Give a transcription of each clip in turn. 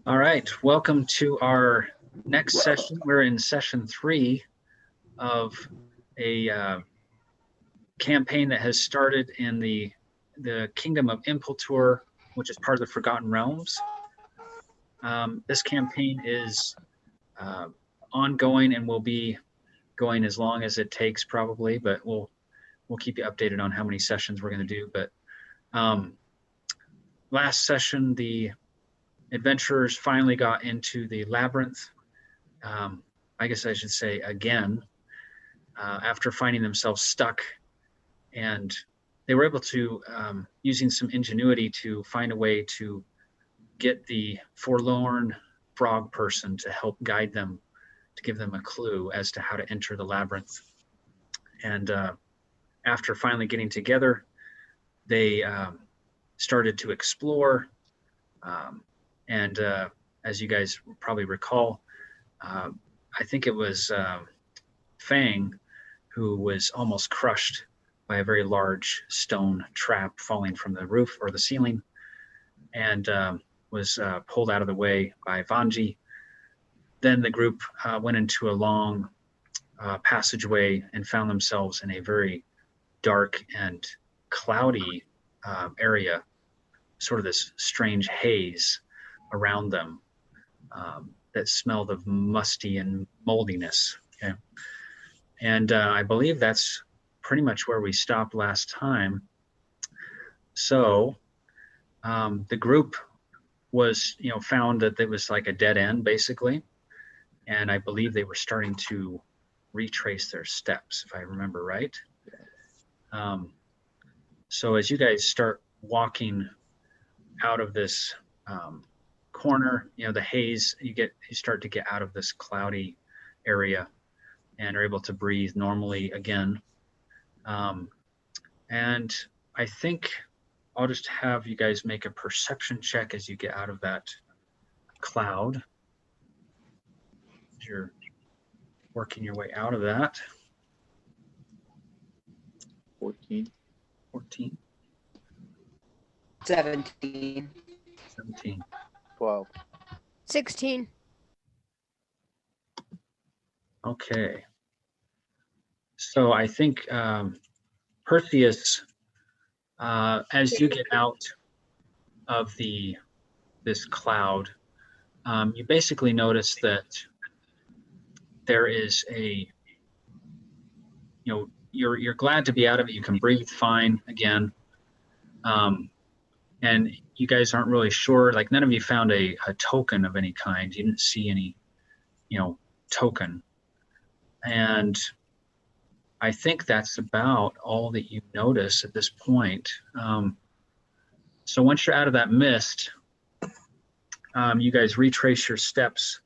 All right, welcome to our next session. We're in session 3 of a campaign that has started in the Kingdom of Impiltur, which is part of the Forgotten Realms. This campaign is ongoing and will be going as long as it takes probably, but we'll keep you updated on how many sessions we're going to do. But last session, the adventurers finally got into the labyrinth. I guess I should say again, after finding themselves stuck, and they were able to, using some ingenuity, to find a way to get the forlorn frog person to help guide them, to give them a clue as to how to enter the labyrinth. And after finally getting together, they started to explore. And as you guys probably recall, I think it was Fang who was almost crushed by a very large stone trap falling from the roof or the ceiling, and was pulled out of the way by Vanji. Then the group went into a long passageway and found themselves in a very dark and cloudy area, sort of this strange haze around them that smelled of musty and moldiness. Okay, and I believe that's pretty much where we stopped last time. So the group was, found that it was like a dead end basically, and I believe they were starting to retrace their steps, if I remember right. So as you guys start walking out of this corner, the haze, you start to get out of this cloudy area and are able to breathe normally again. And I think I'll just have you guys make a perception check as you get out of that cloud. As you're working your way out of that. 14. 17. 12. 16. Okay. So I think Perseus, as you get out of this cloud, you basically notice that there is you're glad to be out of it. You can breathe fine again. And you guys aren't really sure, like none of you found a token of any kind. You didn't see any, token. And I think that's about all that you notice at this point. So once you're out of that mist, you guys retrace your steps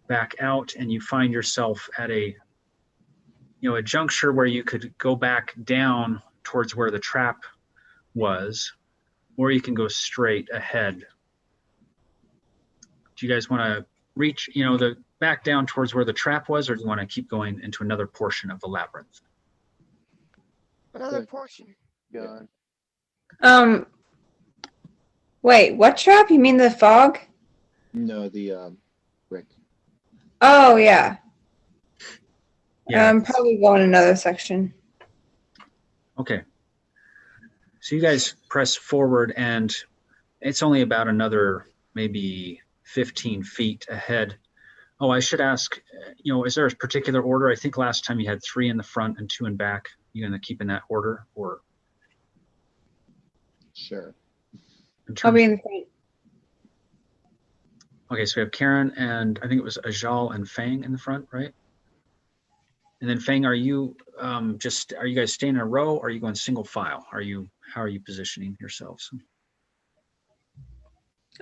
back out, and you find yourself at a juncture where you could go back down towards where the trap was, or you can go straight ahead. Do you guys want to reach, the back down towards where the trap was, or do you want to keep going into another portion of the labyrinth? Another portion. Yeah. Wait, what trap? You mean the fog? No, the brick. Oh, yeah. Yeah. I'm probably going another section. Okay. So you guys press forward, and it's only about another maybe 15 feet ahead. Oh, I should ask, is there a particular order? I think last time you had 3 in the front and 2 in back. You going to keep in that order, or? Sure. I'll be in the front. Okay, so we have Karen and I think it was Ajal and Fang in the front, right? And then Fang, are you guys staying in a row, or are you going single file? How are you positioning yourselves?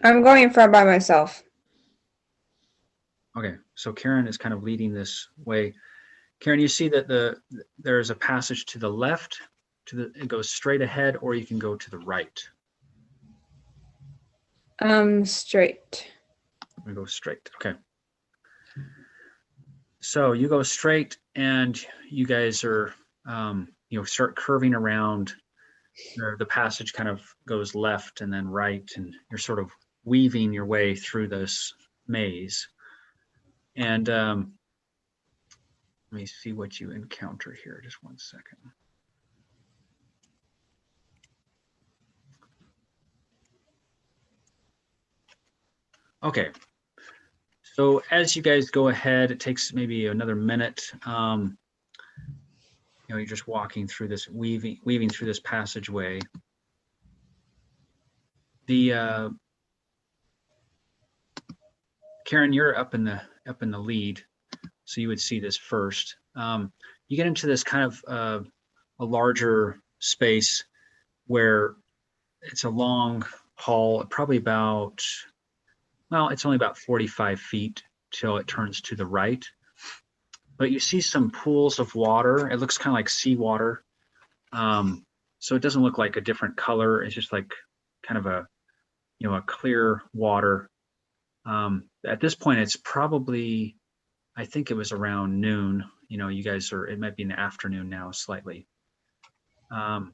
I'm going in front by myself. Okay, so Karen is kind of leading this way. Karen, you see that there's a passage to the left, it goes straight ahead, or you can go to the right. Straight. We go straight. Okay. So you go straight, and you guys are, start curving around. The passage kind of goes left and then right, and you're sort of weaving your way through this maze. And let me see what you encounter here. Just one second. Okay. So as you guys go ahead, it takes maybe another minute. You're just walking through this, weaving through this passageway. The Karen, you're up in the lead, so you would see this first. You get into this kind of a larger space where it's a long hall, probably about, well, it's only about 45 feet till it turns to the right. But you see some pools of water. It looks kind of like seawater. So it doesn't look like a different color. It's just like kind of a clear water. At this point, it's probably, I think it was around noon. You guys it might be in the afternoon now, slightly. But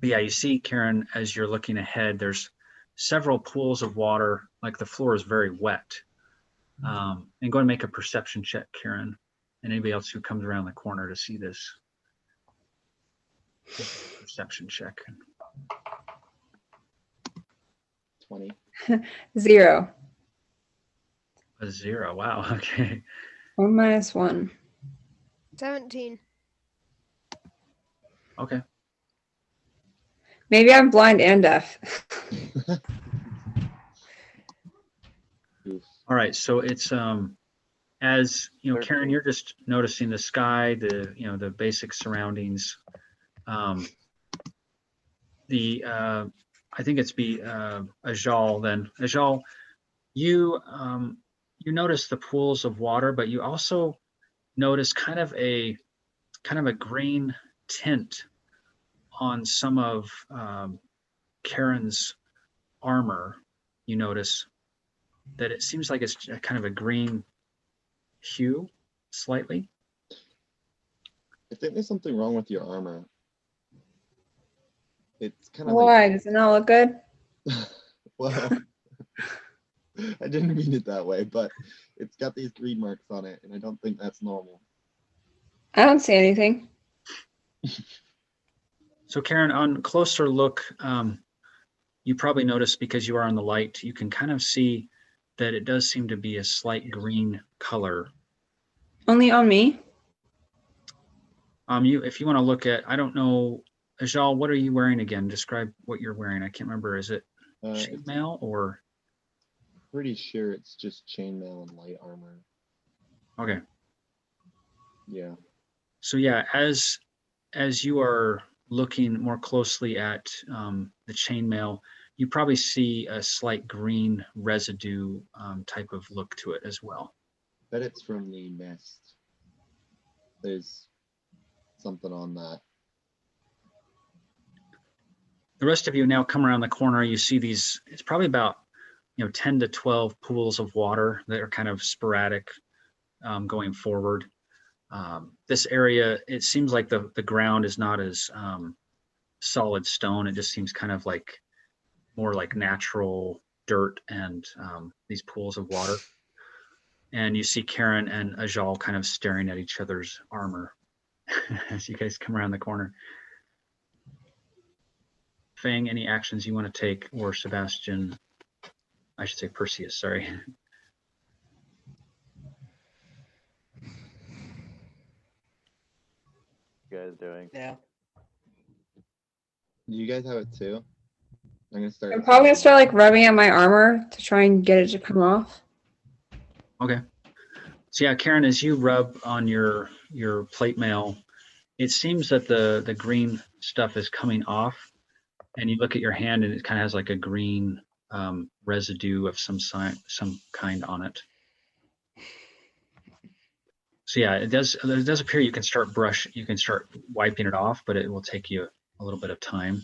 yeah, you see, Karen, as you're looking ahead, there's several pools of water, like the floor is very wet. And go and make a perception check, Karen, and anybody else who comes around the corner to see this. Perception check. 20. 0. A 0. Wow. Okay. 1 minus 1. 17. Okay. Maybe I'm blind and deaf. All right. So it's as Karen, you're just noticing the sky, the basic surroundings. I think it's Ajal then. Ajal, you notice the pools of water, but you also notice kind of a green tint on some of Karen's armor. You notice that it seems like it's kind of a green hue, slightly. I think there's something wrong with your armor. It's kind of Why? Does it not look good? Well, I didn't mean it that way, but it's got these green marks on it, and I don't think that's normal. I don't see anything. So Karen, on closer look, you probably noticed, because you are on the light, you can kind of see that it does seem to be a slight green color. Only on me? If you want to look at, I don't know, Ajal, what are you wearing again? Describe what you're wearing. I can't remember. Is it chainmail or? Pretty sure it's just chainmail and light armor. Okay. Yeah. So yeah, as you are looking more closely at the chainmail, you probably see a slight green residue type of look to it as well. Bet it's from the mist. There's something on that. The rest of you now come around the corner. You see these, it's probably about 10 to 12 pools of water that are kind of sporadic going forward. This area, it seems like the ground is not as solid stone. It just seems kind of like more like natural dirt and these pools of water. And you see Karen and Ajal kind of staring at each other's armor as you guys come around the corner. Fang, any actions you want to take, or Sebastian, I should say Perseus, sorry. You guys doing? Yeah. You guys have it too? I'm I'm probably gonna start like rubbing at my armor to try and get it to come off. Okay. So yeah, Karen, as you rub on your plate mail, it seems that the green stuff is coming off, and you look at your hand and it kind of has like a green residue of some kind on it. So yeah, it does appear you can start wiping it off, but it will take you a little bit of time.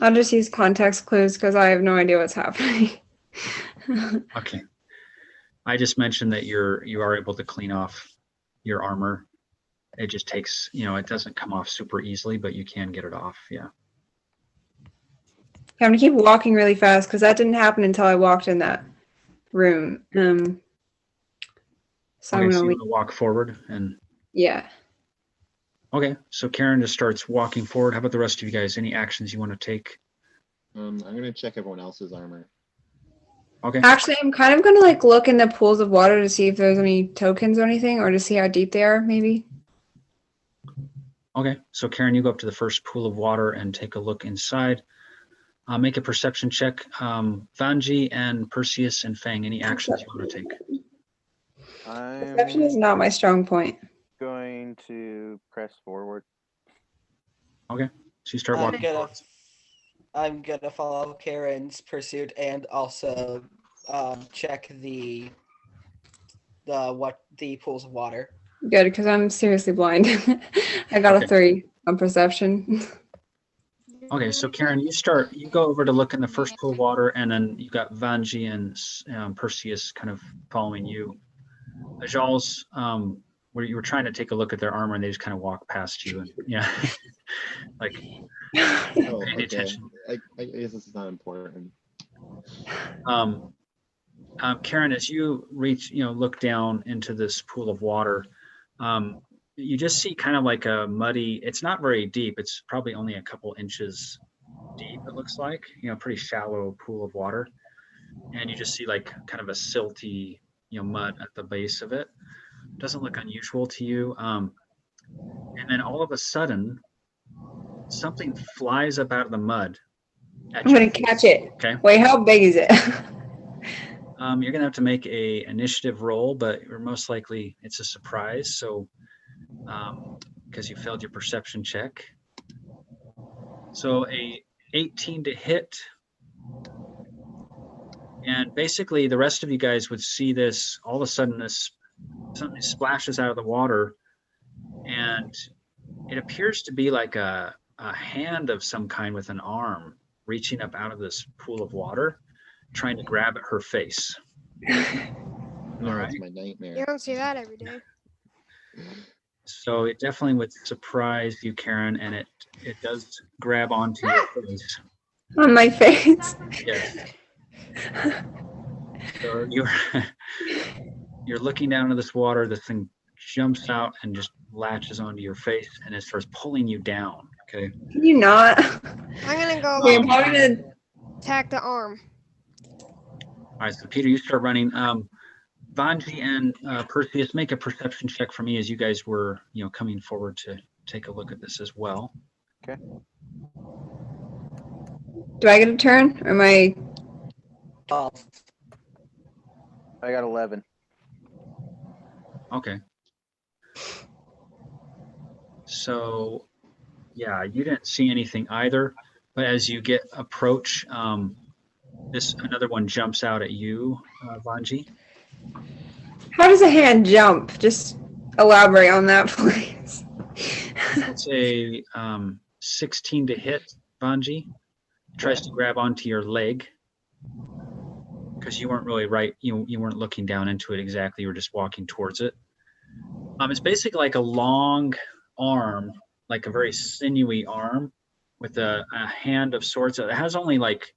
I'll just use context clues because I have no idea what's happening. Okay. I just mentioned that you are able to clean off your armor. It just takes, it doesn't come off super easily, but you can get it off. Yeah. I'm gonna keep walking really fast because that didn't happen until I walked in that room. So Okay, I'm gonna so you leave. want to walk forward and Yeah. okay. So Karen just starts walking forward. How about the rest of you guys? Any actions you want to take? I'm gonna check everyone else's armor. Okay. Actually, I'm kind of gonna like look in the pools of water to see if there's any tokens or anything, or to see how deep they are, maybe. Okay. So Karen, you go up to the first pool of water and take a look inside. Make a perception check. Vanji and Perseus and Fang, any actions you want to take? Perception is I'm not my strong point. going to press forward. Okay. So you start I'm walking gonna, forward. I'm gonna follow Karen's pursuit and also check the pools of water. Good, because I'm seriously blind. I got Okay. a 3 on perception. Okay, so Karen, you go over to look in the first pool of water, and then you got Vanji and Perseus kind of following you. Ajal's, where you were trying to take a look at their armor, and they just kind of walk past you, and yeah, like Oh, paying okay. attention. I guess this is not important. Karen, as you look down into this pool of water, you just see kind of like a muddy, it's not very deep. It's probably only a couple inches deep, it looks like, pretty shallow pool of water. And you just see like kind of a silty, mud at the base of it. Doesn't look unusual to you. And then all of a sudden, something flies up out of the mud. I'm gonna catch it. Okay. Wait, how big is it? You're gonna have to make a initiative roll, but most likely it's a surprise. So, because you failed your perception check. So a 18 to hit, and basically the rest of you guys would see this. All of a sudden, something splashes out of the water, and it appears to be like a hand of some kind with an arm reaching up out of this pool of water, trying to grab at her face. No, All that's right. my nightmare. You don't see that every day. So it definitely would surprise you, Karen, and it does grab onto your face. On my face. Yes. So you're looking down into this water. This thing jumps out and just latches onto your face, and it starts pulling you down. Okay. Can you not? I'm gonna go Okay, I'm probably gonna. attack the arm. All right. So Peter, you start running. Vanji and Perseus, make a perception check for me as you guys were, coming forward to take a look at this as well. Okay. Do I get a turn? Or am I? I got 11. Okay. So, yeah, you didn't see anything either, but as you get approach, another one jumps out at you, Vanji. How does a hand jump? Just elaborate on that, please. It's a 16 to hit, Vanji. Tries to grab onto your leg because you weren't really right. You weren't looking down into it exactly. You were just walking towards it. It's basically like a long arm, like a very sinewy arm with a hand of sorts. It has only like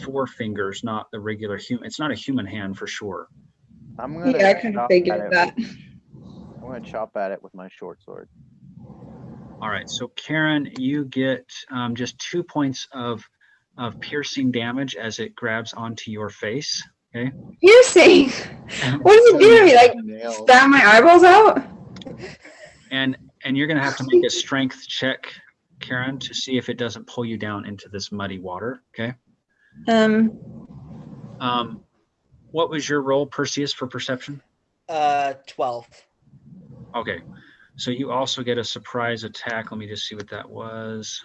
4 fingers, not the regular human. It's not a human hand for sure. I'm gonna Yeah, I kind of figured that. I'm gonna chop at it with my short sword. All right, so Karen, you get just 2 points of piercing damage as it grabs onto your face. Okay. Piercing. What does it do to me? Like Nails. stab my eyeballs out? And you're gonna have to make a strength check, Karen, to see if it doesn't pull you down into this muddy water. Okay. What was your roll, Perseus, for perception? 12. Okay. So you also get a surprise attack. Let me just see what that was.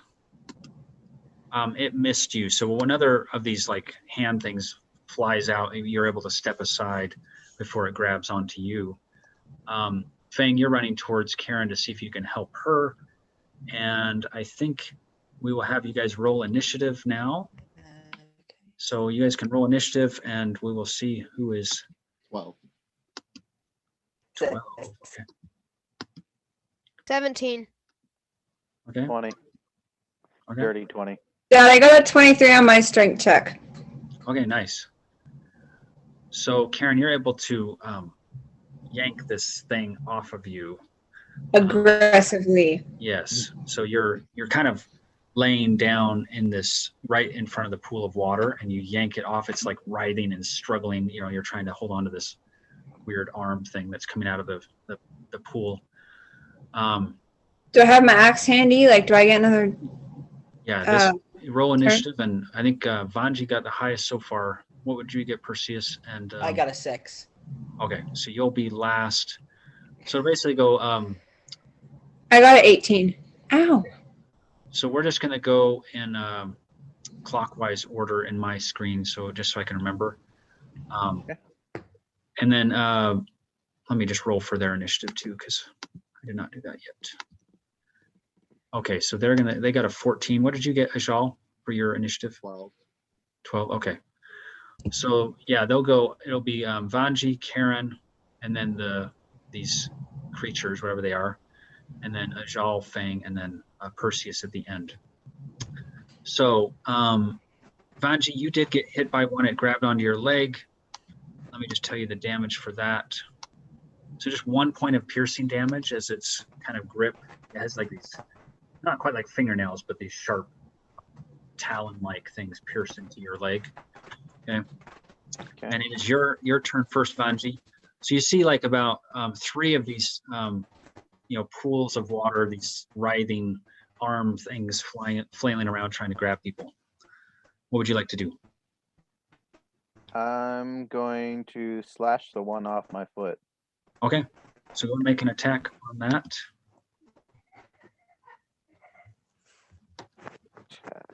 It missed you. So when another of these like hand things flies out, you're able to step aside before it grabs onto you. Fang, you're running towards Karen to see if you can help her. And I think we will have you guys roll initiative now. So you guys can roll initiative and we will see who is 12. 12. Okay. 17. Okay. 20. Okay. Dirty 20. Dad, I got a 23 on my strength check. Okay, nice. So Karen, you're able to yank this thing off of you. Aggressively. Yes. So you're kind of laying down in this right in front of the pool of water, and you yank it off. It's like writhing and struggling. You know, you're trying to hold on to this weird arm thing that's coming out of the pool. Do I have my axe handy? Like, do I get another? Yeah. This roll initiative, and I think Vanji got the highest so far. What would you get, Perseus? And I got a 6. okay, so you'll be last. So basically, go. I got an 18. Ow. So we're just gonna go in clockwise order in my screen, so just so I can remember. Okay. And then let me just roll for their initiative too, because I did not do that yet. Okay, so they got a 14. What did you get, Ajal, for your initiative? 12. 12. Okay. So yeah, they'll go. It'll be Vanji, Karen, and then these creatures, whatever they are, and then Ajal, Fang, and then Perseus at the end. So Vanji, you did get hit by one. It grabbed onto your leg. Let me just tell you the damage for that. So just 1 point of piercing damage as its kind of grip. It has like these, not quite like fingernails, but these sharp talon-like things pierce into your leg. Okay. Okay. And it is your turn first, Vanji. So you see like about 3 of these, pools of water, these writhing arm things flailing around trying to grab people. What would you like to do? I'm going to slash the one off my foot. Okay. So go and make an attack on that. Check.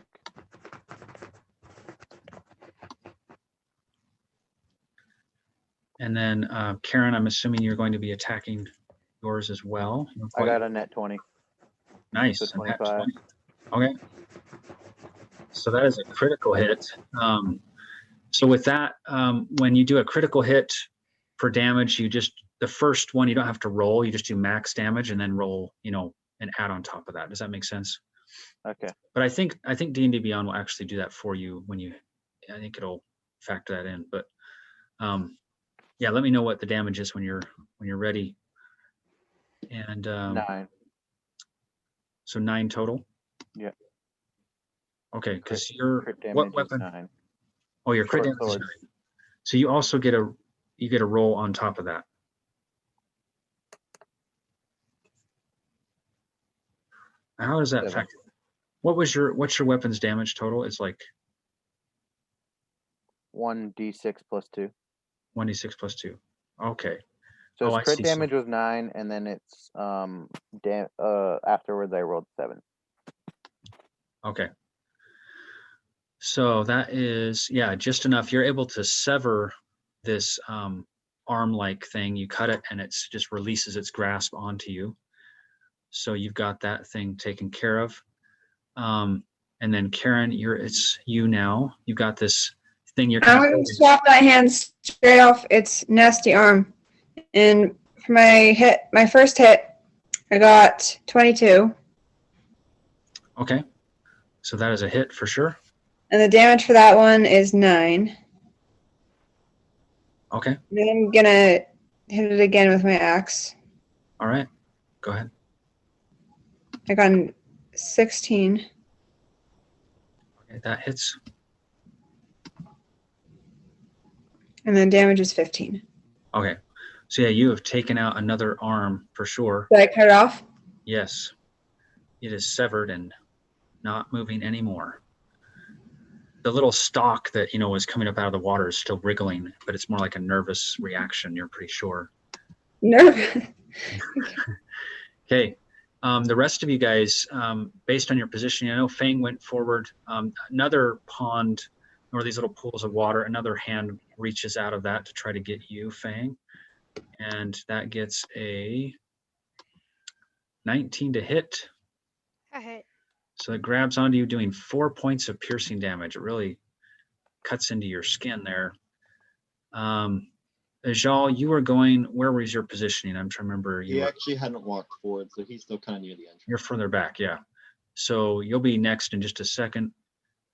And then Karen, I'm assuming you're going to be attacking yours as well. I got a net 20. Nice. So a nat 25. 20. Okay. So that is a critical hit. So with that, when you do a critical hit for damage, the first one, you don't have to roll. You just do max damage and then roll, and add on top of that. Does that make sense? Okay. But I think D&D Beyond will actually do that for you I think it'll factor that in. But yeah, let me know what the damage is when you're ready. And 9. so 9 total. Yeah. Okay, because your Crit damage what is weapon? 9. Oh, your crit Short damage is sword. 9. So you also get a roll on top of that. How does that 7. factor? What's your weapon's damage total? It's like 1d6 plus 2. 1d6 plus 2. Okay. So Oh, I his crit see. damage was 9, and then it's afterwards I rolled 7. Okay. So that is, just enough. You're able to sever this arm-like thing. You cut it and it just releases its grasp onto you. So you've got that thing taken care of. And then Karen, it's you now. You've got this thing you're I'm kind going of to swap that hand straight off its nasty arm. And for my first hit, I got 22. Okay. So that is a hit for sure. And the damage for that one is 9. Okay. Then I'm going to hit it again with my axe. All right. Go ahead. I got 16. Okay, that hits. And then damage is 15. Okay. So yeah, you have taken out another arm for sure. Did I cut it off? Yes. It is severed and not moving anymore. The little stalk that, was coming up out of the water is still wriggling, but it's more like a nervous reaction, you're pretty sure. Nervous. Okay. The rest of you guys, based on your position, I know Fang went forward. Another pond or these little pools of water, another hand reaches out of that to try to get you, Fang. And that gets a 19 to hit. I hit. So it grabs onto you, doing 4 points of piercing damage. It really cuts into your skin there. Ajal, you were going, where was your positioning? I'm trying to remember. He actually hadn't walked forward, so he's still kind of near the entrance. You're further back, yeah. So you'll be next in just a second.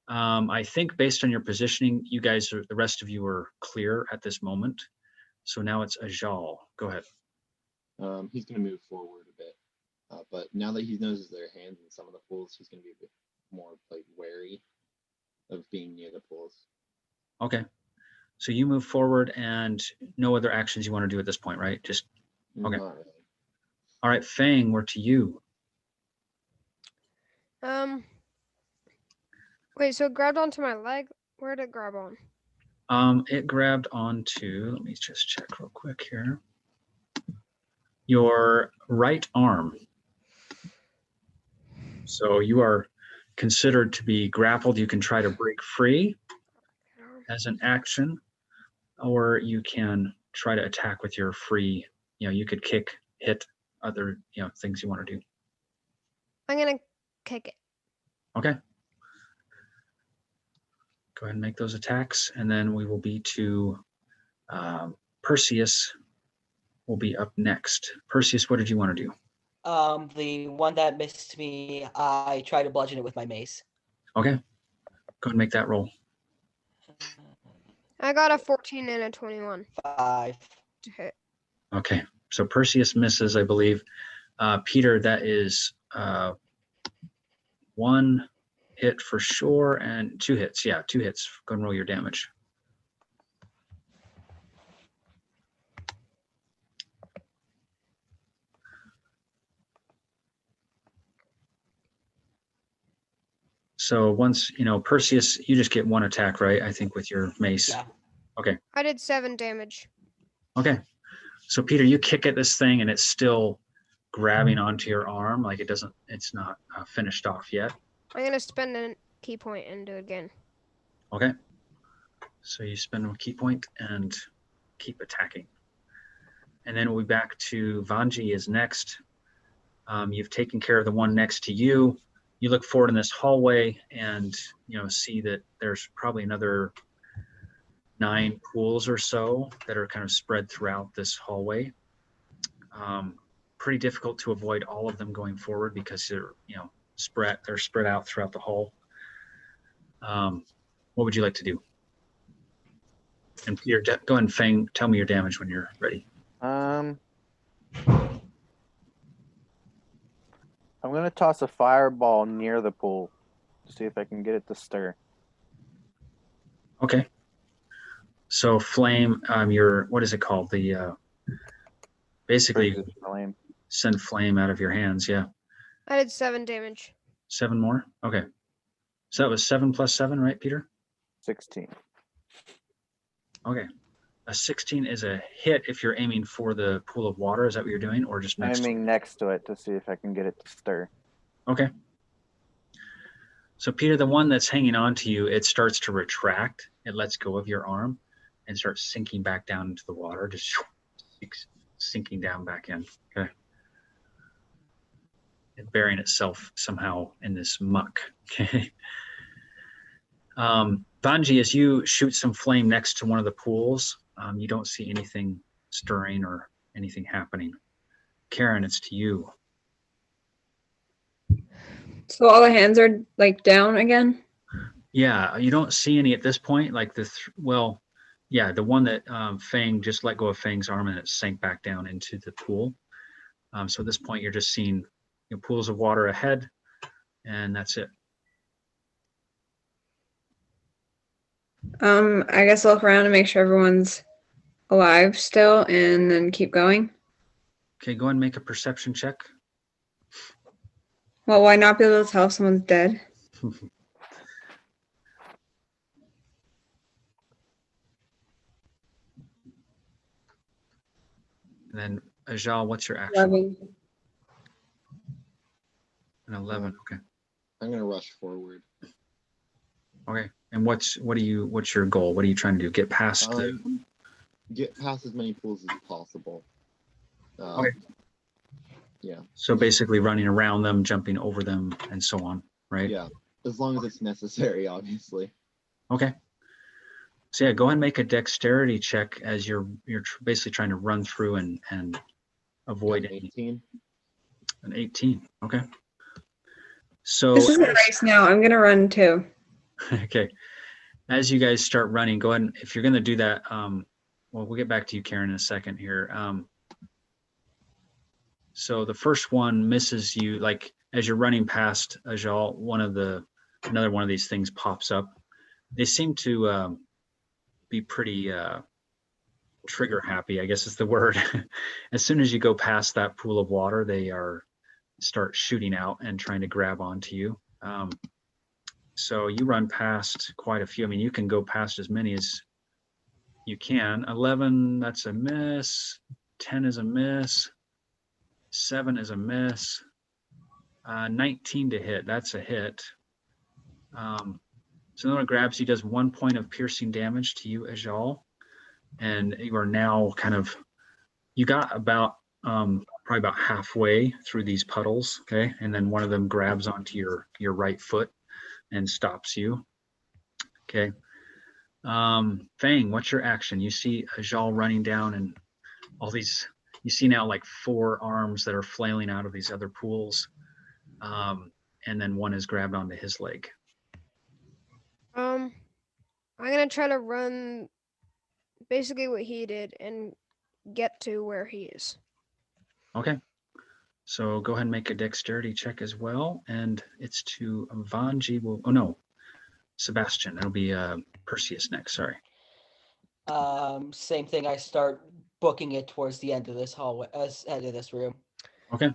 I think based on your positioning, you guys the rest of you are clear at this moment. So now it's Ajal. Go ahead. He's going to move forward a bit. But now that he knows their hands in some of the pools, he's going to be a bit more like wary of being near the pools. Okay. So you move forward and no other actions you want to do at this point, right? Just okay. Not really. All right, Fang, we're to you. Wait, so it grabbed onto my leg? Where did it grab on? It grabbed onto, let me just check real quick here. Your right arm. So you are considered to be grappled. You can try to break free as an action, or you can try to attack with your free, you could kick, hit, other, things you want to do. I'm gonna kick it. Okay. Go ahead and make those attacks, and then we will be to Perseus will be up next. Perseus, what did you want to do? The one that missed me, I tried to bludgeon it with my mace. Okay. Go ahead and make that roll. I got a 14 and a 21 5. to hit. Okay. So Perseus misses, I believe. Peter, that is 1 hit for sure, and 2 hits. Yeah, 2 hits. Go and roll your damage. So once, Perseus, you just get 1 attack, right? I think with your mace. Yeah. Okay. I did 7 damage. Okay. So Peter, you kick at this thing and it's still grabbing onto your arm. Like it's not finished off yet. I'm gonna spend a key point and do it again. Okay. So you spend a key point and keep attacking. And then we'll be back to Vanji is next. You've taken care of the one next to you. You look forward in this hallway and see that there's probably another 9 pools or so that are kind of spread throughout this hallway. Pretty difficult to avoid all of them going forward because they're spread out throughout the hall. What would you like to do? And Peter, go ahead and Fang, tell me your damage when you're ready. I'm gonna toss a fireball near the pool to see if I can get it to stir. Okay. So flame, what is it called? The basically Flame. send flame out of your hands. Yeah. I did 7 damage. 7 more. Okay. So that was 7 plus 7, right, Peter? 16. Okay. A 16 is a hit if you're aiming for the pool of water. Is that what you're doing, or just next? Aiming next to it to see if I can get it to stir. Okay. So Peter, the one that's hanging on to you, it starts to retract. It lets go of your arm and starts sinking back down into the water, just sinking down back in. Okay. And burying itself somehow in this muck. Okay. Vanji, as you shoot some flame next to one of the pools, you don't see anything stirring or anything happening. Karen, it's to you. So all the hands are like down again? Yeah, you don't see any at this point. Like the one that Fang just let go of Fang's arm and it sank back down into the pool. So at this point, you're just seeing pools of water ahead, and that's it. I guess I'll look around and make sure everyone's alive still and then keep going. Okay, go ahead and make a perception check. Well, why not be able to tell if someone's dead? And then Ajal, what's your action? 11. An 11. Okay. I'm going to rush forward. Okay. And what's your goal? What are you trying to do? Get past Get past as many pools as possible. Okay. Yeah. So basically running around them, jumping over them, and so on, right? Yeah. As long as it's necessary, obviously. Okay. So yeah, go ahead and make a dexterity check as you're basically trying to run through and avoid any. 18. An 18. Okay. So This is a race now. I'm going to run too. Okay. As you guys start running, go ahead and if you're going to do that, well, we'll get back to you, Karen, in a second here. So the first one misses you, like as you're running past Ajal, another one of these things pops up. They seem to be pretty trigger happy, I guess is the word. As soon as you go past that pool of water, they start shooting out and trying to grab onto you. So you run past quite a few. I mean, you can go past as many as you can. 11, that's a miss. 10 is a miss. 7 is a miss. 19 to hit, that's a hit. So when it grabs you, does 1 point of piercing damage to you, Ajal. And you are now you got about probably about halfway through these puddles, okay? And then one of them grabs onto your right foot and stops you. Okay. Fang, what's your action? You see Ajal running down and all these, you see now like 4 arms that are flailing out of these other pools. And then one is grabbed onto his leg. I'm gonna try to run basically what he did and get to where he is. Okay. So go ahead and make a dexterity check as well. And it's to Vanji. Oh no, Sebastian. It'll be Perseus next, sorry. Same thing. I start booking it towards the end of this hallway, end of this room. Okay.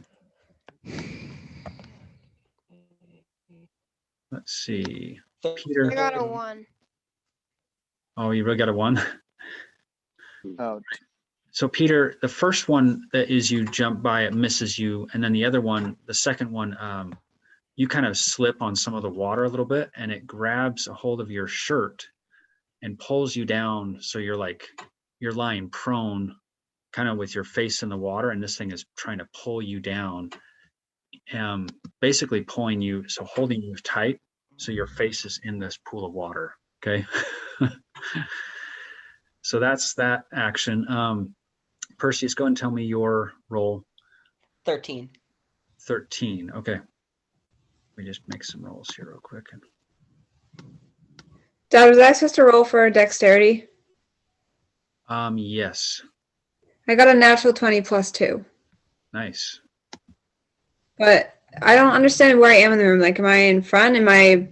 Let's see. Peter. I got a 1. Oh, you really got a 1? Oh, So Peter, the first one that is you jump by, it misses you. And then the other one, the second one, you kind of slip on some of the water a little bit and it grabs a hold of your shirt and pulls you down. So you're lying prone kind of with your face in the water. And this thing is trying to pull you down, basically pulling you. So holding you tight. So your face is in this pool of water. Okay. So that's that action. Perseus, go and tell me your roll. 13. 13. Okay. Let me just make some rolls here real quick. Dad, was I supposed to roll for dexterity? Yes. I got a natural 20 plus 2. Nice. But I don't understand where I am in the room. Like, am I in front? Am I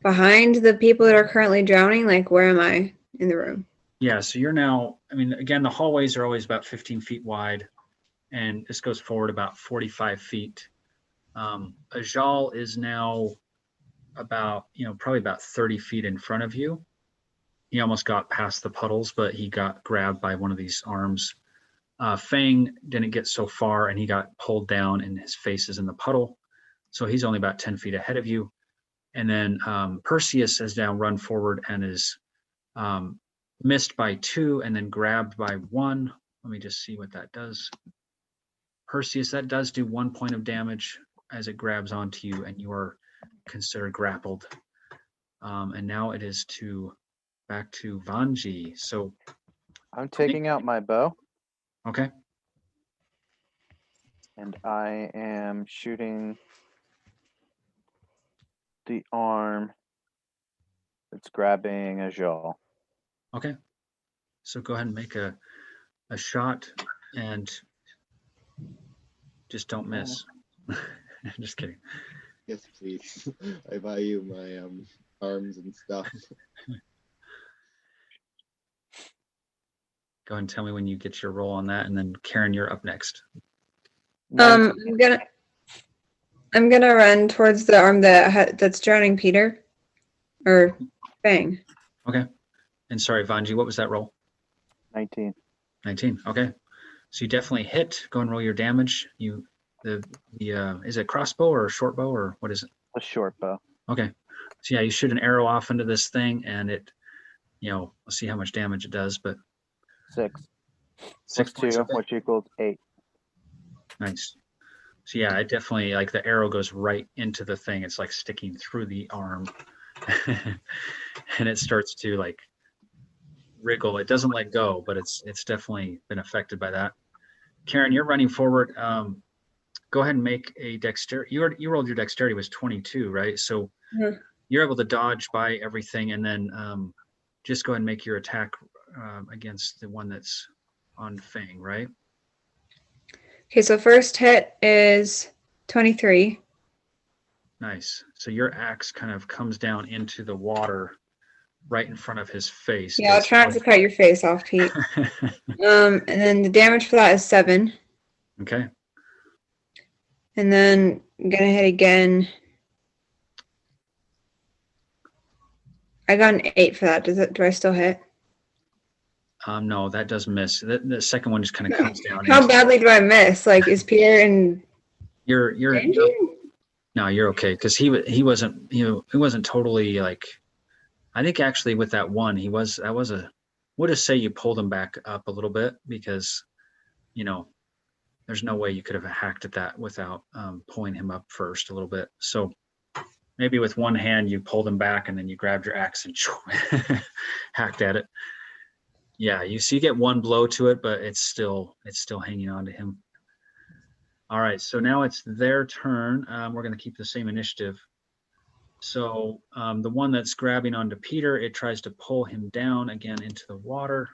behind the people that are currently drowning? Like, where am I in the room? Yeah, so you're now, I mean, again, the hallways are always about 15 feet wide, and this goes forward about 45 feet. Ajal is now about, probably about 30 feet in front of you. He almost got past the puddles, but he got grabbed by one of these arms. Fang didn't get so far, and he got pulled down, and his face is in the puddle. So he's only about 10 feet ahead of you. And then Perseus has now run forward and is missed by 2 and then grabbed by 1. Let me just see what that does. Perseus, that does do 1 point of damage as it grabs onto you, and you are considered grappled. And now it is back to Vanji. So I'm taking out my bow okay. and I am shooting the arm that's grabbing Ajal. Okay. So go ahead and make a shot and just don't miss. Just kidding. Yes, please. I value my arms and stuff. Go ahead and tell me when you get your roll on that, and then Karen, you're up next. I'm gonna run towards the arm that's drowning Peter, or Fang. Okay. And sorry, Vanji, what was that roll? 19. 19. Okay. So you definitely hit. Go and roll your damage. Is it crossbow or a short bow, or what is it? A short bow. Okay. So yeah, you shoot an arrow off into this thing, and it, we'll see how much damage it does, but 6. 6 plus points. 2, Okay. which equals 8. Nice. So yeah, it definitely, like, the arrow goes right into the thing. It's like sticking through the arm, and it starts to like wriggle. It doesn't let go, but it's definitely been affected by that. Karen, you're running forward. Go ahead and make a dexterity. You rolled your dexterity was 22, right? So you're able to dodge by everything, and then just go ahead and make your attack against the one that's on Fang, right? Okay, so first hit is 23. Nice. So your axe kind of comes down into the water right in front of his face. Yeah, I'll try not to cut your face off, Pete. And then the damage for that is 7. Okay. And then I'm gonna hit again. I got an 8 for that. Do I still hit? No, that does miss. The second one just kind of comes down. How badly do I miss? Like, is Peter in You're danger? No, you're okay, because he wasn't totally like. I think actually with that one would have say you pulled him back up a little bit, because there's no way you could have hacked at that without pulling him up first a little bit. So maybe with one hand you pulled him back and then you grabbed your axe and hacked at it. Yeah, you get one blow to it, but it's still hanging on to him. All right, so now it's their turn. We're going to keep the same initiative. So the one that's grabbing onto Peter, it tries to pull him down again into the water.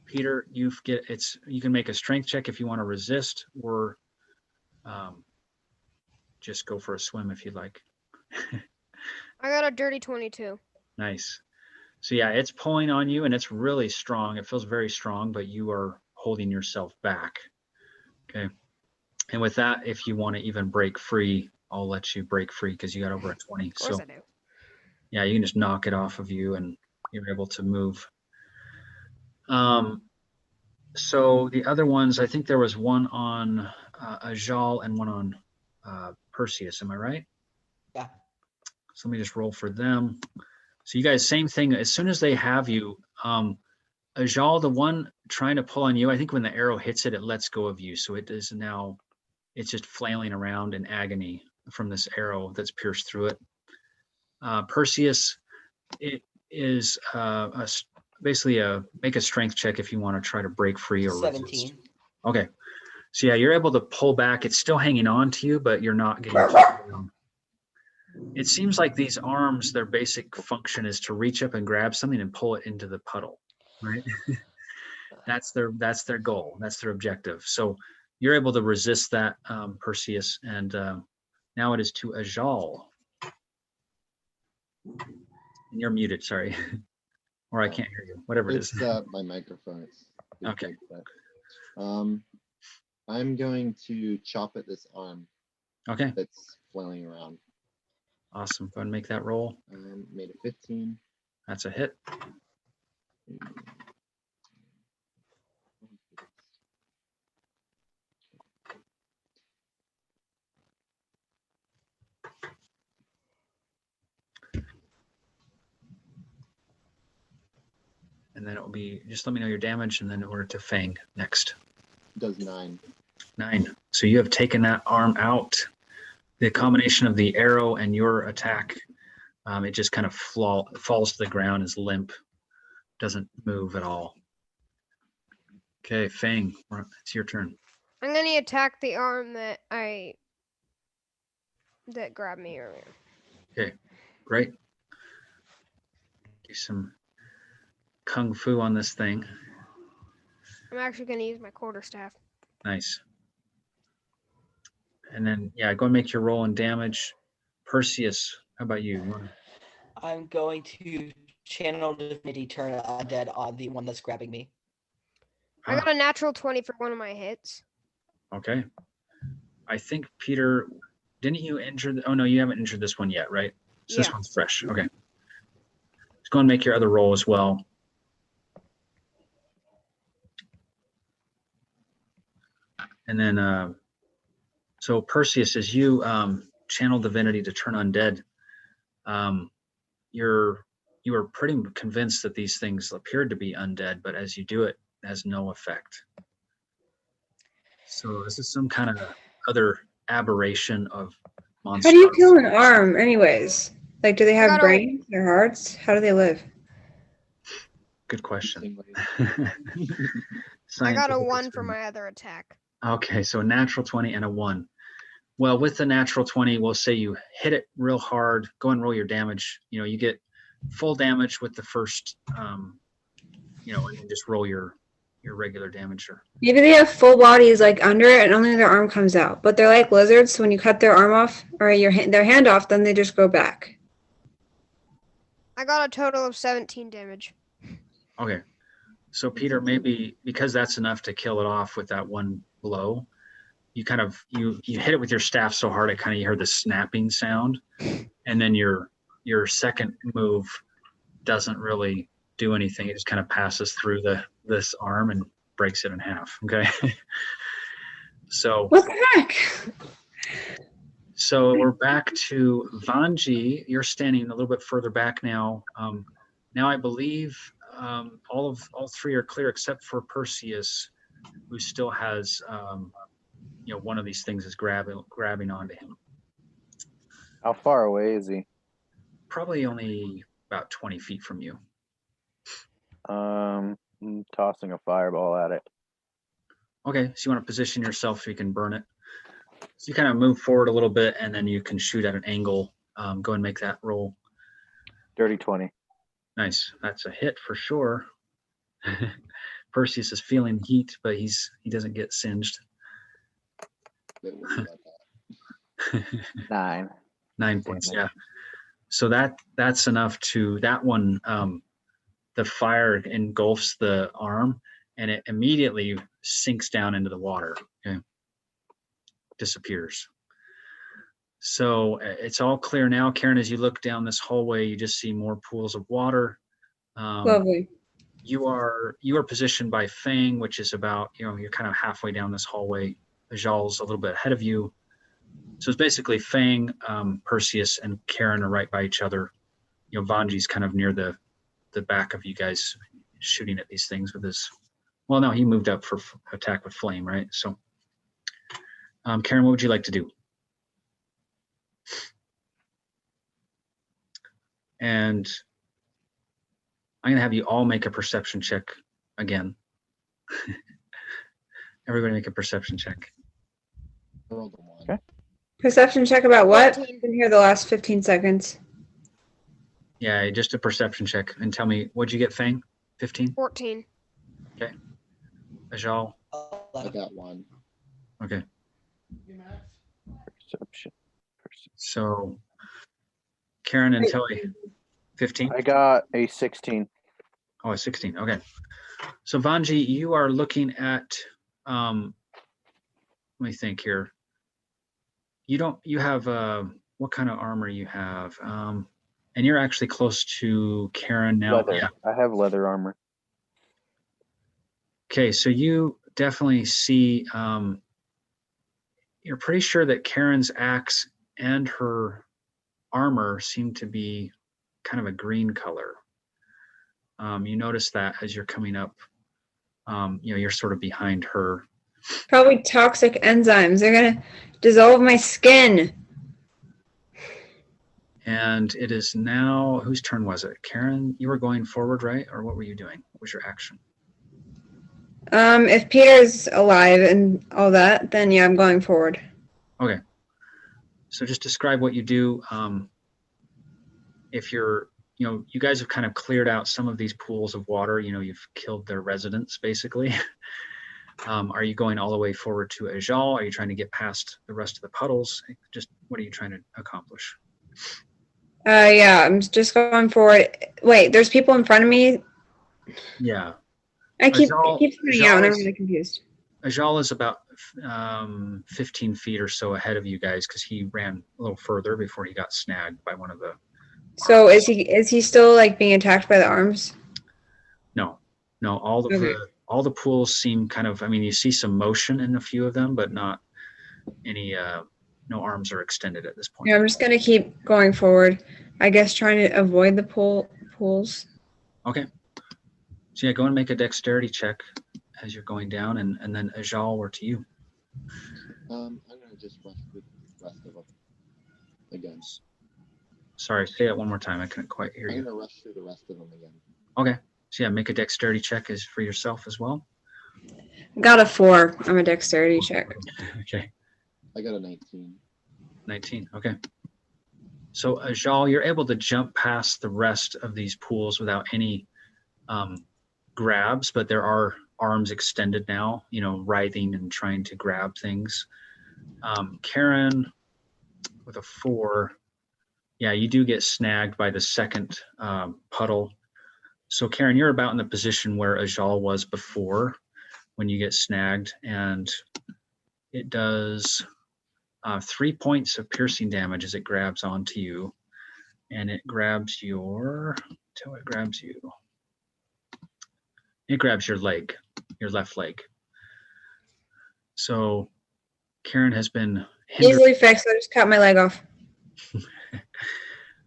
Peter, you can make a strength check if you want to resist, or just go for a swim if you'd like. I got a dirty 22. Nice. So yeah, it's pulling on you and it's really strong. It feels very strong, but you are holding yourself back. Okay. And with that, if you want to even break free, I'll let you break free because you got over a 20. Of course I do. Yeah, you can just knock it off of you and you're able to move. So the other ones, I think there was one on Ajal and one on Perseus. Am I right? Yeah. So let me just roll for them. So you guys, same thing. As soon as they have you, Ajal, the one trying to pull on you, I think when the arrow hits it, it lets go of you. So it's just flailing around in agony from this arrow that's pierced through it. Perseus, it is basically make a strength check if you want to try to break free or 17. resist. Okay. So yeah, you're able to pull back. It's still hanging on to you, but you're not getting down. It seems like these arms, their basic function is to reach up and grab something and pull it into the puddle, right? That's their goal. That's their objective. So you're able to resist that, Perseus, and now it is to Ajal. And you're muted, sorry. Or I can't hear you, whatever it is. It's my microphone. Okay. I'm going to chop at this arm. Okay. That's flailing around. Awesome. Go ahead and make that roll. Made a 15. That's a hit. And then it will be, just let me know your damage, and then we're to Fang next. Does 9. 9. So you have taken that arm out. The combination of the arrow and your attack, it just kind of falls to the ground, is limp, doesn't move at all. Okay, Fang, it's your turn. I'm gonna attack the arm that grabbed me earlier. Okay, great. Do some kung fu on this thing. I'm actually gonna use my quarterstaff. Nice. And then, yeah, go and make your roll and damage. Perseus, how about you? I'm going to channel divinity, turn undead on the one that's grabbing me. I got a natural 20 for one of my hits. Okay. I think, Peter, didn't you injure? Oh, no, you haven't injured this one yet, right? So Yeah. This one's fresh. Okay. Let's go and make your other roll as well. And then, so Perseus, as you channel divinity to turn undead, you were pretty convinced that these things appeared to be undead, but as you do it, it has no effect. So this is some kind of other aberration of monsters. How do you kill an arm, anyways? Like, do they have brains or hearts? How do they live? Good question. I got a 1 for my other attack. Okay, so a natural 20 and a 1. Well, with the natural 20, we'll say you hit it real hard. Go and roll your damage. You get full damage with the first, and then just roll your regular damage. Maybe they have full bodies like under it and only their arm comes out. But they're like lizards, so when you cut their arm off or their hand off, then they just go back. I got a total of 17 damage. Okay. So Peter, maybe because that's enough to kill it off with that one blow, you kind of you hit it with your staff so hard you heard the snapping sound, and then your second move doesn't really do anything. It just kind of passes through this arm and breaks it in half. Okay. So what the heck? So we're back to Vanji. You're standing a little bit further back now. Now I believe all three are clear except for Perseus, who still has one of these things is grabbing onto him. How far away is he? Probably only about 20 feet from you. I'm tossing a fireball at it. Okay, so you want to position yourself so you can burn it. So you kind of move forward a little bit, and then you can shoot at an angle. Go and make that roll. Dirty 20. Nice. That's a hit for sure. Perseus is feeling heat, but he doesn't get singed. Bit worried about that. 9. 9 points, yeah. So that's enough to that one. The fire engulfs the arm, and it immediately sinks down into the water. Okay, disappears. So it's all clear now, Karen. As you look down this hallway, you just see more pools of water. Lovely. You are positioned by Fang, which is about you're kind of halfway down this hallway. Ajal's a little bit ahead of you. So it's basically Fang, Perseus, and Karen are right by each other. Vanji's kind of near the back of you guys, shooting at these things with his. Well, no, he moved up for attack with flame, right? So, Karen, what would you like to do? And I'm gonna have you all make a perception check again. Everybody make a perception check. I rolled a 1. Okay. Perception check about what? 14. Didn't hear the last 15 seconds. Yeah, just a perception check. And tell me, what'd you get, Fang? 15? 14. Okay. Ajal? I got 1. Okay. Perception. So, Karen and Telly, 15? I got a 16. Oh, a 16. Okay. So, Vanji, you are looking at, let me think here. You have, what kind of armor you have? And you're actually close to Karen now. Leather. Yeah. I have leather armor. Okay, so you definitely see, you're pretty sure that Karen's axe and her armor seem to be kind of a green color. You notice that as you're coming up, you're sort of behind her. Probably toxic enzymes. They're gonna dissolve my skin. And it is now, whose turn was it? Karen, you were going forward, right? Or what were you doing? What was your action? If Peter's alive and all that, then yeah, I'm going forward. Okay. So just describe what you do. If you're, you guys have kind of cleared out some of these pools of water, you've killed their residents, basically. Are you going all the way forward to Ajal? Are you trying to get past the rest of the puddles? Just what are you trying to accomplish? Yeah, I'm just going forward. Wait, there's people in front of me. Yeah. It keeps Ajal coming out, and I'm is- really confused. Ajal is about 15 feet or so ahead of you guys because he ran a little further before he got snagged by one of the. So is he still like being attacked by the arms? No, all of Okay. all the pools seem kind of. I mean, you see some motion in a few of them, but not any. No arms are extended at this point. Yeah, I'm just gonna keep going forward. I guess trying to avoid the pools. Okay. So yeah, go and make a dexterity check as you're going down, and then Ajal, we're to you. I'm gonna just rush through the rest of them again. Sorry, say it one more time. I couldn't quite hear I'm you. gonna rush through the rest of them again. Okay. So yeah, make a dexterity check as for yourself as well. Got a 4 on a dexterity check. Okay. I got a 19. 19. Okay. So Ajal, you're able to jump past the rest of these pools without any grabs, but there are arms extended now, writhing and trying to grab things. Karen with a 4. Yeah, you do get snagged by the second puddle. So Karen, you're about in the position where Ajal was before when you get snagged, and it does 3 points of piercing damage as it grabs onto you, and it grabs your leg, your left leg. So Karen has been hindered. Easily fixed. I just cut my leg off.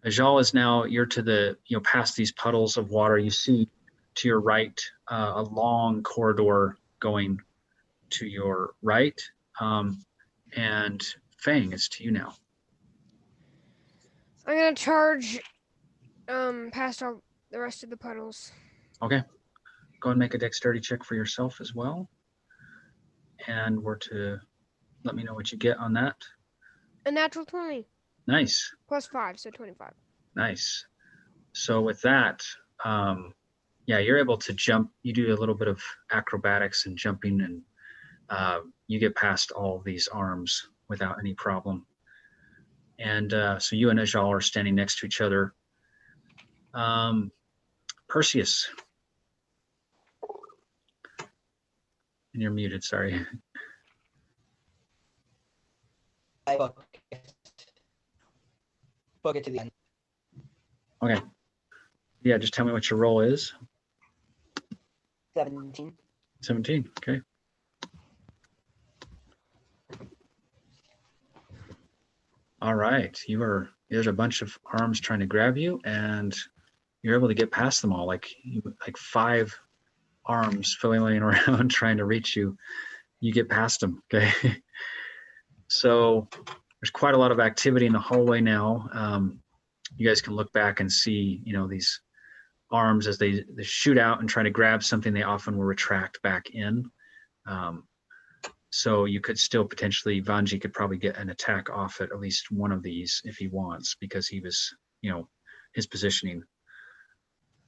Ajal is now, you're to the, past these puddles of water. You see to your right a long corridor going to your right. And Fang, it's to you now. I'm gonna charge past all the rest of the puddles. Okay. Go and make a dexterity check for yourself as well. And we're to let me know what you get on that. A natural 20. Nice. Plus 5, so 25. Nice. So with that, you're able to jump. You do a little bit of acrobatics and jumping, and you get past all these arms without any problem. And so you and Ajal are standing next to each other. Perseus. And you're muted, sorry. I book it to the end. Okay. Yeah, just tell me what your roll is. 17. 17, okay. All right, there's a bunch of arms trying to grab you, and you're able to get past them all, like 5 arms flailing around trying to reach you. You get past them, okay? So there's quite a lot of activity in the hallway now. You guys can look back and see, these arms as they shoot out and try to grab something, they often will retract back in. So you could still potentially, Vanji could probably get an attack off at least one of these if he wants, because he was, his positioning.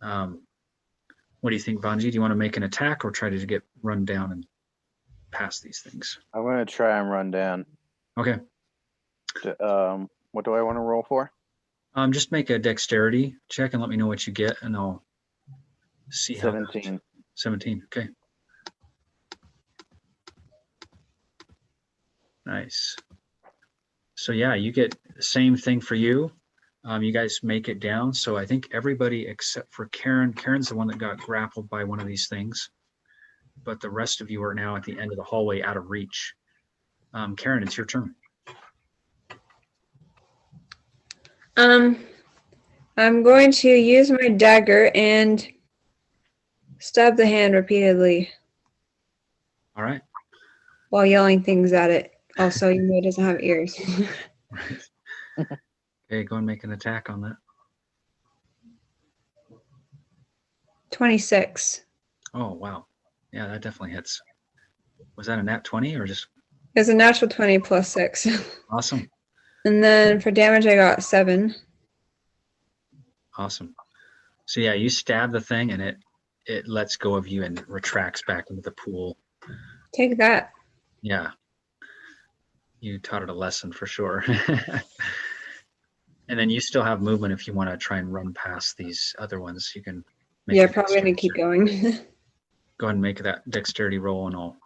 What do you think, Vanji? Do you want to make an attack or try to get run down and past these things? I'm going to try and run down. Okay. What do I want to roll for? Just make a dexterity check and let me know what you get, and I'll see how. 17. 17, okay. Nice. So yeah, you get the same thing for you. You guys make it down. So I think everybody except for Karen. Karen's the one that got grappled by one of these things, but the rest of you are now at the end of the hallway out of reach. Karen, it's your turn. I'm going to use my dagger and stab the hand repeatedly All right. while yelling things at it. Also, you know it doesn't have ears. Right. Okay, go and make an attack on that. 26. Oh, wow. Yeah, that definitely hits. Was that a nat 20 or just? It's a natural 20 plus 6. Awesome. And then for damage, I got 7. Awesome. So yeah, you stab the thing and it lets go of you and retracts back into the pool. Take that. Yeah. You taught it a lesson for sure. And then you still have movement if you want to try and run past these other ones. You can make Yeah, probably going to keep going. Go ahead and make that dexterity roll and I'll.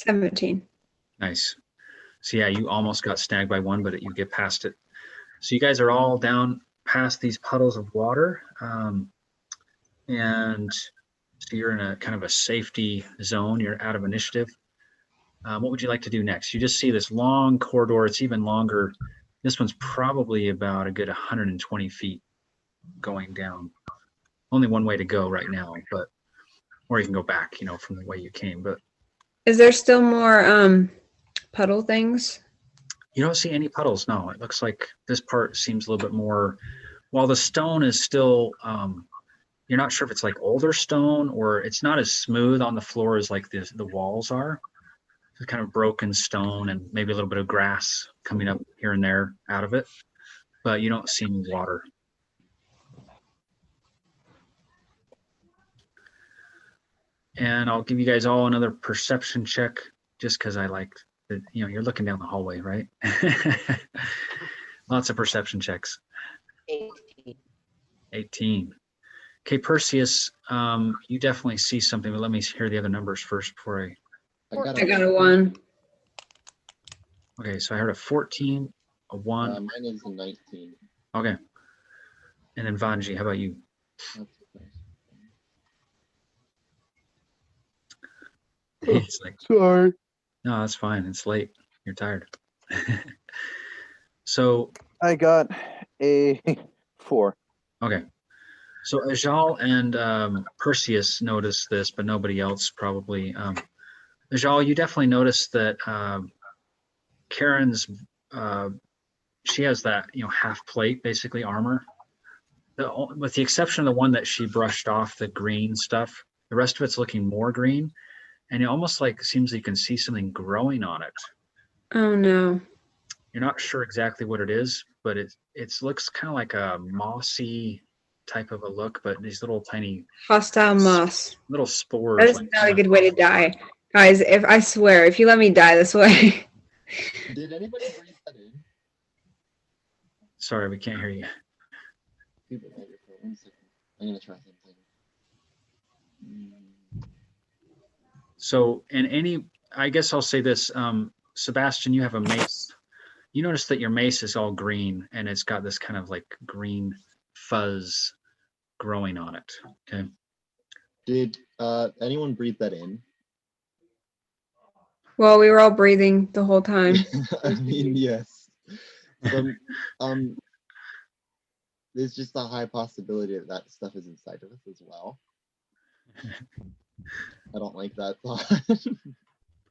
$17. Nice. So yeah, you almost got snagged by one, but you get past it. So you guys are all down past these puddles of water. And so you're in a kind of a safety zone. You're out of initiative. What would you like to do next? You just see this long corridor. It's even longer. This one's probably about a good 120 feet going down. Only one way to go right now, but or you can go back, from the way you came. But Is there still more puddle things? you don't see any puddles. No, it looks like this part seems a little bit more. While the stone is still you're not sure if it's like older stone or it's not as smooth on the floor as like the walls are. It's kind of broken stone and maybe a little bit of grass coming up here and there out of it, but you don't see any water. And I'll give you guys all another perception check just because I like that, you're looking down the hallway, right? Lots of perception checks. 18. Okay, Perseus, you definitely see something, but let me hear the other numbers first before I got I got a 1. Okay, so I heard a 14, a 1. mine is a 19. Okay. And then Vanji, how about you? That's okay. He's like, Sorry. no, that's fine. It's late. You're tired. So, I got a 4. okay. So Ajal and Perseus noticed this, but nobody else probably. Ajal, you definitely noticed that Karen's, she has that, half plate, basically armor. With the exception of the one that she brushed off, the green stuff, the rest of it's looking more green. And it almost like seems like you can see something growing on it. Oh no. You're not sure exactly what it is, but it looks kind of like a mossy type of a look, but these little tiny Hostile moss. little spores. That is like, not a good way to die. Guys, I swear, if you let me die this way. Did anybody breathe that in? Sorry, we can't hear you. People, wait for 1 second. I'm gonna try something. So, I guess I'll say this, Sebastian, you have a mace. You notice that your mace is all green and it's got this kind of like green fuzz growing on it. Okay. Did anyone breathe that in? Well, we were all breathing the whole time. I mean, yes. So, there's just a high possibility that that stuff is inside of us as well. I don't like that thought.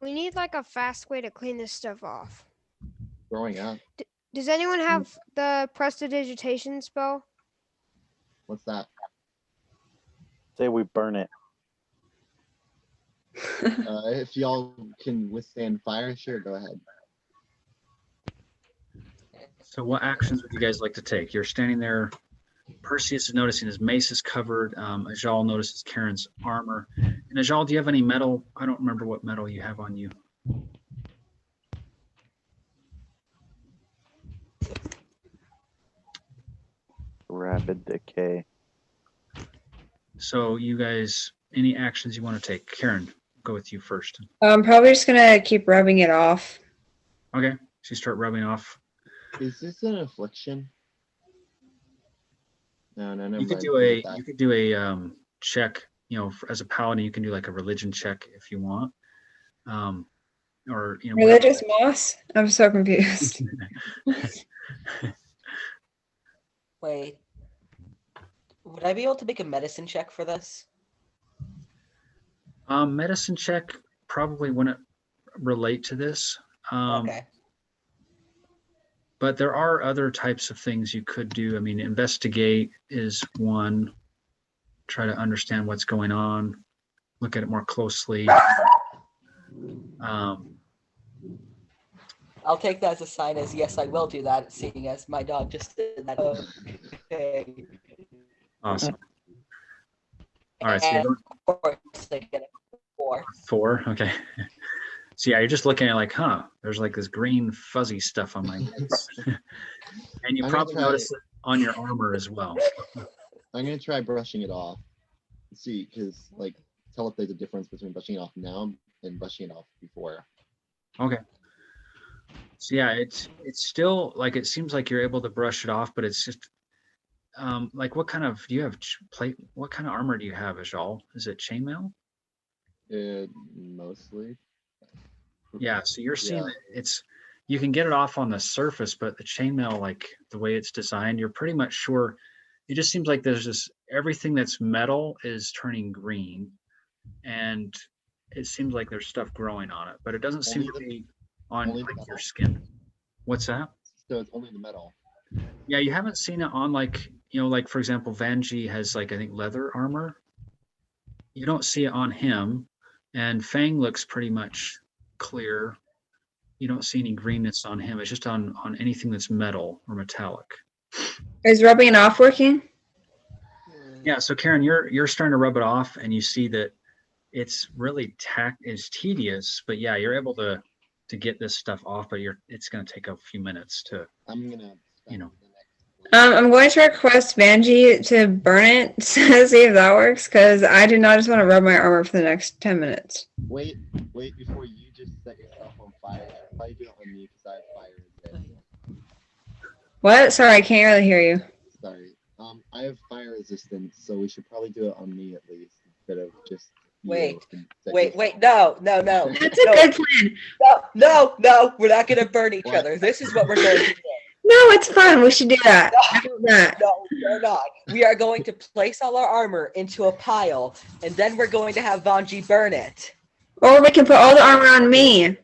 We need like a fast way to clean this stuff off. Growing up, Does anyone have the prestidigitation spell? what's that? Say we burn it. If y'all can withstand fire, sure, go ahead. So what actions would you guys like to take? You're standing there. Perseus is noticing his mace is covered. Ajal notices Karen's armor. And Ajal, do you have any metal? I don't remember what metal you have on you. Rapid decay. So you guys, any actions you want to take? Karen, go with you first. I'm probably just gonna keep rubbing it off. Okay, so you start rubbing off. Is this an affliction? No, never You could do a check. As a paladin, you can do like a religion check if you want. Or Religious moss? I'm so confused. Wait. Would I be able to make a medicine check for this? Medicine check probably wouldn't relate to this. Okay. But there are other types of things you could do. I mean, investigate is one. Try to understand what's going on. Look at it more closely. I'll take that as a sign as yes, I will do that, seeing as my dog just did that. Okay. Awesome. All right, so And you're of course, I get a 4. 4. Okay. So yeah, you're just looking at like, there's like this green fuzzy stuff on my mace. And you I'm probably gonna try notice it on your armor as well. I'm gonna try brushing it off. See, because tell if there's a difference between brushing it off now and brushing it off before. Okay. So yeah, it's still like, it seems like you're able to brush it off, but it's just like, what kind of, do you have plate? What kind of armor do you have, Ajal? Is it chainmail? Mostly. Yeah, so you're seeing Yeah. that you can get it off on the surface, but the chainmail, like the way it's designed, you're pretty much sure. It just seems like there's this, everything that's metal is turning green, and it seems like there's stuff growing on it, but it doesn't seem to be on only like, the your metal. skin. What's that? So it's only the metal. Yeah, you haven't seen it on like, like for example, Vanjie has like, I think leather armor. You don't see it on him. And Fang looks pretty much clear. You don't see any greenness on him. It's just on anything that's metal or metallic. Is rubbing it off working? Yeah, so Karen, you're starting to rub it off and you see that it's really it's tedious, but yeah, you're able to get this stuff off, but it's going to take a few minutes to, I'm gonna spend the next I'm going to request Vanjie to burn it to see if that works, because I do not just want to rub my armor for the next 10 minutes. Wait before you just set yourself on fire. Probably do it on me because I have fire resist. What? Sorry, I can't really hear you. Sorry. I have fire resistance, so we should probably do it on me at least instead of just. Wait, no. That's a good plan. No, we're not gonna burn each other. This is what we're going to do. No, it's fun. We should do that. I love that. No, we're not. We are going to place all our armor into a pile, and then we're going to have Vanjie burn it. Or we can put all the armor on me.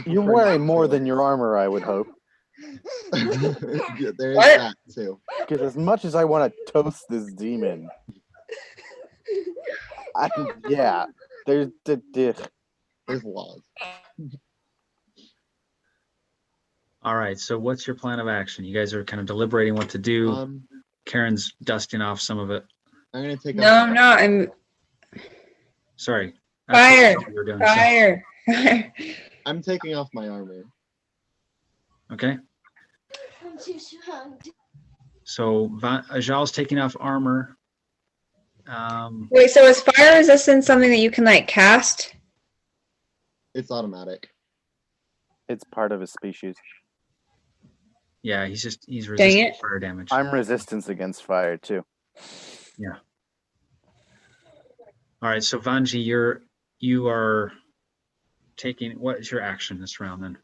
You're wearing more than your armor, I would hope. Yeah, there is What? that too. Because as much as I want to toast this demon, there's There's laws. all right. So what's your plan of action? You guys are kind of deliberating what to do. Karen's dusting off some of it. I'm gonna take. No, I'm not. I'm Sorry. Fire. What you were doing. fire. I'm taking off my armor. Okay. So Ajal's taking off armor. Wait, so is fire resistance something that you can like cast? It's automatic. it's part of his species. Yeah, he's Dang resistant it. to fire damage. I'm resistance against fire too. Yeah. All right, so Vanjie, you are taking, what is your action this round then?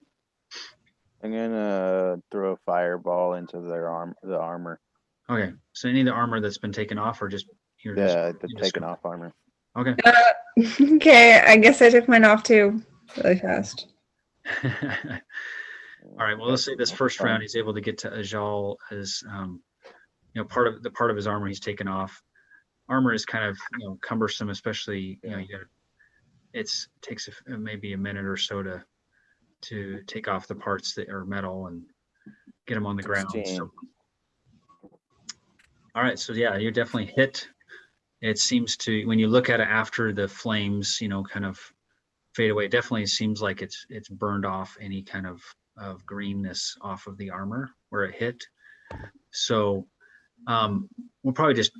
I'm gonna throw a fireball into the armor. Okay, so any of the armor that's been taken off, or just you're just, The you just taken go- off armor. Okay. Okay, I guess I took mine off too, really fast. All right. Well, let's say this first round he's able to get to Ajal as part of his armor he's taken off. Armor is kind of cumbersome, especially it takes maybe a minute or so to take off the parts that are metal and get them on the ground. 16. So, all right. So yeah, you're definitely hit. It seems to, when you look at it after the flames, kind of fade away, it definitely seems like it's burned off any kind of greenness off of the armor where it hit. So we'll probably just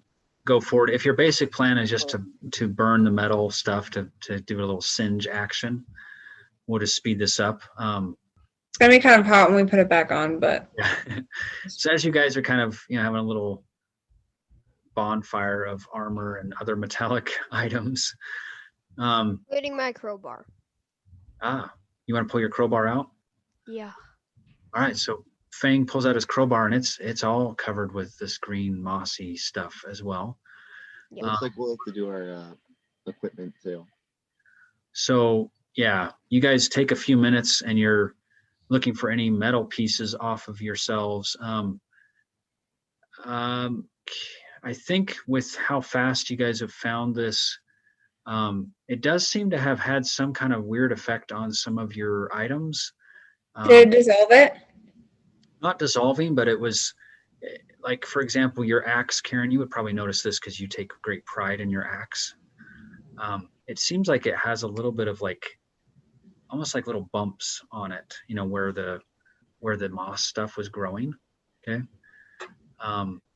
go forward. If your basic plan is just to burn the metal stuff, to do a little singe action, we'll just speed this up. It's gonna be kind of hot when we put it back on, but Yeah. So as you guys are kind of having a little bonfire of armor and other metallic items, Including my crowbar. you want to pull your crowbar out? Yeah. All right, so Fang pulls out his crowbar and it's all covered with this green mossy stuff as well. Yep. Looks like we'll have to do our equipment too. So yeah, you guys take a few minutes and you're looking for any metal pieces off of yourselves. I think with how fast you guys have found this, it does seem to have had some kind of weird effect on some of your items. did it dissolve it? Not dissolving, but it was like, for example, your axe, Karen, you would probably notice this because you take great pride in your axe. It seems like it has a little bit of almost like little bumps on it, where the moss stuff was growing. Okay.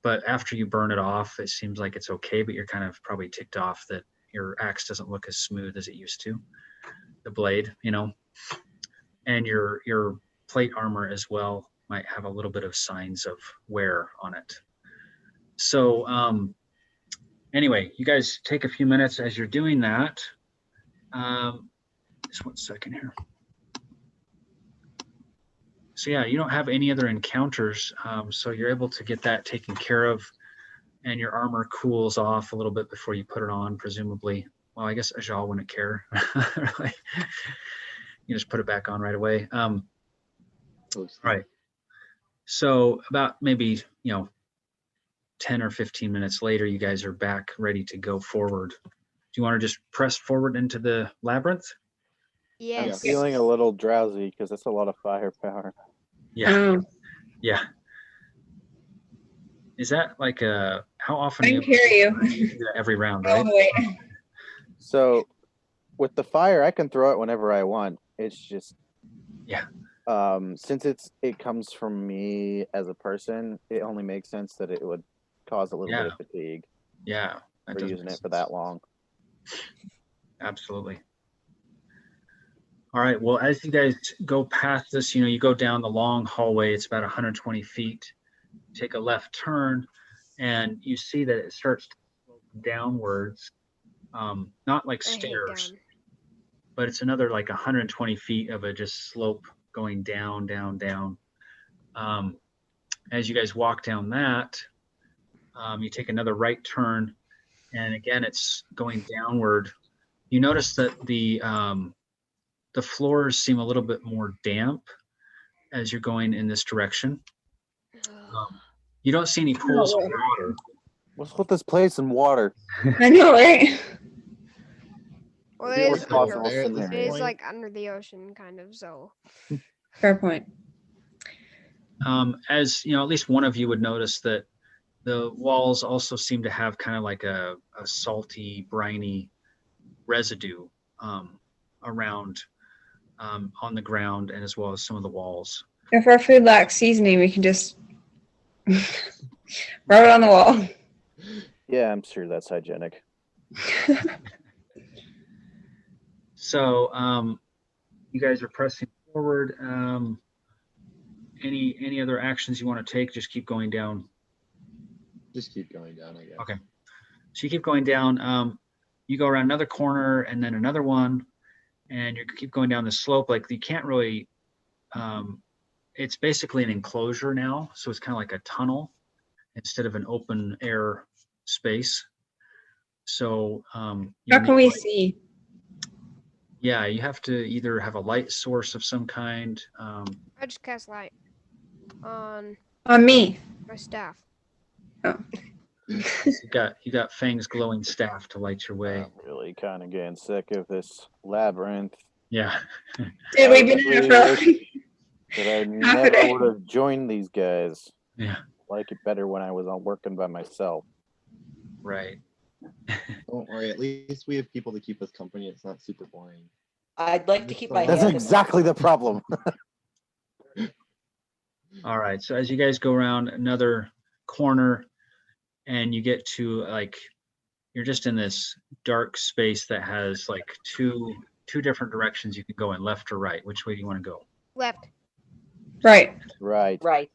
But after you burn it off, it seems like it's okay, but you're kind of probably ticked off that your axe doesn't look as smooth as it used to, the blade, and your plate armor as well might have a little bit of signs of wear on it. So anyway, you guys take a few minutes as you're doing that. Just 1 second here. So yeah, you don't have any other encounters, so you're able to get that taken care of, and your armor cools off a little bit before you put it on, presumably. Well, I guess Ajal wouldn't care. You just put it back on right away. Right. So about maybe 10 or 15 minutes later, you guys are back ready to go forward. Do you want to just press forward into the labyrinth? I'm Yes. feeling a little drowsy because that's a lot of firepower. Yeah. Oh, Yeah. Is that like how often I do can hear you. do that every round, Oh, right? wait. So with the fire, I can throw it whenever I want. It's just since it comes from me as a person, it only makes sense that it would cause a little bit of fatigue Yeah. for using it for that long. Absolutely. All right. Well, as you guys go past this, you go down the long hallway. It's about 120 feet. Take a left turn, and you see that it starts to slope downwards. Not like I hate stairs, down. but it's another like 120 feet of a just slope going down, down, down. As you guys walk down that, you take another right turn, and again, it's going downward. You notice that the floors seem a little bit more damp as you're going in this direction. You don't see any pools of water. What's with this place and water? I know, right? Well, Be it is responsible under, there at this it is point. like under the ocean, kind of. So Fair point. As at least one of you would notice that the walls also seem to have kind of like a salty, briny residue around on the ground, and as well as some of the walls. If our food lacks seasoning, we can just rub it on the wall. Yeah, I'm sure that's hygienic. So you guys are pressing forward. Any other actions you want to take? Just keep going down. Just keep going down, I guess. Okay. So you keep going down. You go around another corner and then another one, and you keep going down the slope. Like you can't really. It's basically an enclosure now, so it's kind of like a tunnel instead of an open air space. So How can we see? Yeah, you have to either have a light source of some kind. I just cast light on On me. my staff. You got Fang's glowing staff to light your way. I'm really kind of getting sick of this labyrinth. Yeah. Dude, we've been in it for That I half a day. never would have joined these guys. Yeah. I like it better when I was working by myself. Right. Don't worry, at least we have people to keep us company. It's not super boring. I'd like to keep my That's hand. exactly the problem. All right. So as you guys go around another corner, and you get to you're just in this dark space that has like two different directions you can go in, left or right. Which way do you want to go? Left. Right. Right. Right.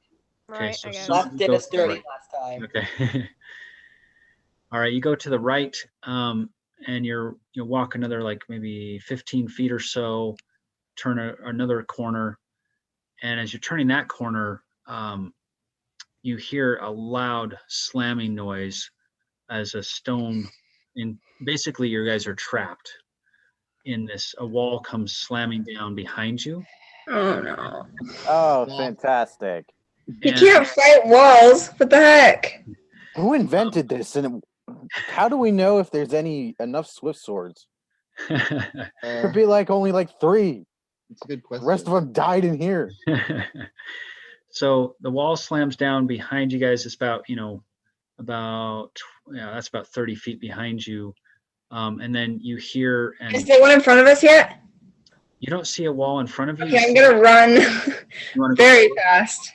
Right. so I guess. some- Left did go us dirty right. last time. Okay. All right, you go to the right, and you walk another like maybe 15 feet or so, turn another corner, and as you're turning that corner, you hear a loud slamming noise as a stone. Basically, you guys are trapped in this. A wall comes slamming down behind you. Oh no. Oh, fantastic. You and- can't fight walls. What the heck? Who invented this? And how do we know if there's enough Swiftswords? Could be only 3. It's a good The question. rest of them died in here. So the wall slams down behind you guys. It's about that's about 30 feet behind you. And then you hear, Is and there one in front of us yet? you don't see a wall in front of you. Okay, I'm gonna run You wanna go very forward? fast.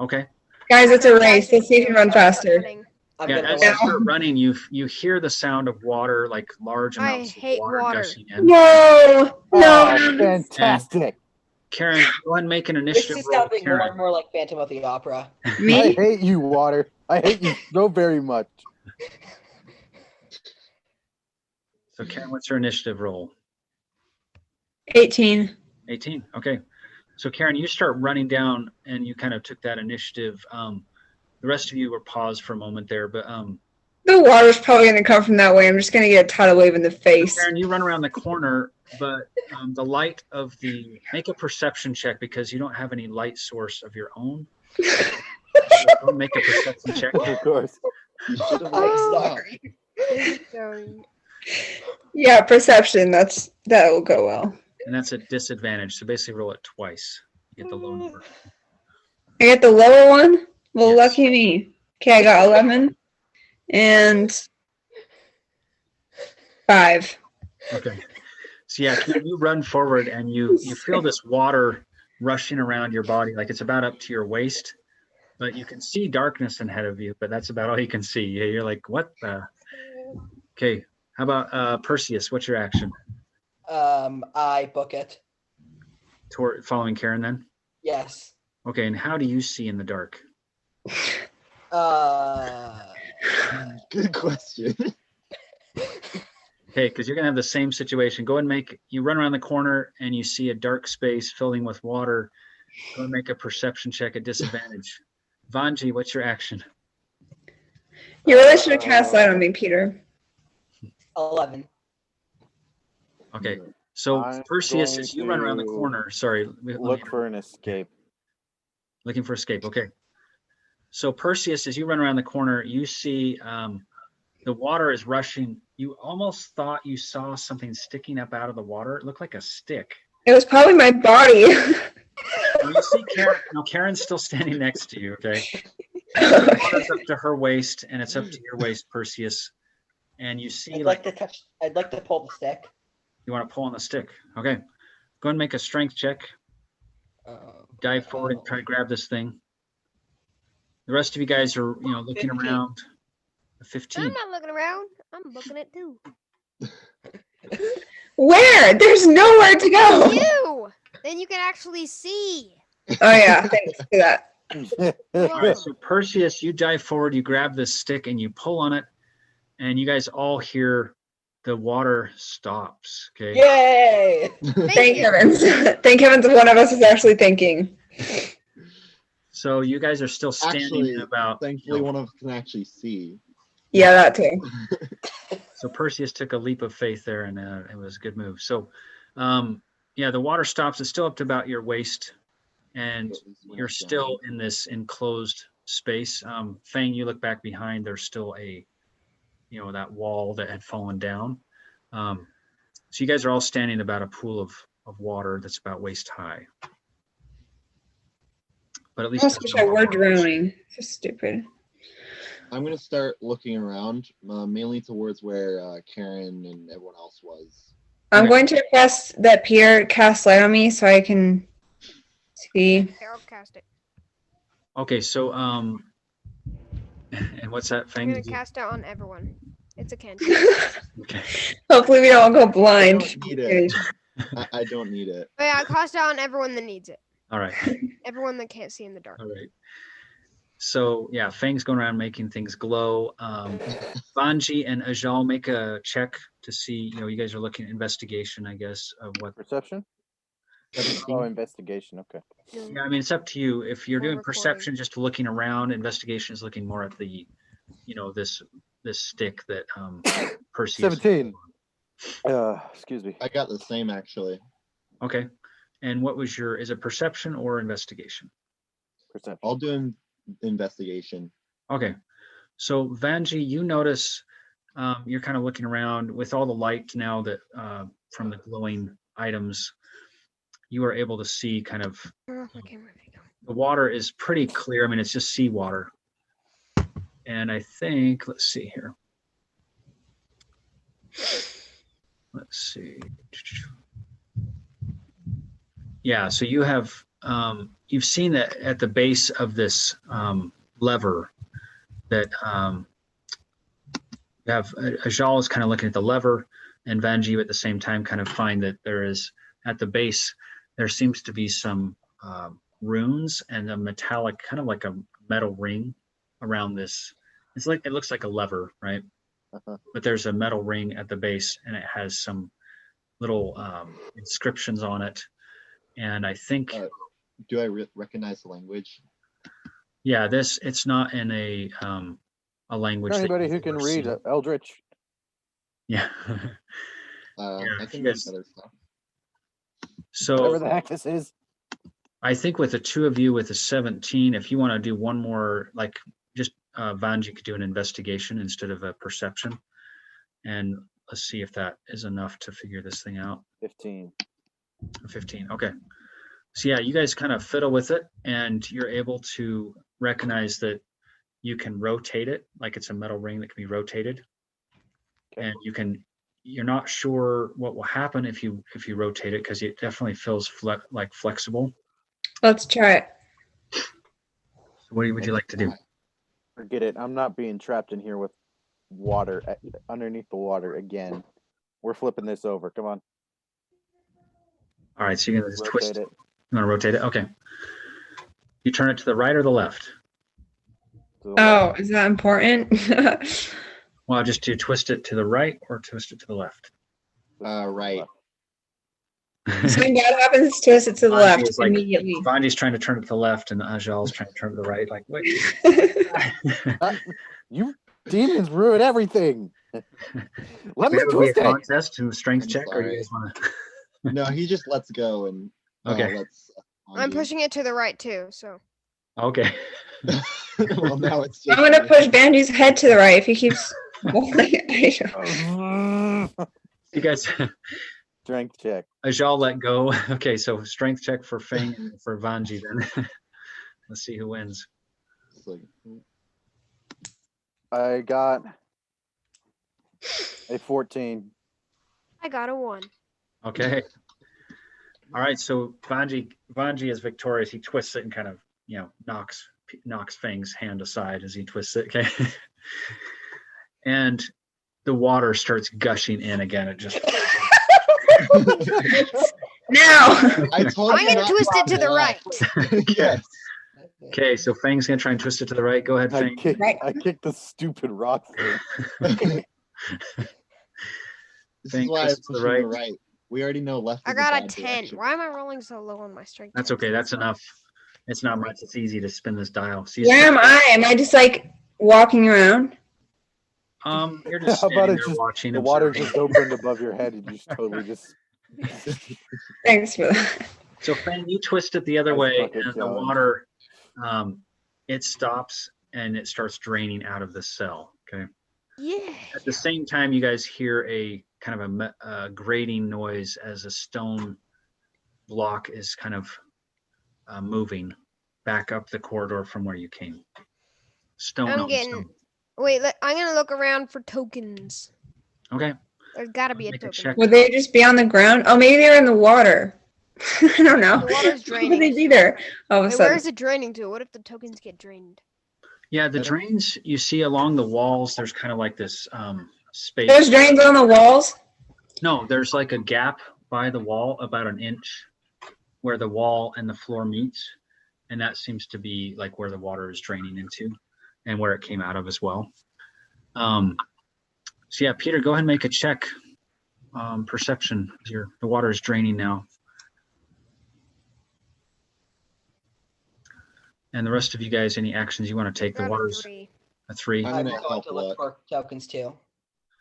Okay. Guys, it's a race. Let's see if you can run faster. I'm Yeah, gonna as go you out. start running, you hear the sound of water, like large I amounts hate of water water. gushing in. No, Oh, no. fantastic. Karen, go ahead and make an This initiative is roll. sounding more and Karen. more like Phantom of the Opera. I Me? hate you, water. I hate you so very much. So Karen, what's your initiative roll? 18. 18. Okay. So Karen, you start running down, and you kind of took that initiative. The rest of you were paused for a moment there, but The water's probably gonna come from that way. I'm just gonna get a tidal wave in the face. Karen, you run around the corner, but the light of the make a perception check because you don't have any light source of your own. So don't make a perception check. Of course. You should have I'm let sorry. So, Yeah, perception. That will go well. And that's a disadvantage. So basically roll it twice. You get the low number. I get the lower one. Well, Yes. lucky me. Okay, I got 11 and 5. Okay. So yeah, you run forward and you feel this water rushing around your body, like it's about up to your waist, but you can see darkness ahead of you, but that's about all you can see. Yeah, you're like, what the? Okay. How about Perseus? What's your action? I book it. Toward following Karen then? Yes. Okay, and how do you see in the dark? Good question. Okay, because you're gonna have the same situation. Go and you run around the corner and you see a dark space filling with water. Go and make a perception check at disadvantage. Vanji, what's your action? You really should have cast light on me, Peter. 11. Okay, so I'm Perseus, going as you run around the to corner, sorry, let me- Look for an escape. looking for escape. Okay, so Perseus, as you run around the corner, you see the water is rushing. You almost thought you saw something sticking up out of the water. It looked like a stick. It was probably my body. When you see Karen, no, Karen's still standing next to you. Okay, the water's up to her waist, and it's up to your waist, Perseus. And you see, I'd like to pull the stick. you want to pull on the stick. Okay, go ahead and make a strength check. Dive forward and try to grab this thing. The rest of you guys are, looking 15. around. 15. I'm not looking around. I'm booking it too. Where? There's nowhere to go. You! Then you can actually see. Oh yeah, thanks for that. All right, so Perseus, you dive forward, you grab this stick and you pull on it, and you guys all hear the water stops. Okay. Yay! Thank you. heavens. Thank heavens one of us is actually thinking. So you guys are still standing Actually, in about. Thankfully, one of us can actually see. Yeah, that too. So Perseus took a leap of faith there, and it was a good move. So, the water stops. It's still up to about your waist, and At least we're you're not still in this enclosed space. Fang, you look back behind. There's still that wall that had fallen down. So you guys are all standing about a pool of water that's about waist high. But at least I wish I were drowning. So stupid. I'm gonna start looking around, mainly towards where Karen and everyone else was. I'm Okay. going to request that Pierre cast light on me so I can see. Here, I'll cast it. Okay, so and what's that I'm thing? gonna cast it on everyone. It's a cantrip. Okay. Hopefully we don't go I blind. don't need it. I don't need it. But yeah, I cast it on everyone that needs it. All right. Everyone that can't see in the dark. All right. So yeah, Fang's going around making things glow. Vanji and Ajal make a check to see. You guys are looking at investigation, I guess, of what. Perception? Oh, investigation. Okay. Yeah, I mean, it's up to you. If you're Or doing recording. perception, just looking around. Investigation is looking more at the, this stick that Perseus. 17. Excuse me. I got the same actually. Okay. And what was is it perception or investigation? Perception. I'll do investigation. Okay. So Vanji, you notice you're kind of looking around with all the light now that from the glowing items, you are able to see kind of Okay, the water is pretty clear. I mean, it's just seawater. And I think, let's see here. Let's see. Yeah, so you have, you've seen that at the base of this lever that you have, Ajal is kind of looking at the lever, and Vanji at the same time kind of find that there is, at the base, there seems to be some runes and a metallic, kind of like a metal ring around this. It's like, it looks like a lever, right? But there's a metal ring at the base, and it has some little inscriptions on it. And I think, Do I recognize the language? yeah, it's not in a language. that Anybody you've who can ever read seen. Eldritch. Yeah. I if can you read guys- other stuff. Whatever So the heck this is. I think with the two of you with a 17, if you want to do one more, like just Vanji could do an investigation instead of a perception. And let's see if that is enough to figure this thing out. 15. 15. Okay. So yeah, you guys kind of fiddle with it and you're able to recognize that you can rotate it, like it's a metal ring that can be rotated. Okay. And you're not sure what will happen if you rotate it, because it definitely feels like flexible. Let's try it. So what would you like to do? Forget it. I'm not being trapped in here with water underneath the water again. We're flipping this over. Come on. All right, so you're gonna just twist Rotate it. it. You want to rotate it? Okay. You turn it to the right or the left? To the Oh, left. is that important? Well, just do twist it to the right or twist it to the left. Right. Something bad happens to us, it's to the Vanji left is like- immediately. Vanji's trying to turn it to the left and Ajal's trying to turn it to the right. Like, wait. You demons ruin everything. Let me Maybe it'll be a twist it. contest and strength I'm check, or you sorry. guys want to? No, he just lets go and Okay. lets. I'm pushing it to the right too, so. Okay. Well, now it's. I'm gonna push Banji's head to the right if he keeps. You guys, Strength check. Ajal let go. Okay, so strength check for Fang and for Vanji then. Let's see who wins. It's like, I got a 14. I got a 1. Okay. All right, so Vanji is victorious. He twists it and kind of, knocks Fang's hand aside as he twists it. Okay. And the water starts gushing in again. It just Now. I told I'm you gonna not twist it to the right. Yes. okay. So Fang's gonna try and twist it to the right. Go ahead, I Fang. kicked the stupid rock thing. This Fang is why I twists pushed to the to the right. right. We already know left. I is a got a bad 10. direction. Why am I rolling so low on my strength? That's checks? okay. That's enough. It's not much. It's easy to spin this dial. So Where am I? Am I just like walking around? You're just How about standing it there just watching. the water observing. just opened above your head and you just totally just Thanks for that. So Fang, you twist it the other Nice way, bucket, and the John. water, it stops and it starts draining out of the cell. Okay. Yeah. At the same time, you guys hear a kind of a grating noise as a stone block is kind of moving back up the corridor from where you came. Stone I'm on getting- stone. Wait, I'm gonna look around for tokens. Okay. There's gotta be a Make a token. check. Would they just be on the ground? Oh, maybe they're in the water. I don't know. The water's Why would draining. they be there all of a Wait, where sudden? is it draining to? What if the tokens get drained? Yeah, the drains you see along the walls, there's kind of like this space. There's drains on the walls. No, there's like a gap by the wall about an inch where the wall and the floor meets. And that seems to be like where the water is draining into and where it came out of as well. So yeah, Peter, go ahead and make a check. Perception. The water is draining now. And the rest of you guys, any actions you want to take? The Got a water's 3. a 3. I'm I'm gonna going help to look look. for tokens too.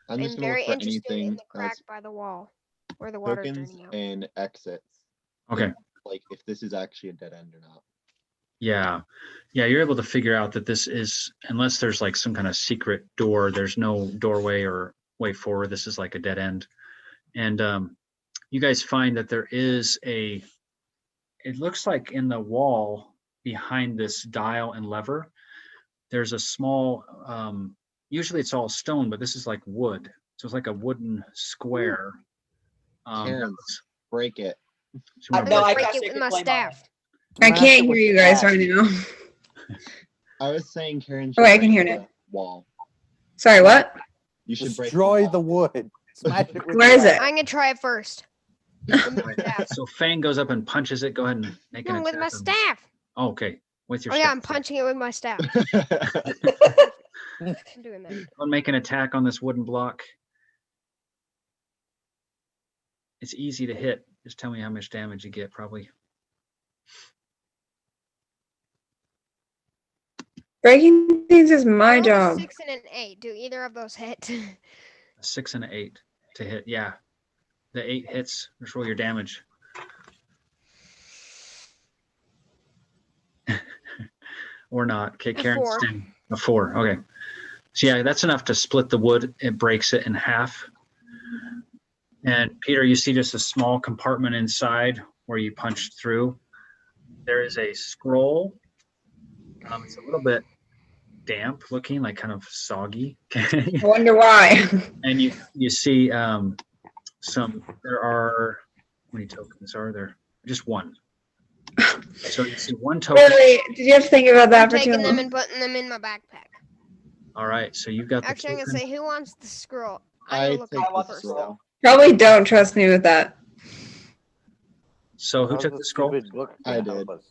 I'm just I'm gonna very look for interested in anything the crack that's by the wall where the water's tokens draining out. and exits. Okay. Like if this is actually a dead end or not. Yeah. Yeah, you're able to figure out that this is, unless there's like some kind of secret door, there's no doorway or way forward. This is like a dead end. And you guys find that there is it looks like in the wall behind this dial and lever, there's a small, usually it's all stone, but this is like wood. So it's like a wooden square. Terrence, break it. So you wanna No, break I that? break got it with secret my flame on staff. I Smash can't it hear with you the guys axe. right now. I was saying Karen. Oh, I should can hear break now. the wall. Sorry, what? You should break Destroy the wall. wood. Smash it with Where the is it? axe. I'm gonna try it first. With my staff. So Fang goes up and punches it. Go ahead and make an No, attack. with my on- staff. Oh, okay. With your Oh yeah, staff. I'm punching it with my staff. I'm doing that. Go and make an attack on this wooden block. It's easy to hit. Just tell me how much damage you get, probably. Breaking things is my I rolled a job. 6 and an 8. Do either of those hit? A 6 and an 8 to hit. Yeah. The 8 hits. Just roll your damage. or not? Okay, A Karen, 4. a 4. Okay. So yeah, that's enough to split the wood. It breaks it in half. And Peter, you see just a small compartment inside where you punched through. There is a scroll. It's a little bit damp looking, like kind of soggy. I wonder why. And you see there are, how many tokens are there? Just one. So you see one token. Really? Did you have to think about that I'm for too taking them long? and putting them in my backpack. All right, so you've got the Actually, I'm token. gonna say, who wants the scroll? I'm I gonna look take up I want the the first. scroll. Probably don't trust me with that. So who How's took the scroll? stupid book I gonna help did. us?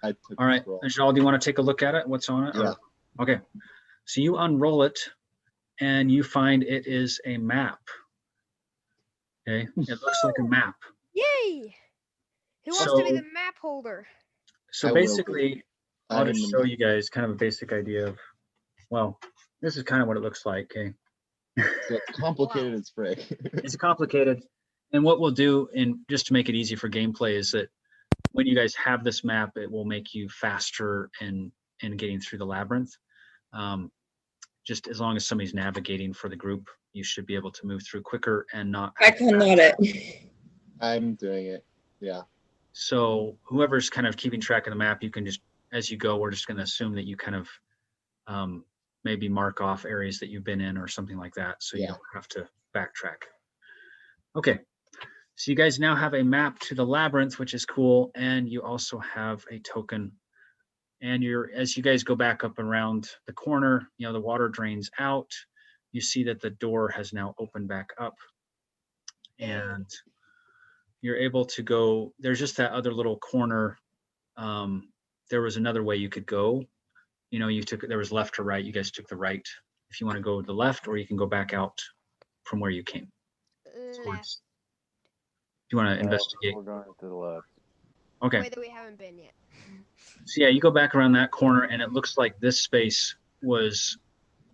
I took All right, the scroll. Najal, do you want to take a look at it? What's on it? Yeah. Okay. So you unroll it, and you find it is a map. Okay. It looks like a map. Yay! Who wants to be the map holder? So I will be. basically, I'll I'm just the show map. you guys kind of a basic idea of, well, this is kind of what it looks like. Okay. So it's complicated as frick. It's complicated. And what we'll do, and just to make it easy for gameplay, is that when you guys have this map, it will make you faster in getting through the labyrinth. Just as long as somebody's navigating for the group, you should be able to move through quicker and not. I cannot it. I'm doing it. Yeah. So whoever's kind of keeping track of the map, you can just, as you go, we're just going to assume that you kind of maybe mark off areas that you've been in or something like that, so you Yeah. don't have to backtrack. Okay, so you guys now have a map to the labyrinth, which is cool, and you also have a token. And as you guys go back up around the corner, the water drains out. You see that the door has now opened back up, and you're able to go. There's just that other little corner. There was another way you could go. There was left or right. You guys took the right. If you want to go to the left, or you can go back out from where you came. Left. If you want to investigate. We're going to the left. Okay. Way that we haven't been yet. So yeah, you go back around that corner, and it looks like this space was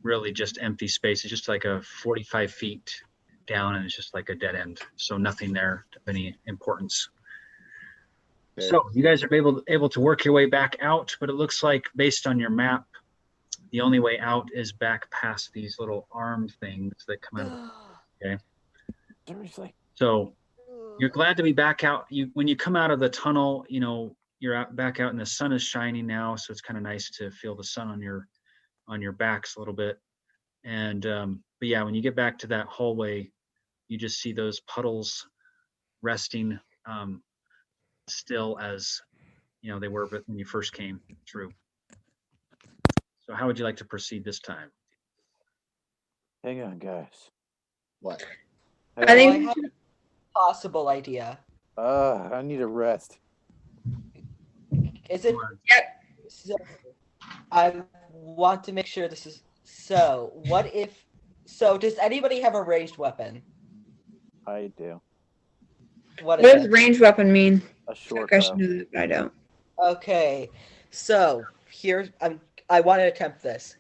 really just empty space. It's just like a 45 feet down, and it's just like a dead end. So nothing there of any importance. Okay. So you guys are able to work your way back out, but it looks like based on your map, the only way out is back past these little arm things that come out. Okay. Seriously. So you're glad to be back out. When you come out of the tunnel, you're back out and the sun is shining now, so it's kind of nice to feel the sun on your backs a little bit. And but yeah, when you get back to that hallway, you just see those puddles resting still as they were when you first came through. So how would you like to proceed this time? Hang on, guys. What? I I think have a possible idea. I need a rest. Is it? Yep. So, I want to make sure this is so. What if? So, does anybody have a ranged weapon? I do. What what is does it? ranged weapon mean? A I short feel like I should bow. know that, but I don't. Okay, so I want to attempt this.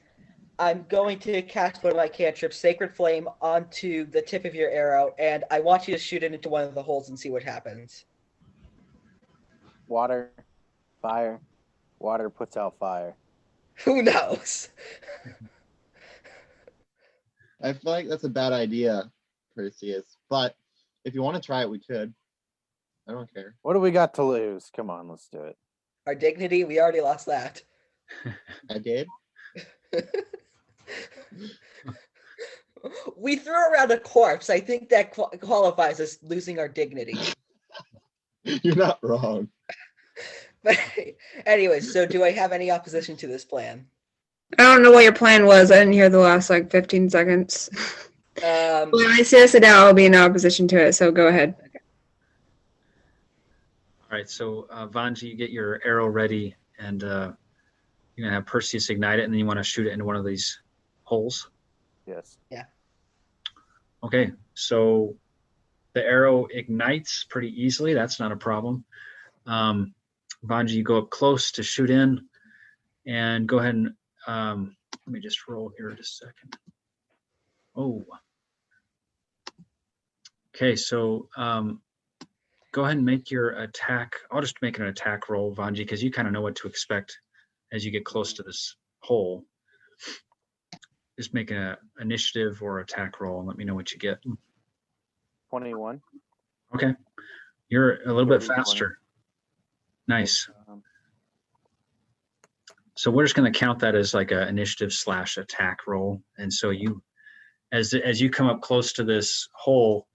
I'm going to cast one of my cantrips, Sacred Flame, onto the tip of your arrow, and I want you to shoot it into one of the holes and see what happens. Water, fire. Water puts out fire. Who knows? I feel like that's a bad idea, Perseus. But if you want to try it, we could. I don't care. What do we got to lose? Come on, let's do it. Our dignity, we already lost that. I did. We threw around a corpse. I think that qualifies as losing our dignity. You're not wrong. But anyways, so do I have any opposition to this plan? I don't know what your plan was. I didn't hear the last 15 seconds. When I say it out, I'll be in opposition to it. So go ahead. All right, so Vanji, you get your arrow ready, and you're gonna have Perseus ignite it, and then you want to shoot it into one of these holes. Yes. Yeah. Okay, so the arrow ignites pretty easily. That's not a problem. Vanji, you go up close to shoot in, and go ahead and let me just roll here just a second. Oh. Okay, so go ahead and make your attack. I'll just make an attack roll, Vanji, because you kind of know what to expect as you get close to this hole. Just make an initiative or attack roll and let me know what you get. 21. Okay. You're a little bit 30, 20. faster. Nice. So we're just going to count that as like an initiative / attack roll. And so you, as you come up close to this hole,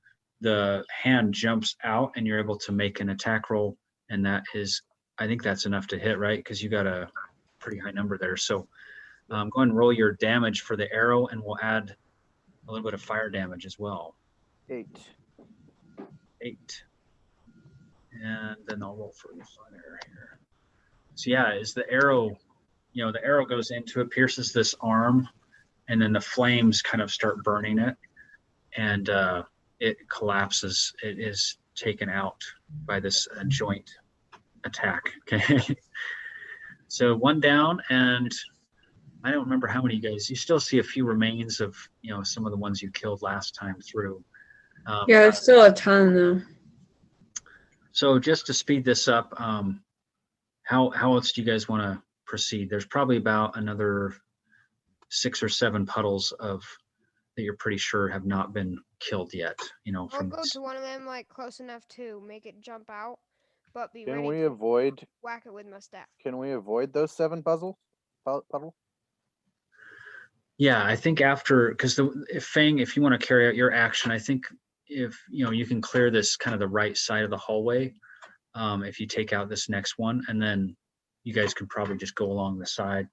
the hand jumps out and you're able to make an attack roll. And that is, I think that's enough to hit, right? Because you got a pretty high number there. So go ahead and roll your damage for the arrow, and we'll add a little bit of fire damage as well. 8. 8. And then I'll roll for the fire here. So yeah, is the arrow, the arrow goes into it, pierces this arm, and then the flames kind of start burning it, and it collapses. It is taken out by this joint attack. Okay. So 1 down, and I don't remember how many guys. You still see a few remains of, some of the ones you killed last time through. Yeah, there's still a ton though. So just to speed this up, how else do you guys want to proceed? There's probably about another 6 or 7 puddles that you're pretty sure have not been killed yet. I'll From go this. to one of them like close enough to make it jump out, but be Can ready we to avoid? whack it with my staff. Can we avoid those 7 puddles? Yeah, I think after, because Fang, if you want to carry out your action, I think if you can clear this kind of the right side of the hallway, if you take out this next one, and then you guys can probably just go along the side.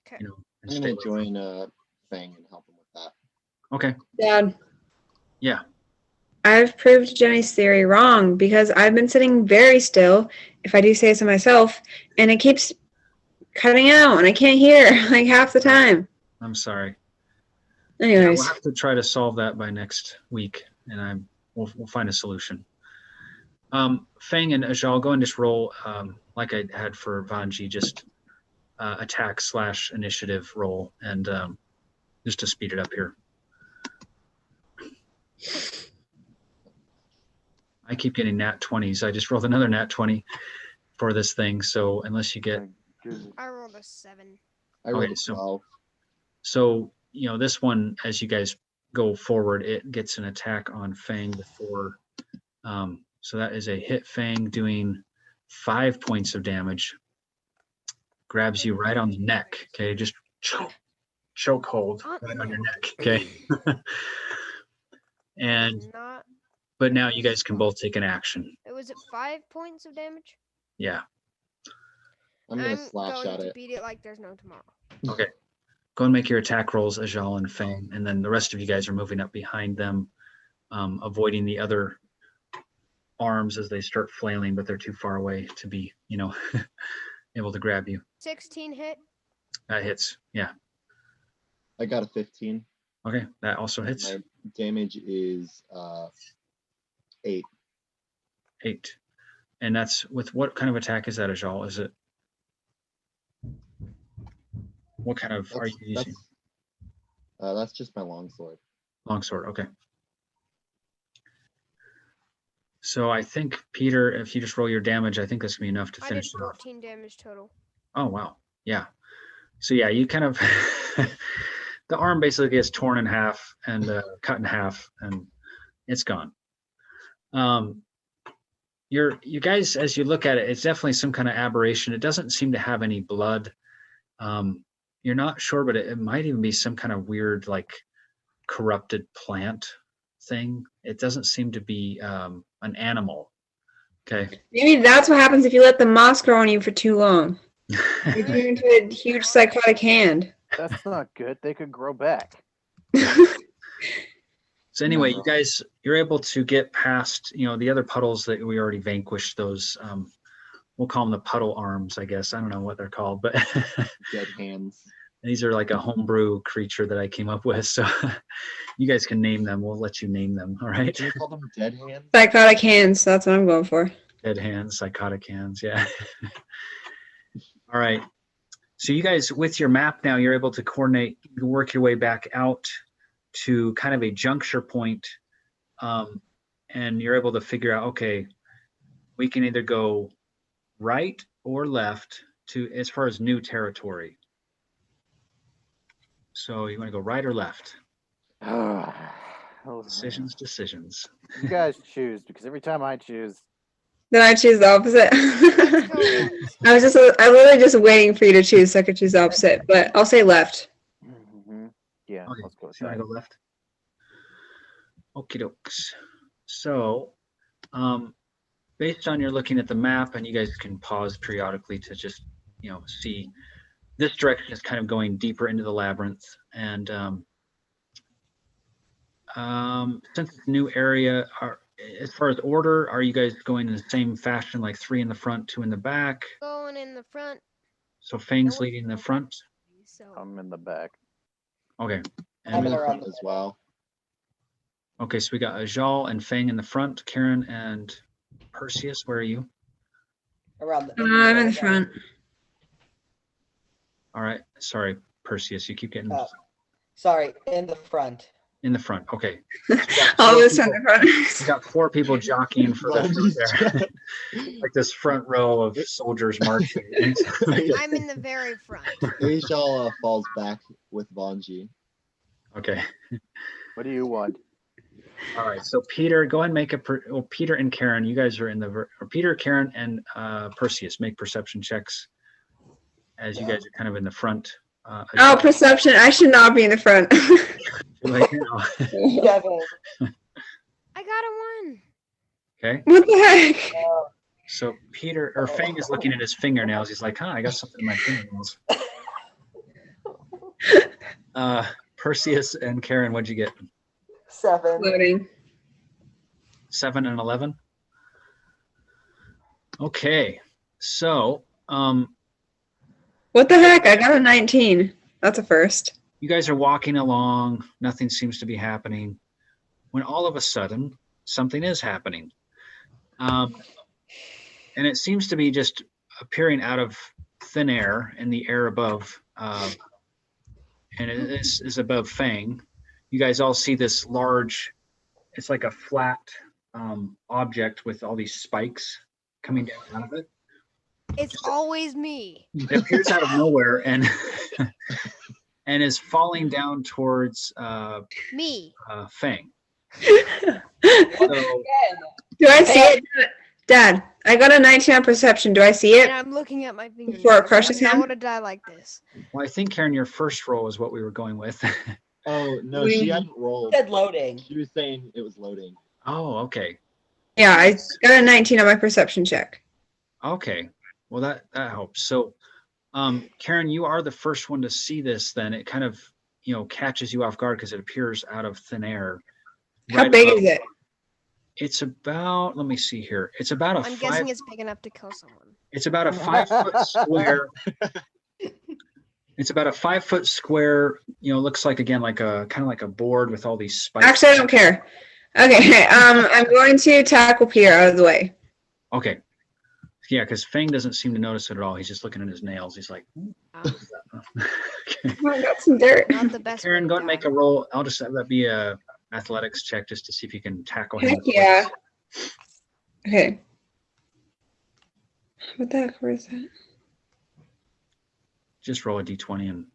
Okay. And I'm stay gonna with join Fang and help him with that. Okay. Dad. Yeah. I've proved Jenny's theory wrong because I've been sitting very still, if I do say so myself, and it keeps cutting out and I can't hear like half the time. I'm sorry. Yeah, Anyways, we'll have to try to solve that by next week, and we'll find a solution. Fang and Ajal, go and just roll like I had for Vanji, just attack / initiative roll, and just to speed it up here. I keep getting nat 20s. I just rolled another nat 20 for this thing. So unless you get, I rolled a 7. I rolled Okay, a so- 12. so this one, as you guys go forward, it gets an attack on Fang before. So that is a hit. Fang doing 5 points of damage. Grabs you right on the neck. Okay, just choke hold right on your neck. Okay. And Not. but now you guys can both take an action. Was it 5 points of damage? Yeah. I'm gonna slash going at to it. beat it like there's no tomorrow. Okay. Go and make your attack rolls, Ajal and Fang, and then the rest of you guys are moving up behind them, avoiding the other arms as they start flailing, but they're too far away to be, able to grab you. 16 hit. That hits. Yeah. I got a 15. Okay. That also hits. My damage is 8. 8. And that's with what kind of attack is that, Ajal? Is it? What kind of are you using? That's just my longsword. Longsword. Okay. So I think, Peter, if you just roll your damage, I think that's gonna be enough to I did finish it off. 14 damage total. Oh, wow. Yeah. So yeah, you kind of, the arm basically gets torn in half and cut in half, and it's gone. You guys, as you look at it, it's definitely some kind of aberration. It doesn't seem to have any blood. You're not sure, but it might even be some kind of weird, like, corrupted plant thing. It doesn't seem to be an animal. Okay. maybe that's what happens if you let the moss grow on you for too long. You turn into a huge psychotic hand. That's not good. They could grow back. So anyway, you guys, you're able to get past, the other puddles that we already vanquished. Those, we'll call them the puddle arms, I guess. I don't know what they're called, but Dead hands. these are like a homebrew creature that I came up with. So you guys can name them. We'll let you name them. All right. Can you call them dead hands? Psychotic hands, that's what I'm going for. Dead hands, psychotic hands. Yeah. All right. So you guys, with your map now, you're able to coordinate, you can work your way back out to kind of a juncture point, and you're able to figure out, okay, we can either go right or left to as far as new territory. So you want to go right or left? Decisions. You guys choose, because every time I choose, Then I choose the opposite. Let's go left. I literally just waiting for you to choose so I could choose the opposite, but I'll say left. yeah, Okay, let's go with so I that. go left. Okie dokes. So, based on your looking at the map, and you guys can pause periodically to just, see this direction is kind of going deeper into the labyrinth. And since it's a new area, as far as order, are you guys going in the same fashion, like 3 in the front, 2 in the back? Going in the front. So Fang's Nope. leading the front. So I'm in the back. Okay. I'm in And the front as well. okay, so we got Ajal and Fang in the front. Karen and Perseus, where are you? Around the, I'm in the front. All right. Sorry, Perseus. You keep getting Sorry, in the front. in the front. Okay. Always from the front. We got 4 people jockeying for the like this front row of soldiers marching. I'm in the very front. Ajal falls back with Vanji. Okay. What do you want? All right. So Peter, go ahead and make Peter and Karen, you guys are in the or Peter, Karen, and Perseus make perception checks as you guys are kind of in the front. Oh, perception. I should not be in the front. Right now. Devil. I got a 1. Okay. What the heck? So Peter or Fang is looking at his fingernails. He's like, I got something in my fingernails. Perseus and Karen, what'd you get? 7. Loading. 7 and 11. Okay. So, What the heck? I got a 19. That's a first. you guys are walking along. Nothing seems to be happening. When all of a sudden, something is happening. And it seems to be just appearing out of thin air in the air above. And it is above Fang. You guys all see this large, it's like a flat object with all these spikes coming down out of it. It's always me. It appears out of nowhere and and is falling down towards Me. Fang. So, Do I see it? Dad, I got a 19 on perception. Do I see And it? I'm looking at my fingers. Before it crushes I don't him? want to die like this. well, I think, Karen, your first roll is what we were going with. Oh, no, she hadn't rolled. Said loading. She was saying it was loading. Oh, okay. Yeah, I got a 19 on my perception check. Okay. Well, that helps. So, Karen, you are the first one to see this then. It kind of, catches you off guard because it appears out of thin air. How Right big above- is it? It's about, let me see here. It's about I'm guessing it's big enough to kill someone. it's about a 5-foot square. It's about a 5-foot square, looks like, again, like a kind of like a board with all these spikes. Actually, I don't care. Okay, I'm going to tackle Peter out of the way. Okay. Yeah, because Fang doesn't seem to notice it at all. He's just looking at his nails. He's like, Okay. okay. Oh, I got some dirt. Not the best. Karen, way go to ahead and make die. a roll. I'll just have that be a athletics check just to see if you can tackle him. Heck yeah. Okay. What the heck? Where is that? Just roll a d20 and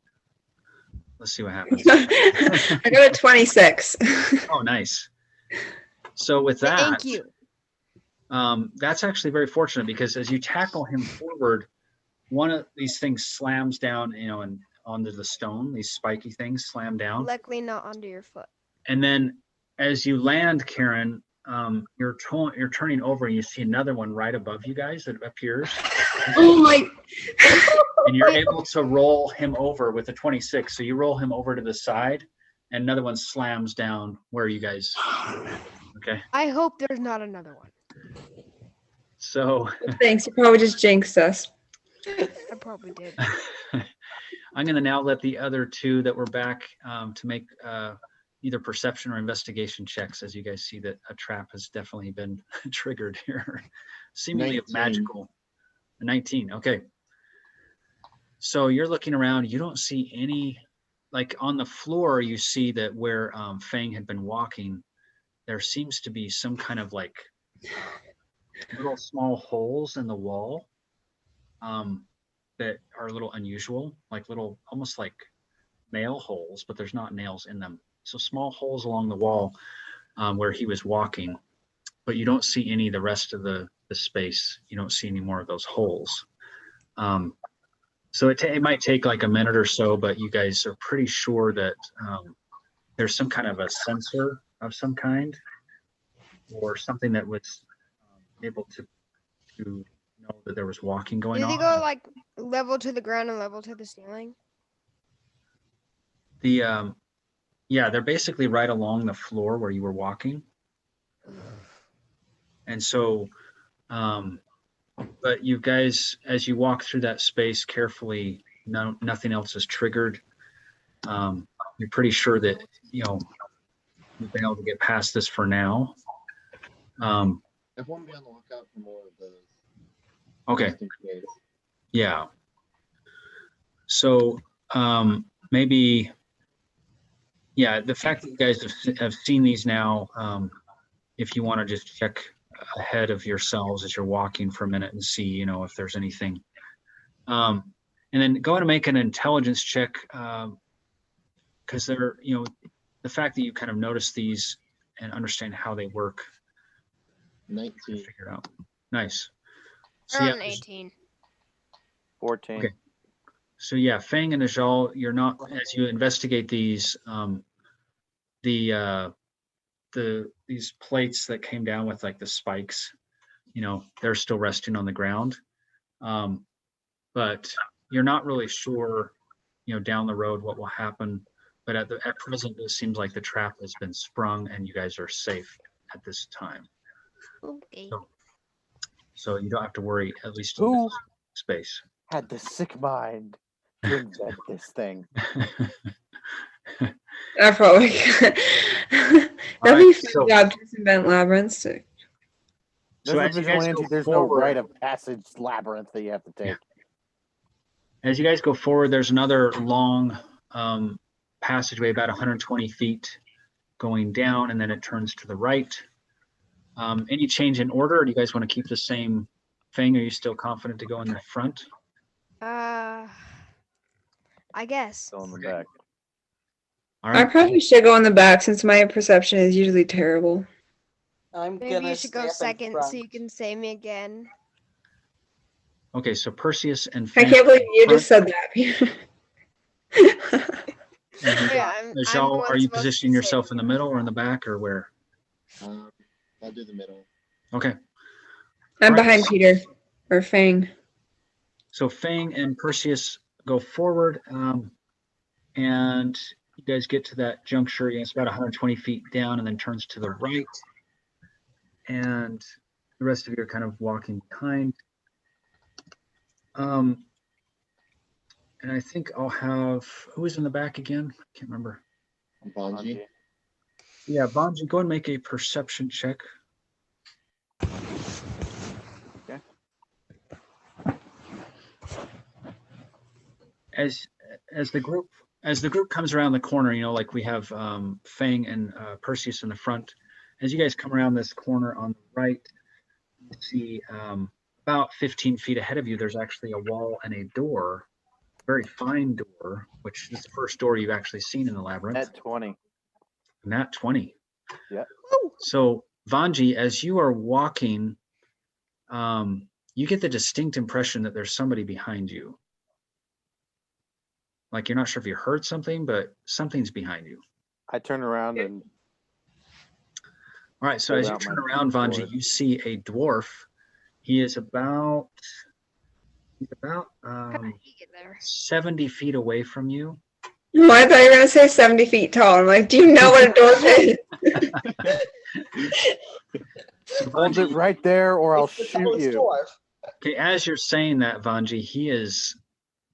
let's see what happens. I got a 26. Oh, nice. So with that, Thank you. that's actually very fortunate because as you tackle him forward, one of these things slams down, and onto the stone. These spiky things slam down, Luckily, not under your foot. and then as you land, Karen, you're turning over and you see another one right above you guys that appears, Oh my. and you're able to roll him over with a 26. So you roll him over to the side, and another one slams down where you guys. Okay, I hope there's not another one. so Thanks. You probably just jinxed us. I probably did. I'm going to now let the other 2 that were back to make either perception or investigation checks, as you guys see that a trap has definitely been triggered here, seemingly 19. magical. 19. Okay. So you're looking around. You don't see any, like on the floor, you see that where Fang had been walking, there seems to be some kind of like little small holes in the wall. that are a little unusual, like little, almost like nail holes, but there's not nails in them. So small holes along the wall where he was walking, but you don't see any the rest of the space. You don't see any more of those holes. So it might take like a minute or so, but you guys are pretty sure that there's some kind of a sensor of some kind, or something that was able to know that there was walking going Do they on. go like level to the ground and level to the ceiling? Yeah, they're basically right along the floor where you were walking. And so, but you guys, as you walk through that space carefully, nothing else is triggered. You're pretty sure that, you've been able to get past this for now. Everyone be on the lookout for more of those. Okay. Yeah. So maybe, yeah, the fact that you guys have seen these now, if you want to just check ahead of yourselves as you're walking for a minute and see, if there's anything. And then go ahead and make an intelligence check, because they're, the fact that you kind of notice these and understand how they work. 19. Figure out. Nice. We're So, yeah, on 18. 14. Okay. So yeah, Fang and Ajal, you're not, as you investigate these, these plates that came down with like the spikes, they're still resting on the ground. But you're not really sure, down the road what will happen. But at present, it seems like the trap has been sprung and you guys are safe at this time. Okay. So you don't have to worry, at least in Who this space. had the sick mind to invent this thing? I probably could. That'd Alright, be a fun job to invent labyrinths. So There's as a you guys vigilante, go there's forward, no rite of passage labyrinth that you have to take. as you guys go forward, there's another long passageway, about 120 feet going down, and then it turns to the right. Any change in order, or do you guys want to keep the same thing? Are you still confident to go in the front? I guess. Still in the Okay. back. All I right. probably should go in the back since my perception is usually terrible. I'm Maybe gonna you should stay go up in second so front. you can save me again. Okay, so Perseus and I Fang can't believe you front, just said that, Peter. and we Yeah, got I'm Ajal, the one are you supposed to be positioning yourself in saving the middle or in the back or where? I'll do the middle. Okay. I'm All right. behind Peter or Fang. So Fang and Perseus go forward, and you guys get to that juncture. It's about 120 feet down, and then turns to the right. And the rest of you are kind of walking behind. And I think I'll have, who is in the back again? I can't remember. Bonji. Yeah, Bonji, go and make a perception check. Okay. As the group comes around the corner, like we have Fang and Perseus in the front. As you guys come around this corner on the right, you see about 15 feet ahead of you, there's actually a wall and a door, a very fine door, which is the first door you've actually seen in the labyrinth. At 20. Nat 20. Yep. So Vanji, as you are walking, you get the distinct impression that there's somebody behind you. Like you're not sure if you heard something, but something's behind you. I turn around and All right, so pull as you out turn my around, Vanji, sword. you see a dwarf. He is about How did he get there? 70 feet away from you. Oh, I thought you were going to say 70 feet tall. I'm like, do you know what a dwarf is? So Hold it Vanji, right there or I'll It's the shoot tallest you. dwarf. okay, as you're saying that, Vanji, he is,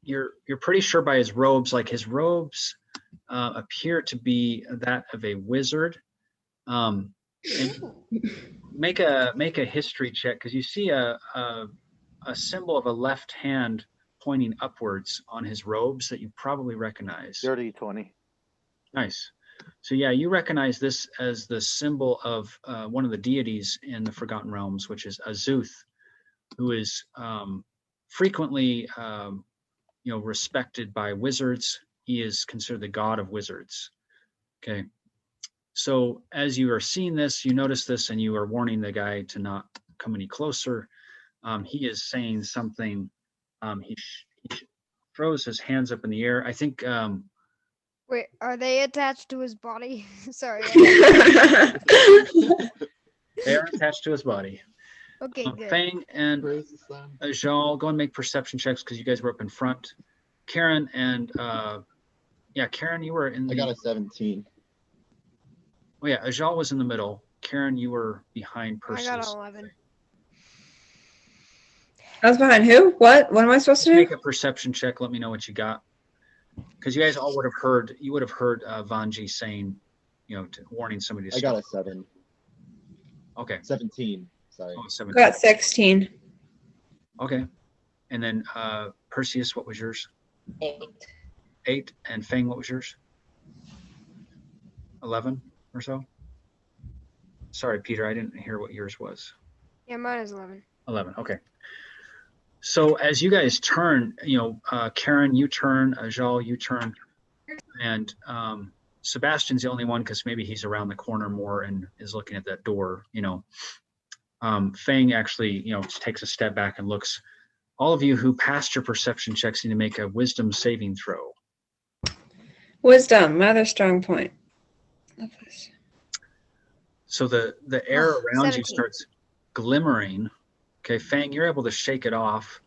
you're pretty sure by his robes, like his robes appear to be that of a wizard. And make a history check, because you see a symbol of a left hand pointing upwards on his robes that you probably recognize. Dirty 20. Nice. So yeah, you recognize this as the symbol of one of the deities in the Forgotten Realms, which is Azuth, who is frequently respected by wizards. He is considered the god of wizards. Okay. So as you are seeing this, you notice this, and you are warning the guy to not come any closer. He is saying something. He throws his hands up in the air. I think. Wait, are they attached to his body? Sorry. They are attached to his body. Okay, good. Fang and Praise the sun. Ajal, go and make perception checks because you guys were up in front. Karen and Karen, you were in. I got a 17. Oh yeah, Ajal was in the middle. Karen, you were behind I got Perseus. 11. I was behind who? What? What am I supposed to do? Make a perception check. Let me know what you got. Because you guys all would have heard. You would have heard Vanji saying, warning somebody to I stop. got a 7. Okay. 17. Sorry. Oh, 17. Got 16. Okay. And then Perseus, what was yours? 8. 8. And Fang, what was yours? 11 or so? Sorry, Peter, I didn't hear what yours was. Yeah, mine is 11. 11. Okay. So as you guys turn, Karen, you turn, Ajal, you turn, and Sebastian's the only one because maybe he's around the corner more and is looking at that door. Fang actually, takes a step back and looks. All of you who passed your perception checks need to make a wisdom saving throw. Wisdom, my other strong point. Love this. So the air around 17. you starts glimmering. Okay, Fang, you're able to shake it off.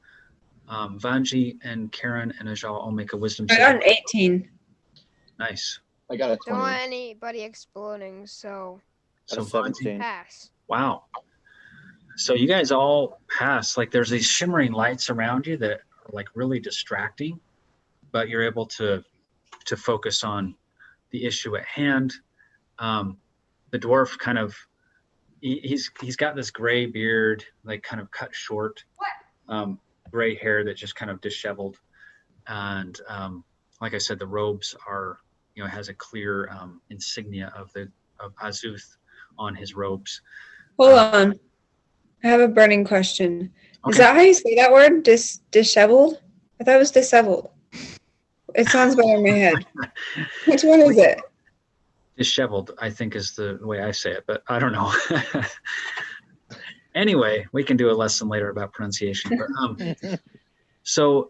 Vanji and Karen and Ajal all make a wisdom I got saving. an 18. Nice. I got a Don't want 20. anybody exploding, so So Got a 17. pass. Wow. So you guys all pass. Like there's these shimmering lights around you that are like really distracting, but you're able to focus on the issue at hand. The dwarf kind of he's got this gray beard, like kind of cut short, gray hair that just kind of disheveled, and like I said, the robes are has a clear insignia of Azuth on his robes. Hold on. I have a burning question. Is Okay. that how you say that word? Disheveled? I thought it was disheveled. It sounds better in my head. Which one is it? Disheveled, I think, is the way I say it, but I don't know. Anyway, we can do a lesson later about pronunciation. But, so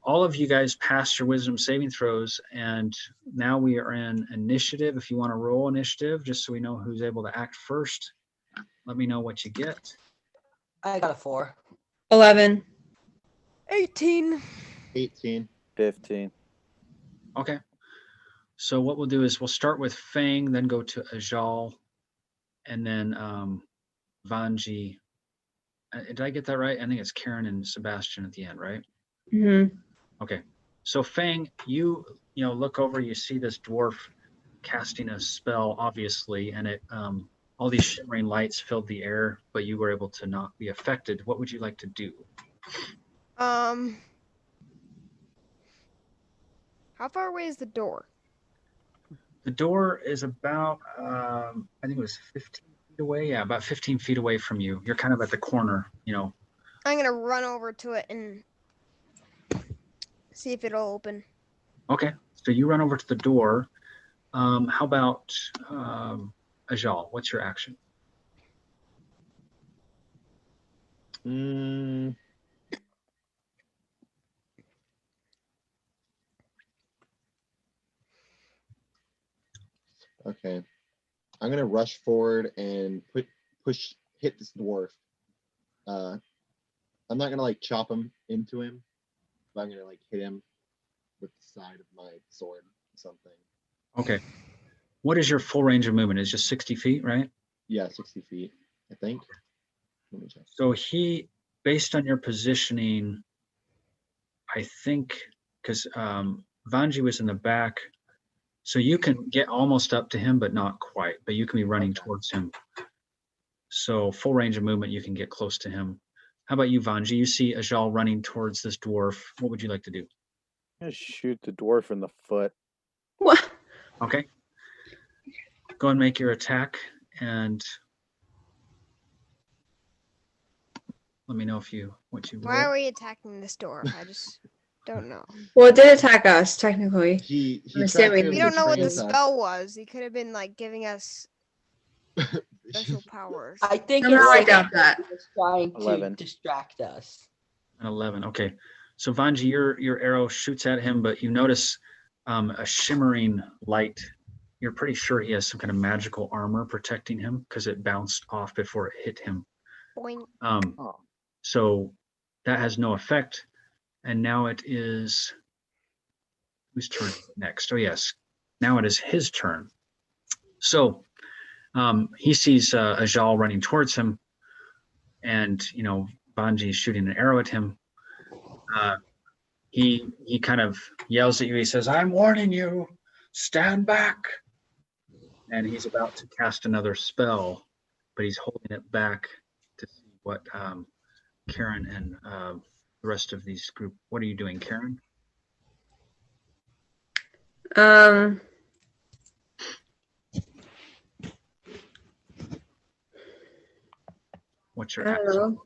all of you guys passed your wisdom saving throws, and now we are in initiative. If you want to roll initiative, just so we know who's able to act first, let me know what you get. I got a 4. 11. 18. 18. 15. Okay. So what we'll do is we'll start with Fang, then go to Ajal, and then Vanji. Did I get that right? I think it's Karen and Sebastian at the end, right? Mm-hmm. Okay. So Fang, you look over, you see this dwarf casting a spell, obviously, and it all these shimmering lights filled the air, but you were able to not be affected. What would you like to do? How far away is the door? The door is about, I think it was 15 feet away. Yeah, about 15 feet away from you. You're kind of at the corner, I'm gonna run over to it and see if it'll open. Okay, so you run over to the door. How about Ajal? What's your action? Okay. I'm gonna rush forward and hit this dwarf. I'm not gonna chop him into him, but I'm gonna hit him with the side of my sword or something. Okay. What is your full range of movement? It's just 60 feet, right? Yeah, 60 feet, I think. Let me check. So based on your positioning, I think, because Vanji was in the back, so you can get almost up to him, but not quite, but you can be running towards him. So full range of movement, you can get close to him. How about you, Vanji? You see Ajal running towards this dwarf. What would you like to do? I'm gonna shoot the dwarf in the foot. What? Okay. Go and make your attack, and let me know what you Why are roll. we attacking this door? I just Don't know. Well, it did attack us, technically. He I'm tried assuming to We don't know what the betray us. spell was. He could have been like giving us special powers. I think Somehow I it's doubt that. he was trying to 11. distract us. An 11. Okay. So Vanji, your arrow shoots at him, but you notice a shimmering light. You're pretty sure he has some kind of magical armor protecting him because it bounced off before it hit him. Boing. Oh. So that has no effect. And now it is whose turn is it next? Oh yes. Now it is his turn. So he sees Ajal running towards him, and Vanji is shooting an arrow at him. He kind of yells at you. He says, "I'm warning you, stand back." And he's about to cast another spell, but he's holding it back to see what Karen and the rest of these group. What are you doing, Karen? What's your I don't action? know.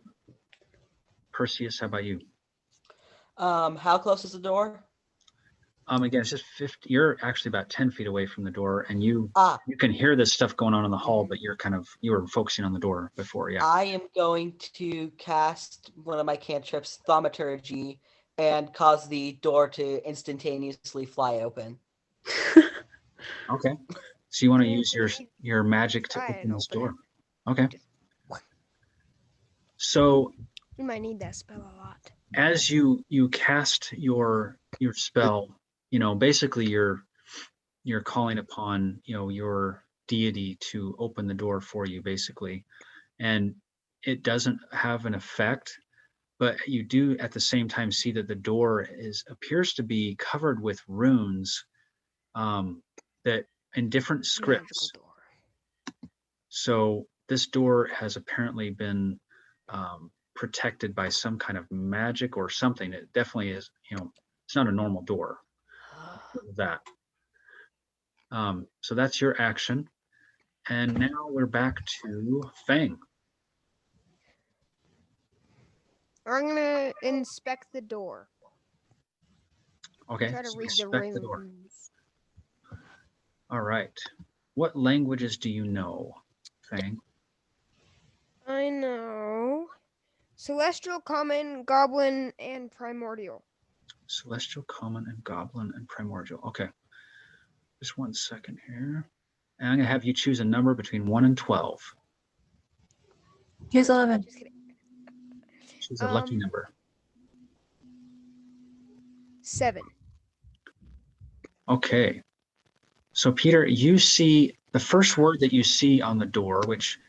Perseus, how about you? How close is the door? Again, it's just 50. You're actually about 10 feet away from the door, and you Ah, can hear this stuff going on in the hall, but you were focusing on the door before. Yeah. I am going to cast one of my cantrips, Thaumaturgy, and cause the door to instantaneously fly open. Okay. So you want to Yeah, use so your magic to pry it open this open. door. Okay. So You might need that spell a lot. as you cast your spell, basically you're calling upon your deity to open the door for you, basically, and it doesn't have an effect, but you do at the same time see that the door appears to be covered with runes that in different Magical scripts. door. So this door has apparently been protected by some kind of magic or something. It definitely is, it's not a normal door. That. So that's your action. And now we're back to Fang. I'm gonna inspect the door. Okay. Try to so read the inspect the door. runes. All right. What languages do you know, Fang? I know. Celestial, Common, Goblin, and Primordial. Celestial, Common, and Goblin, and Primordial. Okay. Just 1 second here. And I'm going to have you choose a number between 1 and 12. Here's 11. Just kidding. Choose a lucky number. 7. Okay. So Peter, you see the first word that you see on the door, which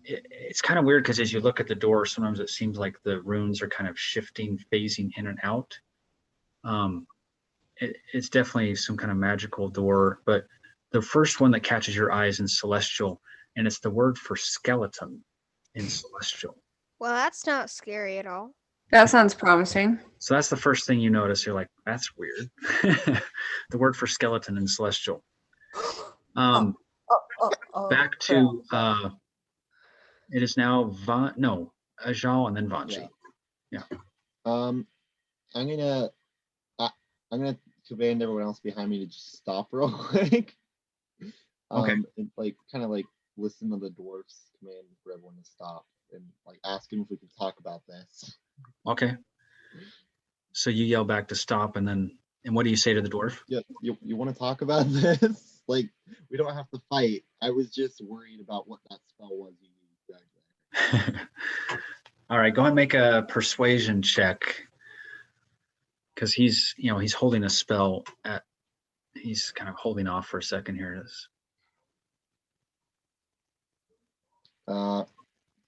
it's kind of weird because as you look at the door, sometimes it seems like the runes are kind of shifting, phasing in and out. It's definitely some kind of magical door, but the first one that catches your eye is in Celestial, and it's the word for skeleton in Celestial. Well, that's not scary at all. That sounds promising. So that's the first thing you notice. You're like, that's weird. The word for skeleton in Celestial. Back to it is now Ajal and then Vanji. Yeah. I'm gonna command everyone else behind me to just stop real quick. Okay. And kind of listen to the dwarfs command for everyone to stop and ask him if we can talk about this. Okay. So you yell back to stop, and what do you say to the dwarf? Yeah, you want to talk about this? We don't have to fight. I was just worried about what that spell was you used back there. All right, go ahead and make a persuasion check, because he's holding a spell he's kind of holding off for a second here.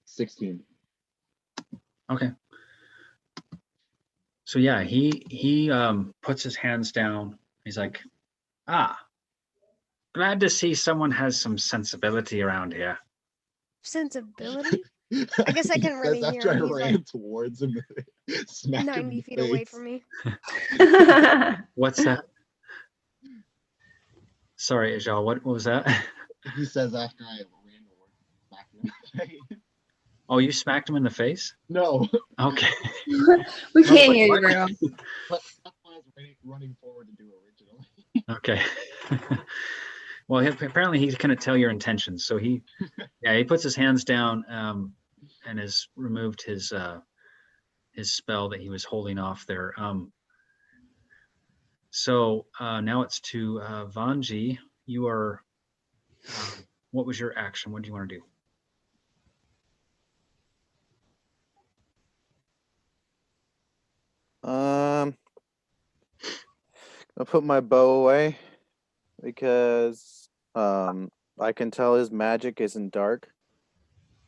16. Okay. So yeah, he puts his hands down. He's like, glad to see someone has some sensibility around here. Sensibility? I guess I couldn't really hear after him. I He's ran towards him, smacked him in 90 the feet away face. from me. What's that? Sorry, Ajal, what was that? He says after I ran towards him, smacked him in the face. Oh, you smacked him in the face? No. Okay. We can't like, hear you, what? girl. But running forward to do originally. Okay. Well, apparently he couldn't tell your intentions, so he puts his hands down and has removed his spell that he was holding off there. So now it's to Vanji. You are. What was your action? What do you want to do? I'll put my bow away because I can tell his magic isn't dark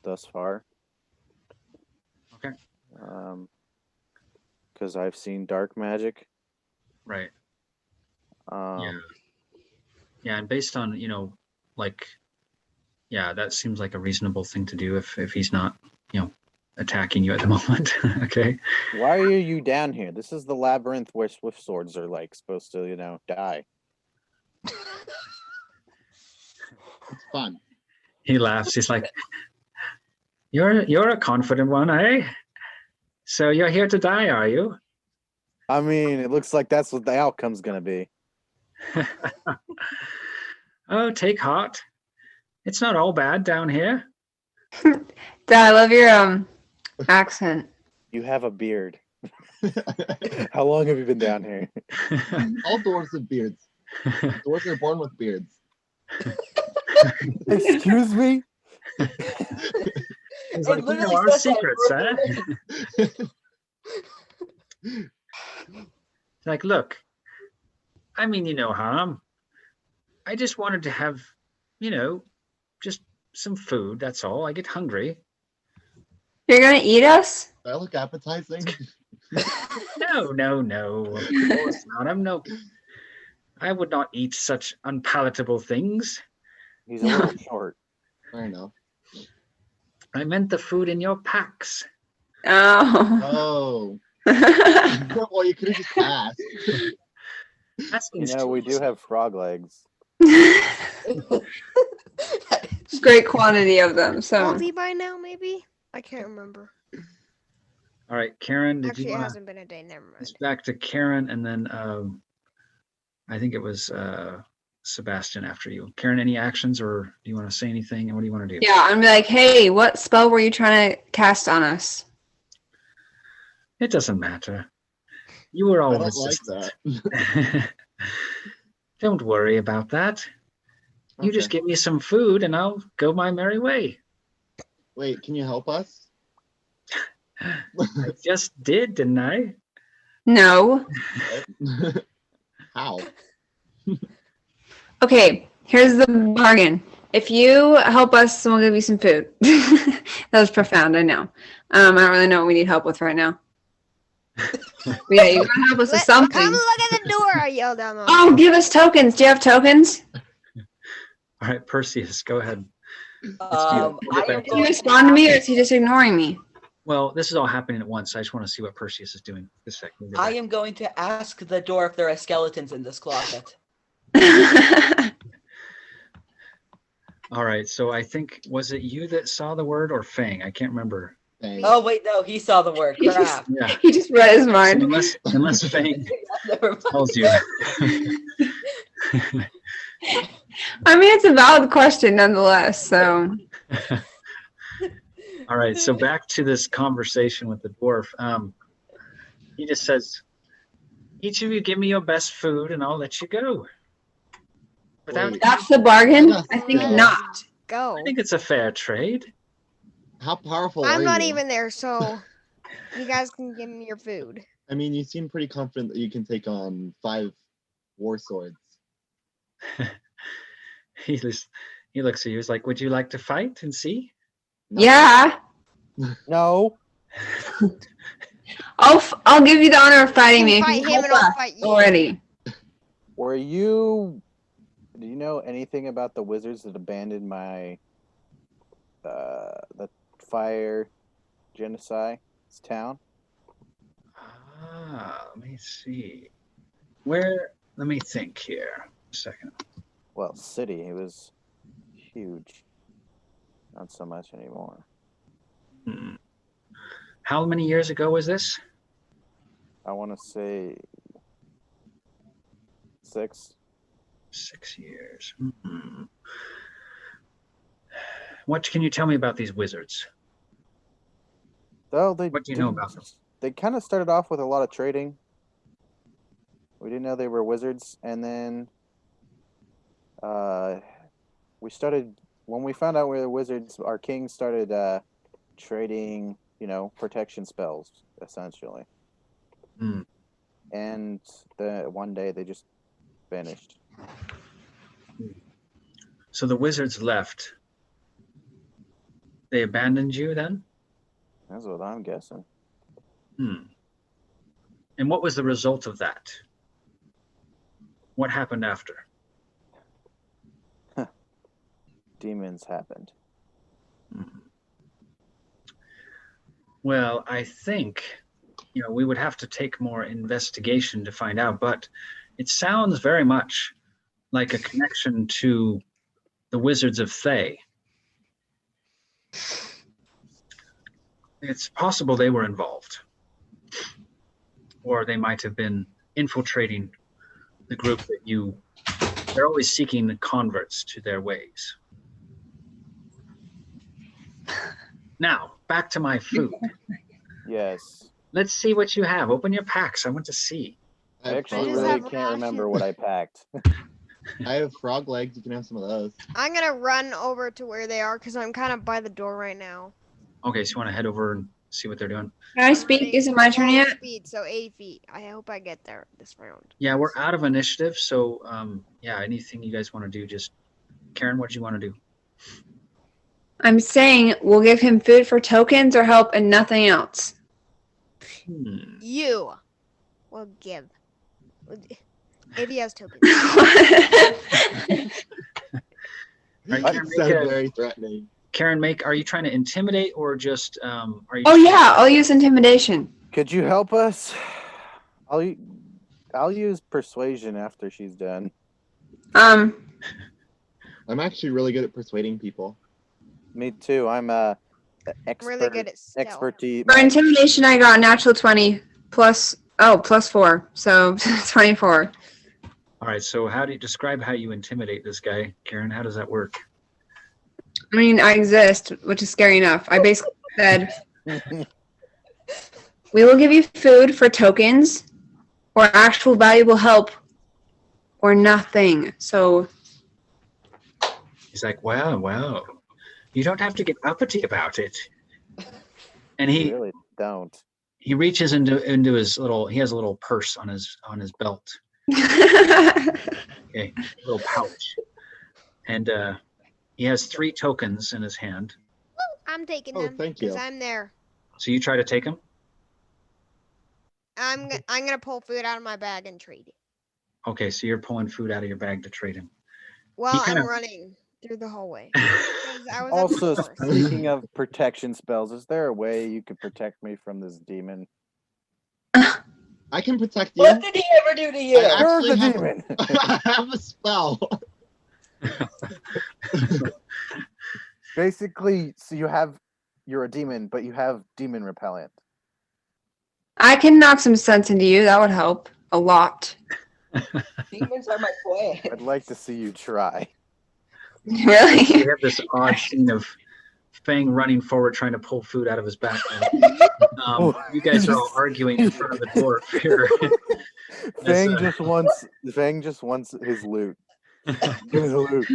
thus far. Okay. Because I've seen dark magic. Right. Yeah. Yeah, and based on that seems like a reasonable thing to do if he's not attacking you at the moment. Okay. Why are you down here? This is the labyrinth where Swiftswords are supposed to die. It's fun. He laughs. He's like, "You're a confident one, eh? So you're here to die, are you?" I mean, it looks like that's what the outcome's gonna be. Oh, take heart. It's not all bad down here. Dad, I love your accent. You have a beard. How long have you been down here? All dwarves have beards. Dwarves are born with beards. Excuse me? He's like, literally our says that secrets, huh? Like, look, I mean you no harm. I just wanted to have, just some food, that's all. I get hungry. You're gonna eat us? That look appetizing. No. Of course not. I would not eat such unpalatable things. He's a little short. Fair enough. I meant the food in your packs. Oh. Oh. Well, you could have just asked. That's We do have frog legs. Great quantity of them. So Salty by now, maybe? I can't remember. All right, Karen, did Actually, you it want hasn't been a day. Never mind. It's back to Karen, and then I think it was Sebastian after you. Karen, any actions, or do you want to say anything? And what do you want to do? yeah, I'm like, hey, what spell were you trying to cast on us? It doesn't matter. You were all I don't like resistant. that. Don't worry about that. You just Okay. give me some food, and I'll go my merry way. Wait, can you help us? I just did, didn't I? No. How? Okay, here's the bargain. If you help us, we'll give you some food. That was profound, I know. I don't really know what we need help with right now. But yeah, you gotta help us with Come something. look at the door! I yelled down the Oh, give us tokens. Do you have tokens? All right, Perseus, go ahead. I am Can you going respond to me, or is he just ignoring me? Well, this is all happening at once. I just want to see what Perseus is doing this second. I am going to ask the door if there are skeletons in this closet. All right, so I think, was it you that saw the word or Fang? I can't remember. Dang. Oh wait, no, he saw the word. He just- Crap. Yeah, He just read his so mind. unless Fang Never mind. tells you. I mean, it's a valid question nonetheless. So All right, so back to this conversation with the dwarf. He just says, each of you give me your best food and I'll let you go. Without, Wait. that's the bargain. Yes. I think Yeah. not. Go. I think it's a fair trade. How powerful are I'm not you? even there, so you guys can give me your food. I mean, you seem pretty confident that you can take on 5 Warswords. He looks at you, he's like, would you like to fight and see? No. Yeah, No. I'll give you the honor of fighting me. You if fight you him help and I'll us fight you. already. Do you know anything about the wizards that abandoned my the fire genocide town? Let me see. Let me think here. A second. Well, city. It was huge. Not so much anymore. How many years ago was this? I want to say 6. 6 years. Mm-hmm. What can you tell me about these wizards? Well, What do you know about them? They kind of started off with a lot of trading. We didn't know they were wizards, and then we started when we found out we were wizards. Our king started trading, protection spells essentially. Hmm. And one day they just vanished. So the wizards left. They abandoned you then? That's what I'm guessing. And what was the result of that? What happened after? Demons happened. Well, I think, we would have to take more investigation to find out, but it sounds very much like a connection to the Wizards of Thay. It's possible they were involved, or they might have been infiltrating the group that they're always seeking converts to their ways. Now, back to my food. Yes. Let's see what you have. Open your packs. I want to see. I actually just really have can't remember what I packed. I have frog legs. You can have some of those. I'm gonna run over to where they are because I'm kind of by the door right now. Okay, so you want to head over and see what they're doing? Can I speak? Is it my turn Full yet? Speed, so 80 feet. I hope I get there this round. Yeah, we're out of initiative, so anything you guys want to do, just Karen, what do you want to do? I'm saying we'll give him food for tokens or help and nothing else. You will give. If he has tokens. Right, That Karen, sounded very threatening. Karen, are you trying to intimidate or just are you? Oh yeah, I'll use intimidation. Could you help us? I'll use persuasion after she's done. I'm actually really good at persuading people. Me too. I'm expert. Really good at stealth. Expertise. For intimidation, I got natural 20 plus 4, so 24. All right. So how do you describe how you intimidate this guy, Karen? How does that work? I mean, I exist, which is scary enough. I basically said, we will give you food for tokens or actual valuable help or nothing. So He's like, wow. You don't have to get uppity about it. And I really don't. he reaches into his he has a little purse on his belt. Okay, a little pouch. And he has 3 tokens in his hand. I'm taking Oh, them thank you. because I'm there. So you try to take them? I'm gonna pull food out of my bag and trade it. Okay, so you're pulling food out of your bag to trade him. While kinda- I'm running through the hallway. 'Cause I was at Also, the door. speaking of protection spells, is there a way you could protect me from this demon? I can protect you. What did he ever do to you? I You're actually the have- demon. I have a spell. Basically, so you're a demon, but you have demon repellent. I can knock some sense into you. That would help a lot. Demons are my plan. I'd like to see you try. We Really? have this odd scene of Fang running forward trying to pull food out of his backpack. You guys are all arguing in front of the dwarf here. Fang just wants his loot. Give me the loot.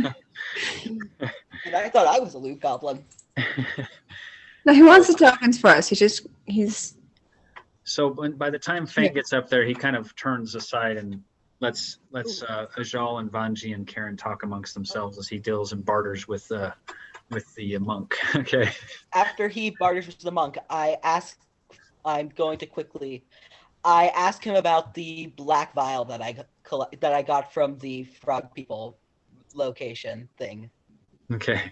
And I thought I was a loot goblin. No, he wants the tokens for us. He's. So by the time Fang gets up there, he kind of turns aside and lets Ajal and Vanji and Karen talk amongst themselves as he deals and barters with the monk. Okay. After he barters with the monk, I ask him about the black vial that I got from the frog people location thing. Okay.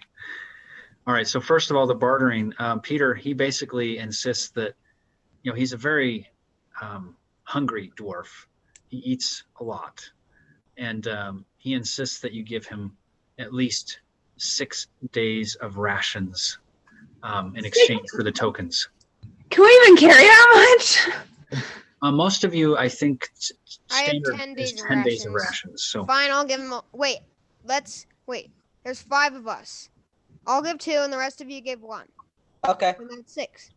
All right. So first of all, the bartering. Peter, he basically insists that, he's a very hungry dwarf. He eats a lot, and he insists that you give him at least 6 days of rations in exchange for the tokens. Can we even carry that much? Most of you, I think, I have standard 10 is days of 10 days of rations. rations. So Fine, I'll give him. Wait. There's 5 of us. I'll give 2, and the rest of you give 1. Okay. And that's 6.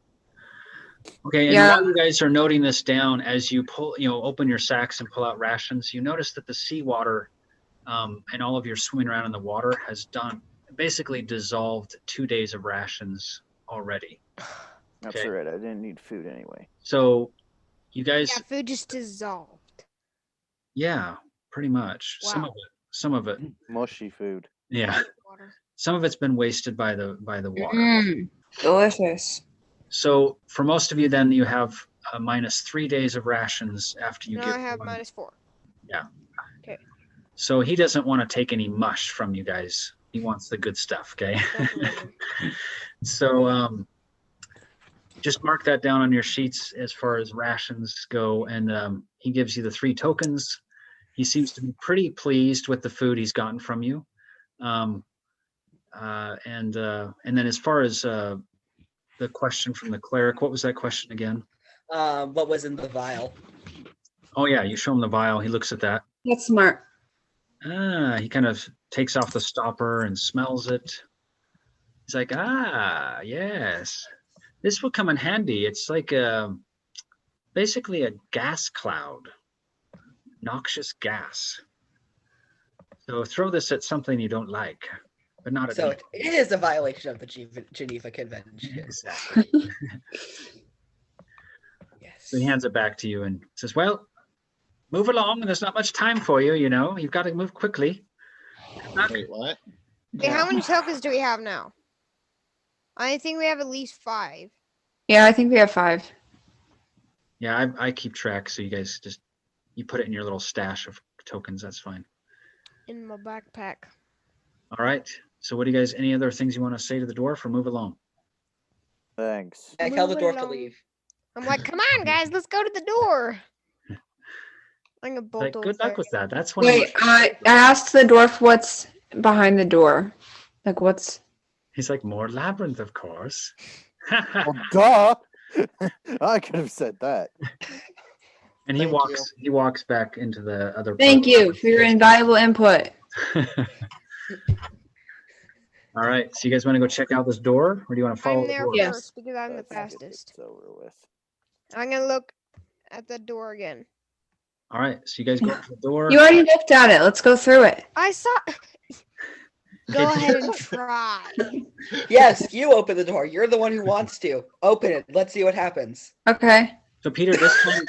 okay, and Yeah. while you guys are noting this down, as you pull, open your sacks and pull out rations, you notice that the seawater and all of your swimming around in the water has basically dissolved 2 days of rations already. That's Okay. all right. I didn't need food anyway. So you guys, Yeah, food just dissolved. yeah, pretty much. Wow. Some of it, Mushy food. yeah. Water. Some of it's been wasted by the water. Delicious. So for most of you, then you have minus 3 days of rations after you Now get I have one. -4. So he doesn't want to take any mush from you guys. He wants the good stuff. Okay. Definitely. So just mark that down on your sheets as far as rations go, and he gives you the 3 tokens. He seems to be pretty pleased with the food he's gotten from you. And then as far as the question from the cleric, what was that question again? What was in the vial? Oh yeah, you show him the vial. He looks at that. That's smart. He kind of takes off the stopper and smells it. He's like, yes, this will come in handy. It's like basically a gas cloud, noxious gas. So throw this at something you don't like, but not at So me. it is a violation of the Geneva Convention. Exactly. Yes. So he hands it back to you and says, well, move along. There's not much time for you, You've got to move quickly. Wait, what? Hey, how many tokens do we have now? I think we have at least 5. Yeah, I think we have 5. Yeah, I keep track. So you guys you put it in your little stash of tokens. That's fine. In my backpack. All right. So what do you guys, any other things you want to say to the dwarf or move along? Thanks. I tell the Move dwarf to along. leave. I'm like, come on, guys, let's go to the door. I'm gonna bolt Like, over good luck with there. that. That's one Wait, of my, I asked the dwarf what's behind the door. Like, what's... He's like, more labyrinth, of course. Well, duh. I could have said that. And he Thank he walks back into the other Thank part. you for your invaluable input. All right. So you guys want to go check out this door, or do you want to follow I'm the there door? Yes. first because I'm the Let's get fastest. this over with. I'm gonna look at the door again. All right. So you guys go up to the door. You already looked at it. Let's go through it. I saw. Go ahead and try. Yes, you open the door. You're the one who wants to. Open it. Let's see what happens. Okay. So Peter, this time,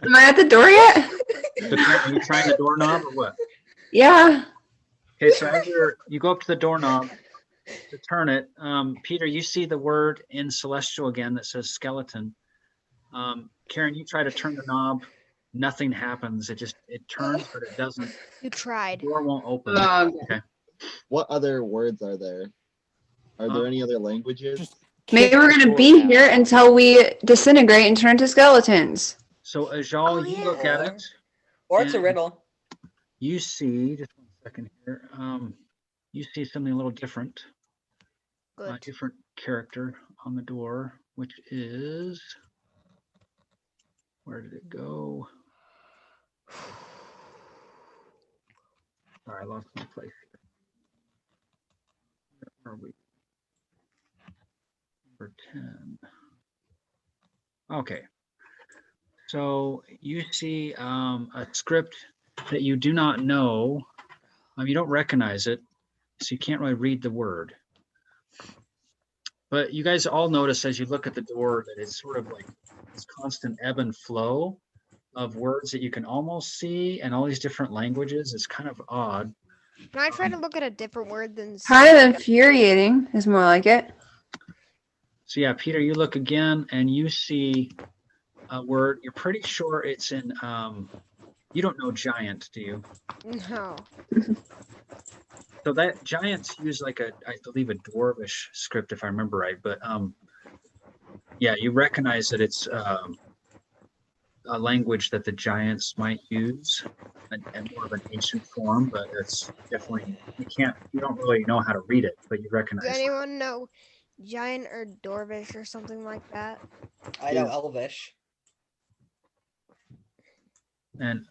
Am I at the door yet? are you trying the doorknob or what? Yeah. Okay. So as you go up to the doorknob to turn it, Peter, you see the word in Celestial again that says skeleton. Karen, you try to turn the knob. Nothing happens. It turns, but it doesn't. You tried. The door won't open. Okay. What other words are there? Are there any other languages? Just Maybe kick we're the gonna door be down. here until we disintegrate and turn into skeletons. So Ajal, Oh, you look at yeah. it. Or it's a And riddle. You see, just 1 second here. You see something a little different. A Good. different character on the door, which is, where did it go? Sorry, I lost my place. Where are we? Number 10. Okay. So you see a script that you do not know. You don't recognize it, so you can't really read the word. But you guys all notice as you look at the door that it's sort of like this constant ebb and flow of words that you can almost see, and all these different languages. It's kind of odd. Can I try to look at a different word than? Kind of infuriating is more like it. So yeah, Peter, you look again and you see a word. You're pretty sure it's in, you don't know giant, do you? No. So that giants use like I believe a dwarvish script if I remember right, but yeah, you recognize that it's a language that the giants might use and more of an ancient form, but it's definitely, you don't really know how to read it, but you Does recognize it. anyone know Giant or Dwarvish or something like that? I know Is- Elvish. And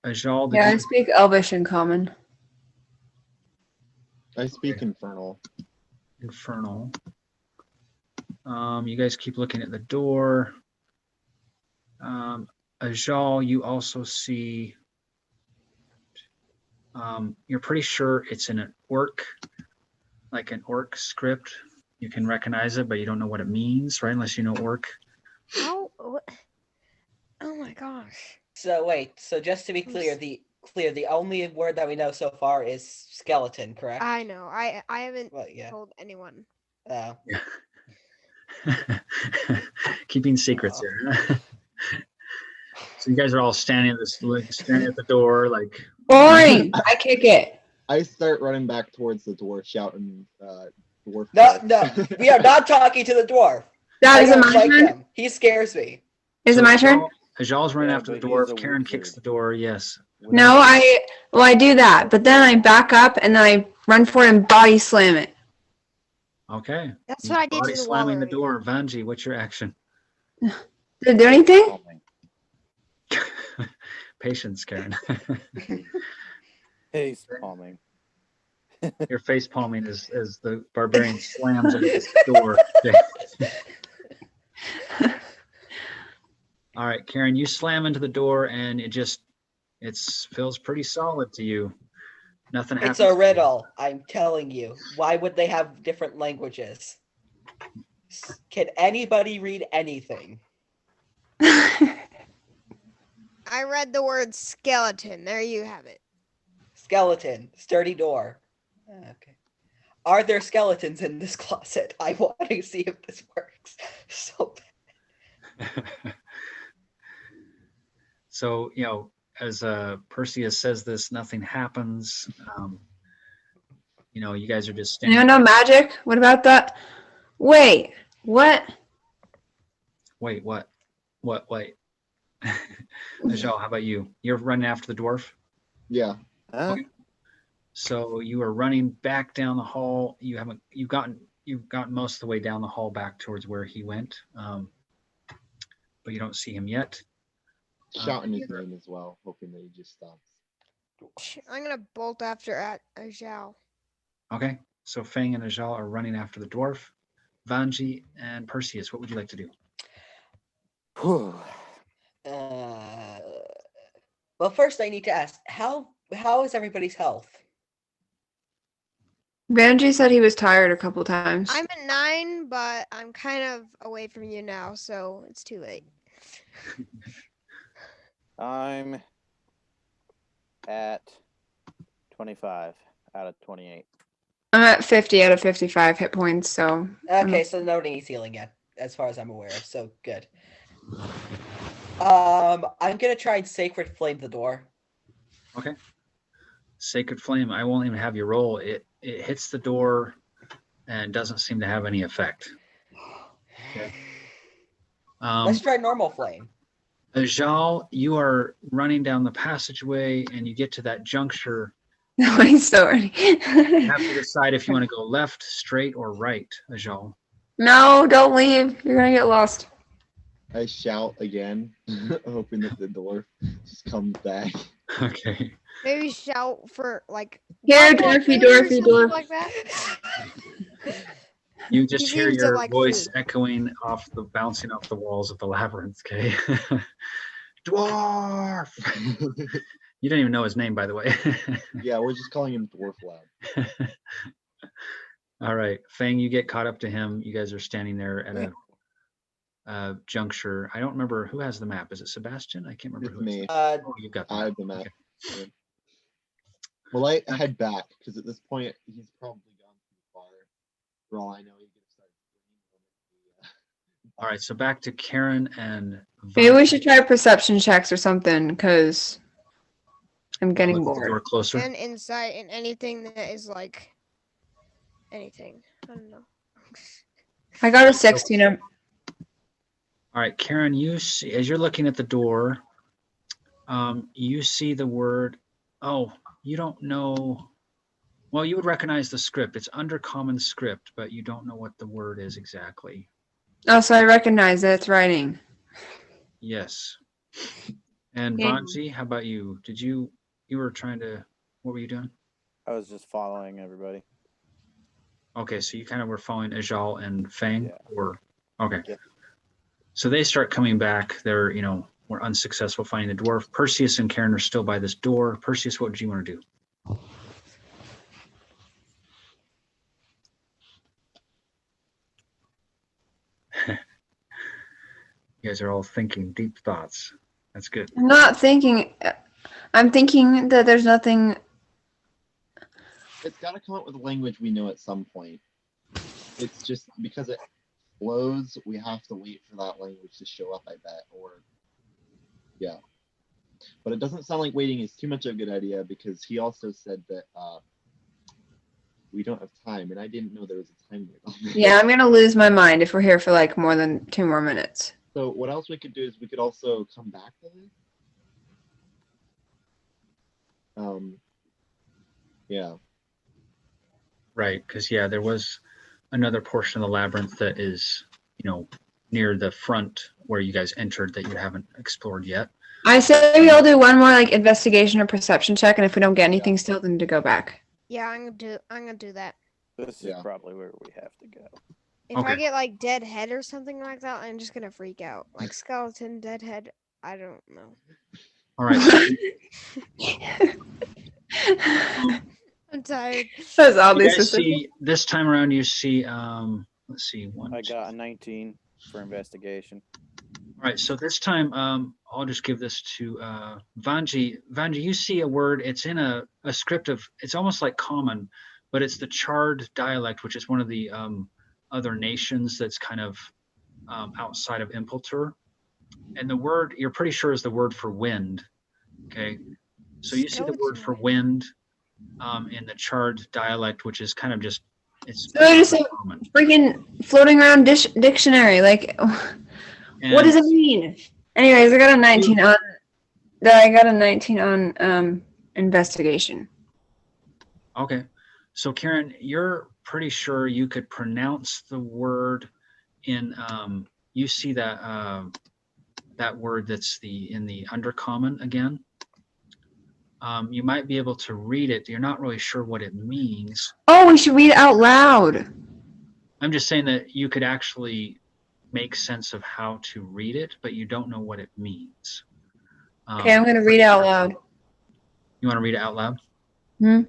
Ajal, Yeah, I speak Elvish in common. I speak Infernal. Infernal. You guys keep looking at the door. Ajal, you also see. You're pretty sure it's in an orc, like an orc script. You can recognize it, but you don't know what it means, right? Unless you know orc. How? What? Oh my gosh. So wait, so just to be clear, the only word that we know so far is skeleton, correct? I know. I haven't Well, yeah. told anyone. Oh. Keeping secrets here. So you guys are all staring at the door, like Boring. I kick it. I start running back towards the dwarf, shouting, "Dwarf!" No, we are not talking to the dwarf. Dad, I is it don't my like turn? him. He scares me. Is it my turn? Ajal's running Yeah, after the but he's dwarf. a Karen wizard. kicks the door. Yes. No, I do that, but then I back up and then I run for it and body slam it. Okay. That's what I did Body to the wall slamming the earlier. door. Vanji, what's your action? Did it do anything? Calming. Patience, Karen. Face palming. Your face palming as the barbarian slams into this door. All right, Karen, you slam into the door and it feels pretty solid to you. Nothing happens. It's a riddle, I'm telling you. Why would they have different languages? Can anybody read anything? I read the word skeleton. There you have it. Skeleton, sturdy door. Okay. Are there skeletons in this closet? I want to see if this works. So So, as Perseus says this, nothing happens. You guys are just standing. You know magic? What about that? Wait, what? Wait, what? Wait. Michelle, how about you? You're running after the dwarf? Yeah. Huh? So you are running back down the hall. You've gotten most of the way down the hall back towards where he went. But you don't see him yet. Shouting his name as well, hoping that he just stops. I'm gonna bolt after Ajal. Okay. So Fang and Ajal are running after the dwarf. Vanji and Perseus, what would you like to do? Whew. well, first I need to ask, how is everybody's health? Banji said he was tired a couple times. I'm at 9, but I'm kind of away from you now, so it's too late. I'm at 25 out of 28. I'm at 50 out of 55 hit points, so. Okay, so no needs healing yet, as far as I'm aware of, so good. I'm gonna try and Sacred Flame the door. Okay. Sacred Flame, I won't even have you roll. It hits the door and doesn't seem to have any effect. Okay. Let's try Normal Flame. Ajal, you are running down the passageway and you get to that juncture. No, he's still ready. You have to decide if you want to go left, straight, or right, Ajal. No, don't leave. You're gonna get lost. I shout again, hoping that the dwarf just comes back. Okay. Maybe shout for like. Here, "Bubble dwarfy, food" or dwarfy, something dwarf. Like that. You just He hear seems to your like voice food. echoing bouncing off the walls of the labyrinth, okay? Dwarf! You don't even know his name, by the way. Yeah, we're just calling him Dwarf Lab. All right, Fang, you get caught up to him. You guys are standing there at a juncture. I don't remember who has the map. Is it Sebastian? I can't remember It's who has me. the map. Oh, you've got the I map. have the map. Okay. Yeah. Well, I head back because at this point he's probably gone too far. For all I know, he could have started screaming. All right, so back to Karen and Maybe we Vanji. should try perception checks or something, because I'm getting Look at the door bored. closer. And insight and anything that is like anything. I don't know. I got a 16. All right, Karen, you see, as you're looking at the door, you see the word, oh, you don't know. Well, you would recognize the script. It's Undercommon script, but you don't know what the word is exactly. Oh, so I recognize that it's writing. Yes. And Yeah. Vanji, how about you? You were trying to, what were you doing? I was just following everybody. Okay, so you kind of were following Ajal and Fang? Yeah. Or okay. Yeah. So they start coming back. They're, were unsuccessful finding the dwarf. Perseus and Karen are still by this door. Perseus, what did you want to do? You guys are all thinking deep thoughts. That's good. I'm not thinking. I'm thinking that there's nothing. It's got to come up with a language we know at some point. It's just because it flows, we have to wait for that language to show up, I bet. Or, yeah. But it doesn't sound like waiting is too much of a good idea because he also said that we don't have time, and I didn't know there was a time limit on this. Yeah, I'm gonna lose my mind if we're here for like more than 2 more minutes. So what else we could do is we could also come back to this. Yeah. Right, because there was another portion of the labyrinth that is, near the front where you guys entered that you haven't explored yet. I say we all do one more like investigation or perception check, and if we don't get anything still, then to go back. Yeah, I'm gonna do that. This is Yeah. probably where we have to go. If I get like dead head or something like that, I'm just gonna freak out. Like skeleton, dead head. I don't know. All right. I'm tired. That's all You this guys is. see, this time around, you see, let's see, one. I got a 19 for investigation. All right, so this time, I'll just give this to Vanji. Vanji, you see a word. It's in a script of. It's almost like common, but it's the Chard dialect, which is one of the other nations that's kind of outside of Impiltur. And the word you're pretty sure is the word for wind. Okay, so you see the word for wind in the Chard dialect, which is kind of just it's So just a common. freaking floating around dictionary. Like, what does it mean? Anyways, I got a 19 on. I got a 19 on investigation. Okay, so Karen, you're pretty sure you could pronounce the word in. You see that that word that's in the undercommon again. You might be able to read it. You're not really sure what it means. Oh, we should read it out loud. I'm just saying that you could actually make sense of how to read it, but you don't know what it means. Okay, I'm going to read it out loud. You want to read it out loud? Hmm?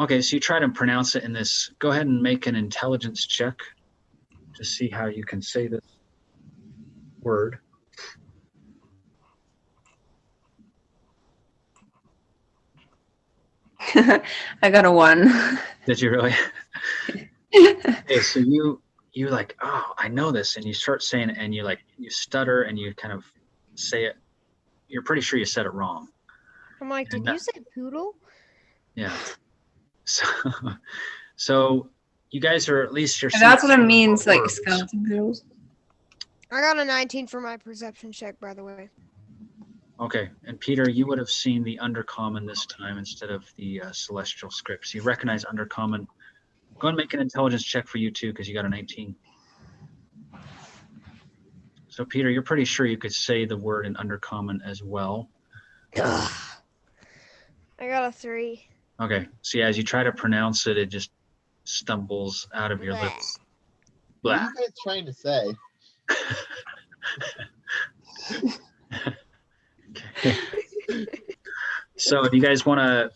Okay, so you try to pronounce it in this. Go ahead and make an intelligence check to see how you can say this word. I got a 1. Did you really? Okay, so you like, oh, I know this, and you start saying it, and you stutter, and you kind of say it. You're pretty sure you said it wrong. I'm like, did you say poodle? Yeah. So you guys are at least you're. That's what it seeing means, like words. skeleton poodles. I got a 19 for my perception check, by the way. Okay, and Peter, you would have seen the undercommon this time instead of the celestial scripts. You recognize undercommon. Go and make an intelligence check for you too, because you got a 19. So Peter, you're pretty sure you could say the word in undercommon as well. I got a 3. Okay, so yeah, as you try to pronounce it, it just stumbles out of your lips. What Blah. are you guys trying to say? Okay. So do you guys want to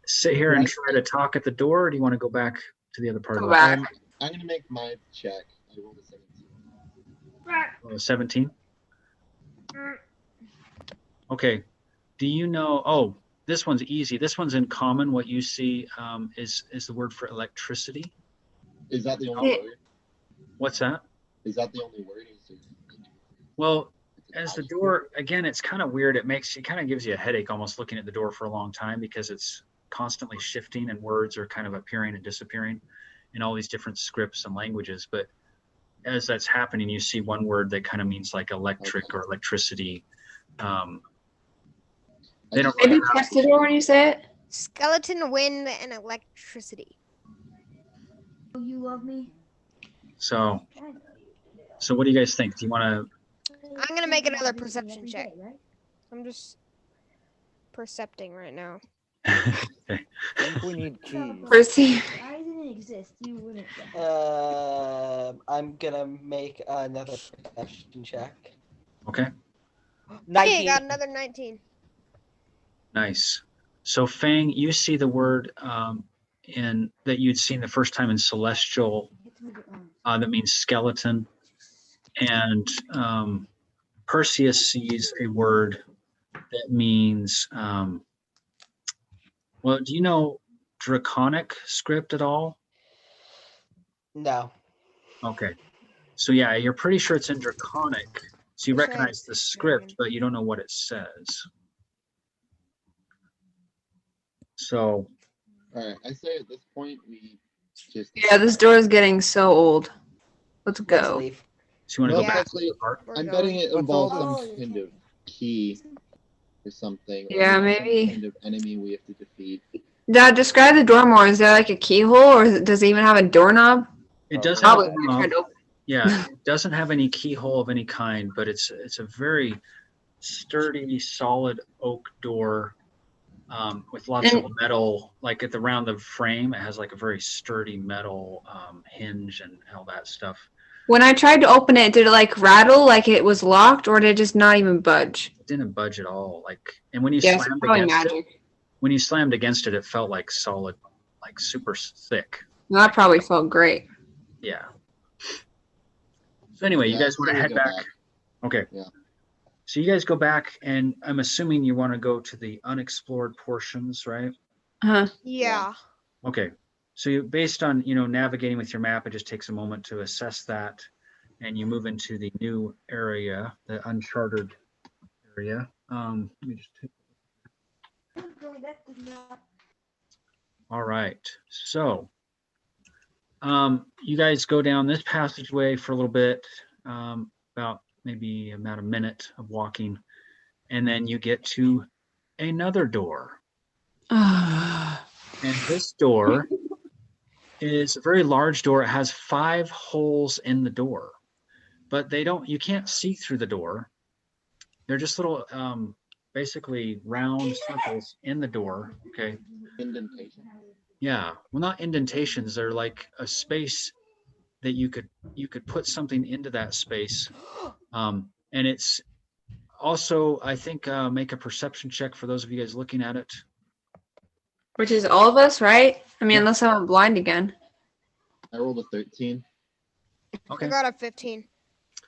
sit here and try to talk at the door, or do you want to go back to the other part Go of the back. I'm going to make my check. I rolled a 17. 17? Okay. Do you know? Oh, this one's easy. This one's in common. What you see is the word for electricity. Is that the only word? What's that? Is that the only word? Well, as the door, again, it's kind of weird. It kind of gives you a headache almost looking at the door for a long time because it's constantly shifting and words are kind of appearing and disappearing in all these different scripts and languages. But as that's happening, you see one word that kind of means like electric or electricity. They don't Maybe test the door when you say it. Skeleton, wind, and electricity. Oh, you love me? So what do you guys think? Do you want I'm gonna make another perception check. I'm just percepting right now. to? I think we need keys. Percy. I didn't exist. You wouldn't. I'm gonna make another perception check. Okay. 19. Hey, got another 19. Nice. So Fang, you see the word in that you'd seen the first time in Celestial. That means skeleton. And Perseus sees a word that means, well, do you know Draconic script at all? No. Okay. So yeah, you're pretty sure it's in Draconic. So you That's right. recognize the script, but you don't know what it says. So All right, I say at this point we just. Yeah, this door is getting so old. Let's Let's go. leave. you want to Well, go back to actually, the part? We're I'm going. betting it What's involves all some this? kind of key or something. or Yeah, some maybe. kind of enemy we have to defeat. Dad, describe the door more. Is there like a keyhole, or does it even have a doorknob? It does have Probably. a I knob. tried to open. Yeah, it doesn't have any keyhole of any kind, but it's a very sturdy, solid oak door with lots of metal. Like around the frame, it has like a very sturdy metal hinge and all that stuff. When I tried to open it, did it like rattle, like it was locked, or did it just not even budge? It didn't budge at all. And when you Yeah, it's slammed probably against it, magic. when you slammed against it, it felt like solid, like super thick. Well, that probably felt great. Yeah. So anyway, you Yeah, guys want so to we head go back? back. Okay. Yeah. So you guys go back, and I'm assuming you want to go to the unexplored portions, right? Uh-huh. Yeah. Okay. So based on, navigating with your map, it just takes a moment to assess that, and you move into the new area, the uncharted area. Let me just take. All right. So you guys go down this passageway for a little bit, about a minute of walking, and then you get to another door. And this door is a very large door. It has 5 holes in the door, but you can't see through the door. They're just little, basically round circles in the door. Okay. Indentation. Yeah. Well, not indentations. They're like a space that you could put something into that space. And it's also, I think, make a perception check for those of you guys looking at it. Which is all of us, right? I mean, Yeah. unless I'm blind again. I rolled a 13. I Okay. got a 15.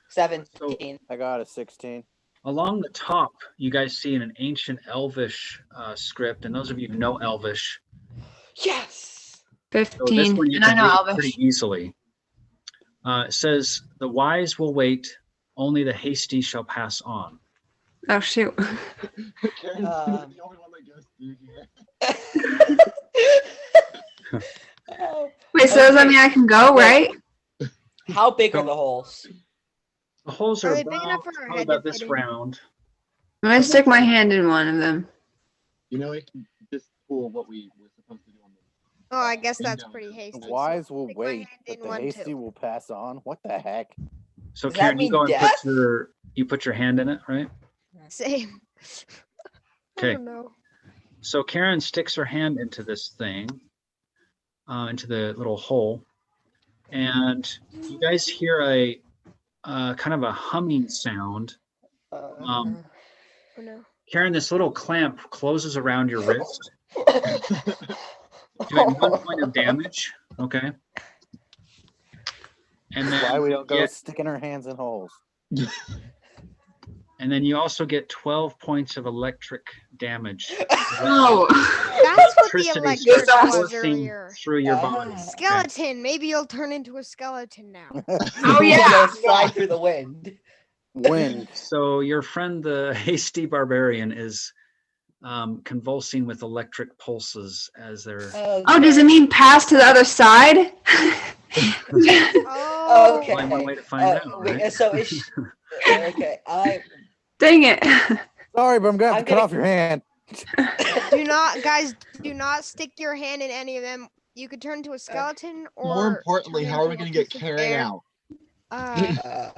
17. I got a 16. Along the top, you guys see an ancient Elvish script, and those of you who know Elvish, Yes! so this 15. one you And I can know read Elvish. pretty easily. It says, "The wise will wait; only the hasty shall pass on." Oh, shoot. Karen's Um, the only one that goes through here. Oh, Wait, so does that Okay. mean I can go, Wait. right? how big are the holes? The holes Are are they big enough for our probably head to about this fit in? round. I'm going to stick my hand in one of them. We can just pull what we were supposed to do on the. Oh, I guess that's Kingdom. pretty The hasty. wise will stick my wait, hand but in the one, hasty too. will pass on. What the heck? So Does that Karen, you mean go and death? put your hand in it, right? Same. I Okay. don't know. So Karen sticks her hand into this thing, into the little hole, and you guys hear a kind of a humming sound. Uh, Oh no. Karen, this little clamp closes around your wrist, doing 1 point of damage. Okay. And That's why then, we don't go sticking our hands in holes. and then you also get 12 points of electric damage. No. That's what the Electricity electric starts was coursing earlier. through your body. Skeleton. Maybe you'll turn into a skeleton now. Oh, yeah. Go slide through the wind. Wind. So your friend, the hasty barbarian, is convulsing with electric pulses as they're. Oh, does it mean pass to the other side? Oh. Okay. Only one way to find out, right? So is okay. Dang it. Sorry, but I'm going to have I'm to cut gonna- off your hand. Do not, guys, do not stick your hand in any of them. You could turn into a skeleton or. More importantly, turn how are we into going a to get piece of Karen air. out?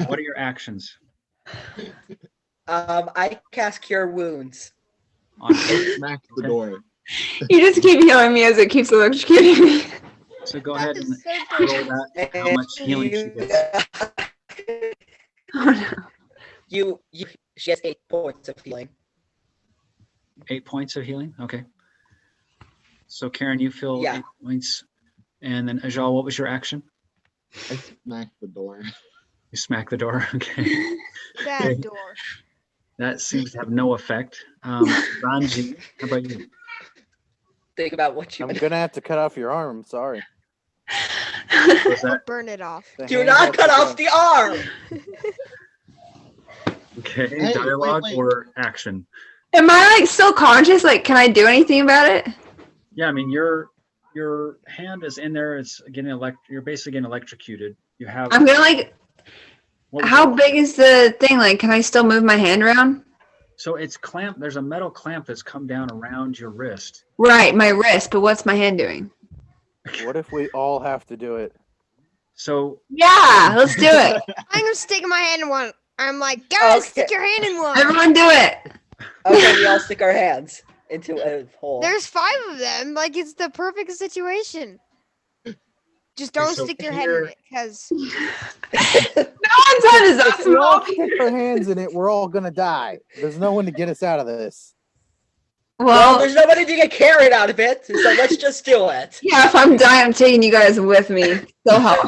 What are your actions? I cast Cure Wounds. On Smack the door. You just keep healing me as it keeps electrocuting me. So go That ahead is and so roll gross. that. How much healing she gets? Oh, no. She has 8 points of healing. 8 points of healing. Okay. So Karen, you feel Yeah. 8 points, and then Ajal, what was your action? I smacked the door. You smack the door. Okay. That door. That seems to have no effect. Ranji, how about you? Think about what you I'm gonna have to cut off your arm. Sorry. Was that Burn it off. The do hand not has to cut go. off the arm. okay? Hey, Dialogue wait. or action? Am I like still conscious? Like, can I do anything about it? Yeah, I mean your hand is in there. It's getting You're basically getting electrocuted. You have. I'm gonna like. what was How it? big is the thing? Like, can I still move my hand around? So it's clamped. There's a metal clamp that's come down around your wrist. Right, my wrist. But what's my hand doing? What if we all have to do it? So Yeah, let's do it. I'm gonna stick my hand in one. I'm like, guys, stick your hand in one. Everyone, do it. Okay, we all stick our hands into a hole. There's 5 of them. Like, it's the perfect situation. Just don't so stick your head here- in it, because No one's head is If we all up. stick our hands in it, we're all gonna die. There's no one to get us out of this. Well, Well, there's nobody to get carried out of it, so let's just do it. yeah, if I'm dying, I'm taking you guys with me. So help.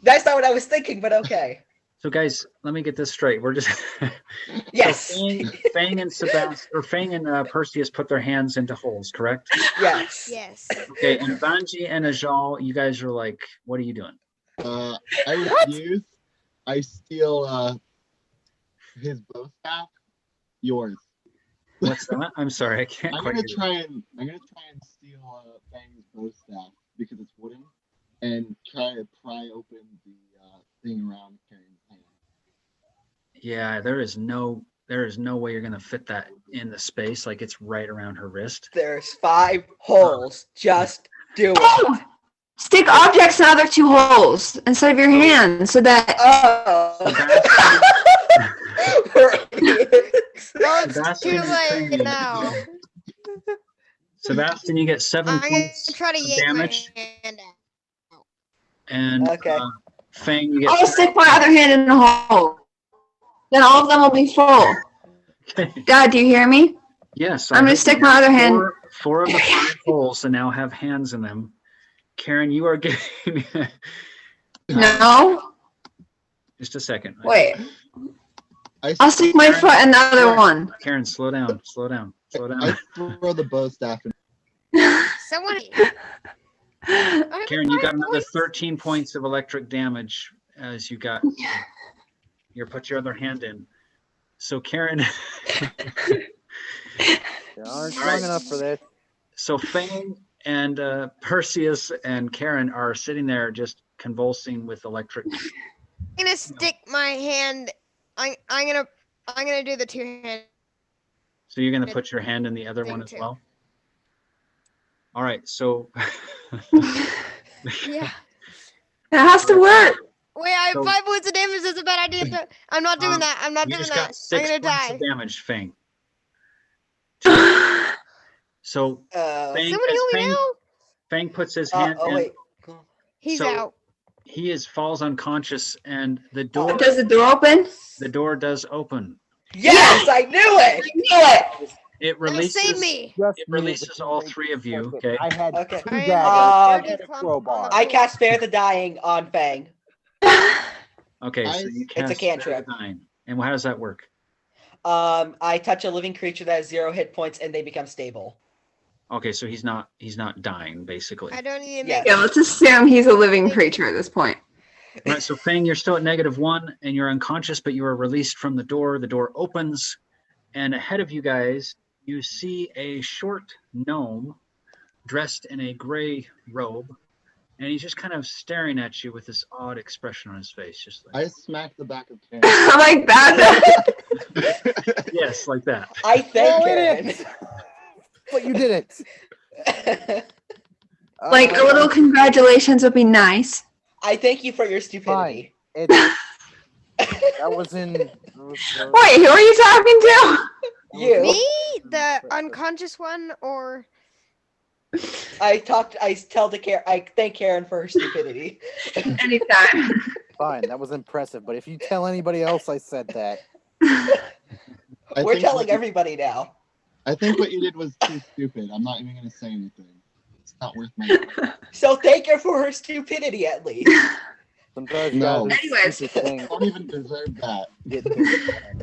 That's not what I was thinking, but okay. So guys, let me get this straight. We're just Yes. So Fang and Sebastian, or Fang and Perseus put their hands into holes, correct? Yes. yes. Okay, and Vanji and Ajal, you guys are like, what are you doing? I refuse. I steal his bow staff. Yours. What's that? I'm sorry, I can't I'm quite gonna hear you. try and steal Fang's bow staff because it's wooden, and try to pry open the thing around Karen's hand. Yeah, there is no way you're gonna fit that in the space. Like it's right around her wrist. There's 5 holes. Just do it. Oh! Stick objects in other 2 holes instead of your hand, so that. Well, it's Sebastian too and late Fang. now. Sebastian, you get 7 I'm gonna points try to of yank damage, my hand out. and Okay. Fang, you get. I'll stick my other hand in the hole. Then all of them will be full. Dad, do you hear me? Yes, I'm gonna stick my other hand. Four of the 5 holes, and now have hands in them. Karen, you are getting. No? Just a second. Wait. I I'll stick my foot in the other one. Karen, slow down. Slow down. Slow down. I throw the bow staff in. Someone. Karen, you got another 13 points of electric damage as you got. You put your other hand in. So Karen. You aren't strong enough for this. So Fang and Perseus and Karen are sitting there just convulsing with electric. I'm gonna stick my hand. I'm gonna do the 2-hand. So you're going to put your hand in the other one as Thing too. well? All right. So Yeah. It has to work. Wait, I have So- 5 points of damage. That's a bad idea. I'm not doing that. I'm not you doing just that. got 6 I'm gonna points die. of damage, Fang. So Fang, Somebody as help me Fang, now. Fang puts his hand oh in. wait. He's so- out. He falls unconscious, and the Oh. Does the door open? does open. Yes, I knew it. I knew it. It Gonna releases. save me. Just It me, releases but all you 3 of you. made Okay. I had Okay. 2 I am daggers a and dirty a clump crowbar. on the I cast Spare the Dying on Fang. Okay. So Guys, you it's a cast cantrip. 9. And how does that work? I touch a living creature that has 0 hit points and they become stable. Okay, so he's not dying basically. I don't even Yeah. make Yeah, let's assume he's a living creature at this point. All right, so Fang, you're still at -1 and you're unconscious, but you are released from the door. The door opens, and ahead of you guys, you see a short gnome dressed in a gray robe, and he's just kind of staring at you with this odd expression on his face, just like I smack the back of Karen. I'm like that. yes, like that. I thank Oh, Karen. idiot. But you did it. Like a little congratulations would be nice. I thank you for your stupidity. Fine. That was in. Wait, who are you talking to? You. Me, the unconscious one, or I thank Karen for her stupidity. Anytime. Fine, that was impressive. But if you tell anybody else I said that, We're telling everybody now. I think what you did was too stupid. I'm not even going to say anything. It's not worth my time. So thank her for her stupidity at least. sometimes No. guys, Anyways. stupid things I don't even deserve that. get things done.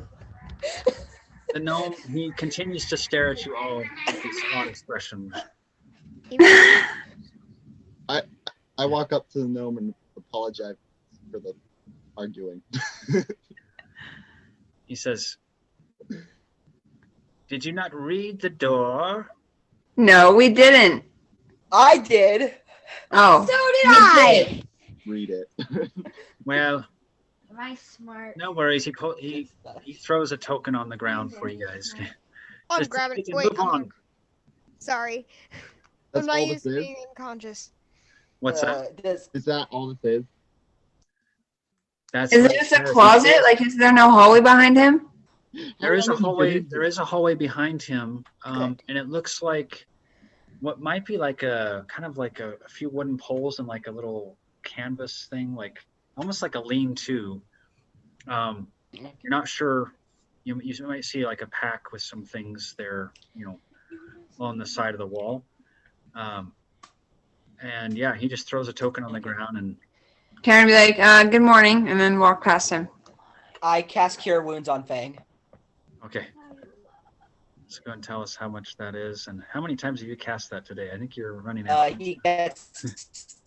The gnome, he continues to stare at you all with these odd expressions. I walk up to the gnome and apologize for the arguing. He says, "Did you not read the door?" No, we didn't. I did. Oh. So did I. Read it. Well, Am I smart? no worries. He throws a token on the ground for you guys. I'm Just grabbing. take it, Wait, move I'm on. sorry. That's I'm not all used this to is? being unconscious. What's that? Is that all this is? That's Is what it it just a says. closet? Like, is there no hallway behind him? There is a How long have you hallway. been There is a hallway behind him, Okay. and it looks like what might be like a kind of like a few wooden poles and like a little canvas thing, like almost like a lean-to. You're not sure. You might see like a pack with some things there, on the side of the wall. And yeah, he just throws a token on the ground and Karen would be like, good morning, and then walk past him. I cast Cure Wounds on Fang. okay. Let's go and tell us how much that is and how many times have you cast that today? I think you're running out. He gets.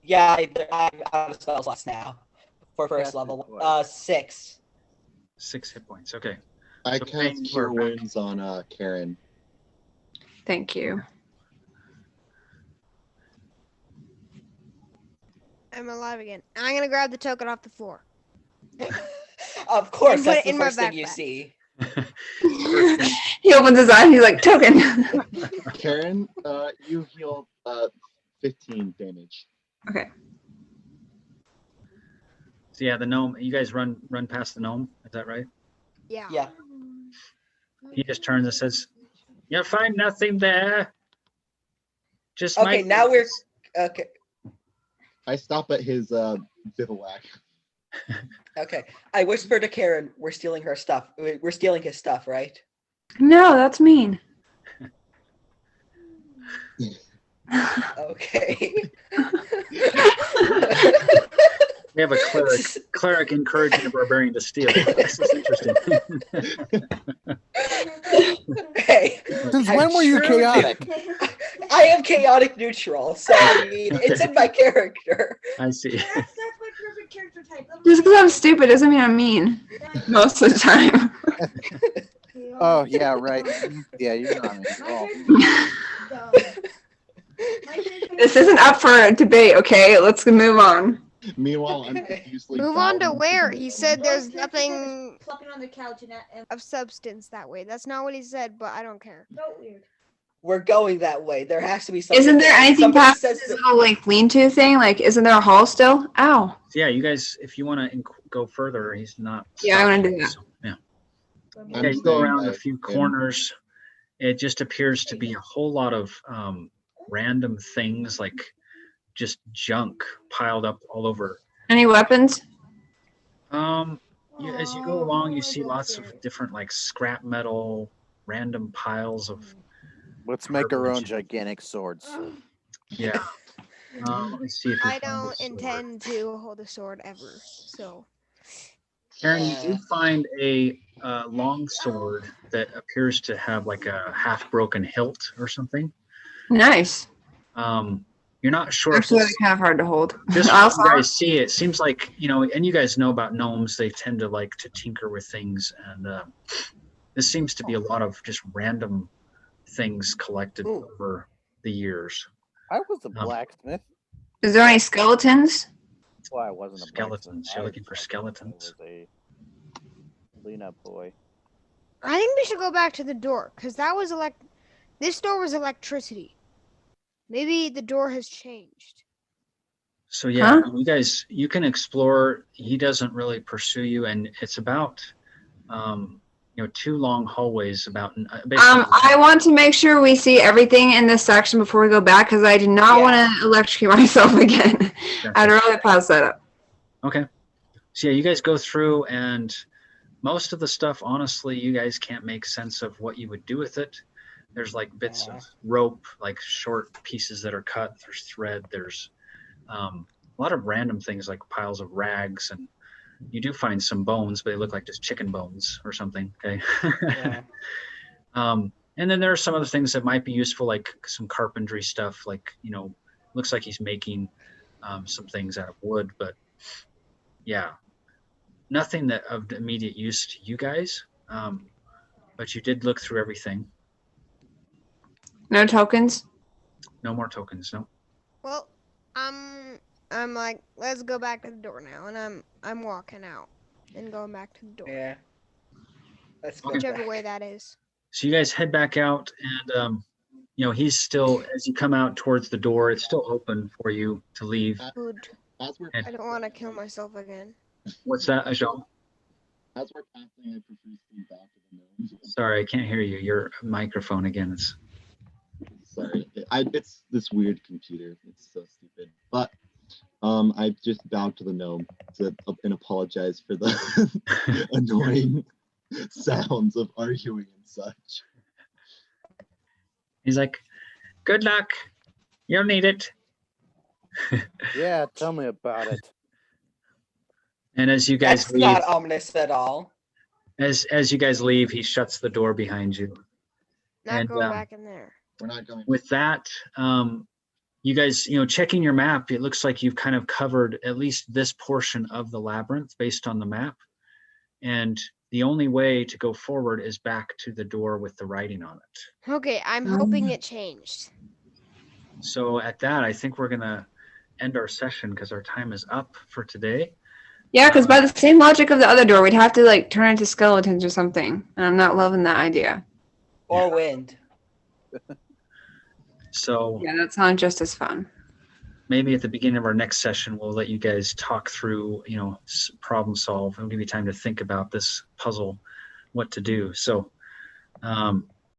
Yeah, I'm out of spell slots now for first Cast level. it twice. 6. 6 hit points. Okay. I So cast Fang, you Cure are back. Wounds on Karen. Thank you. I'm alive again. I'm gonna grab the token off the floor. Of course, And put that's it the in my first thing you backpack. see. He opens his eyes, he's like, token. Karen, you heal 15 damage. Okay. So yeah, the gnome. You guys run past the gnome. Is that right? Yeah. Yeah. He just turns and says, "You'll find nothing there. Just Okay, my now we're things." okay. I stop at his bivouac. Okay. I whisper to Karen, "We're stealing her stuff. We're stealing his stuff, right?" No, that's mean. Okay. We have a cleric encouraging a barbarian to steal. This is interesting. Hey. Since I when were you truly- chaotic? I am chaotic neutral, so I mean, it's in my character. I see. That's my perfect character type. Just because I'm stupid doesn't mean I'm mean. Most of the time. Oh yeah, right. Yeah, you're not at all. This isn't up for debate, okay? Let's move on. Meanwhile, I'm profusely Move on to bowing where? the He gnome. said there's nothing Flopping on the couch and of substance that way. That's not what he said, but I don't care. so weird. We're going that way. There has to be something. Isn't there anything Somebody past says this that- little like lean-to thing? Like, isn't there a hall still? Ow. So yeah, you guys, if you want to go further, he's not. Yeah, I wanna stopping, do that. so, yeah. I'm Yeah, you go staying around a by few him. corners. It just appears to be a whole lot of random things, like just junk piled up all over. Any weapons? As you go along, you see lots of different like scrap metal, random piles of Let's make our own gigantic swords. yeah. Let me see if we I find a don't sword. intend to hold a sword ever. So Karen, you do find a long sword that appears to have like a half broken hilt or something. Nice. You're not sure if Actually, this, it's kind of hard to hold. just I'll when you guys see it, seems like, and you guys know about gnomes, they tend to like to tinker with things, and this seems to be a lot of just random things collected Ooh. over the years. I was a blacksmith. Is there any skeletons? Well, I wasn't a Skeletons. blacksmith. You're looking for skeletons. I was a cleanup boy. I think we should go back to the door because that was this door was electricity. Maybe the door has changed. So yeah, Huh? you can explore. He doesn't really pursue you, and it's about, 2 long hallways about. Basically, I want to make sure we see everything in this section before we go back because I do not want to electrocute myself again. I'd rather pass that up. Okay. So yeah, you guys go through, and most of the stuff, honestly, you guys can't make sense of what you would do with it. There's like bits of rope, like short pieces that are cut. There's thread. There's a lot of random things like piles of rags, and you do find some bones, but they look like just chicken bones or something. Okay. Yeah. And then there are some other things that might be useful, like some carpentry stuff, like, looks like he's making some things out of wood, but yeah, nothing that of immediate use to you guys. But you did look through everything. No tokens? No more tokens, no. Well, I'm like, let's go back to the door now, and I'm walking out and going back to the door. Yeah. Let's go Whichever back. way that is. So you guys head back out, and he's still, as you come out towards the door, it's still open for you to leave. Good. As we're I don't want to kill myself again. What's that, Ajal? as we're passing, I prefer speed back to the gnome. Sorry, I can't hear you. Your microphone again is. Sorry, it's this weird computer. It's so stupid. But I just bowed to the gnome and apologize for the annoying sounds of arguing and such. He's like, "Good luck. You'll need it." Yeah, tell me about it. And as you guys That's leave, not ominous at all. as you guys leave, he shuts the door behind you. Not And, going back in there. We're not going. With that, you guys, checking your map, it looks like you've kind of covered at least this portion of the labyrinth based on the map. And the only way to go forward is back to the door with the writing on it. Okay, I'm hoping it changed. So at that, I think we're going to end our session because our time is up for today. Yeah, because by the same logic of the other door, we'd have to like turn into skeletons or something. And I'm not loving that idea. Or wind. So Yeah, that sounds just as fun. maybe at the beginning of our next session, we'll let you guys talk through, problem solve, and give you time to think about this puzzle, what to do. So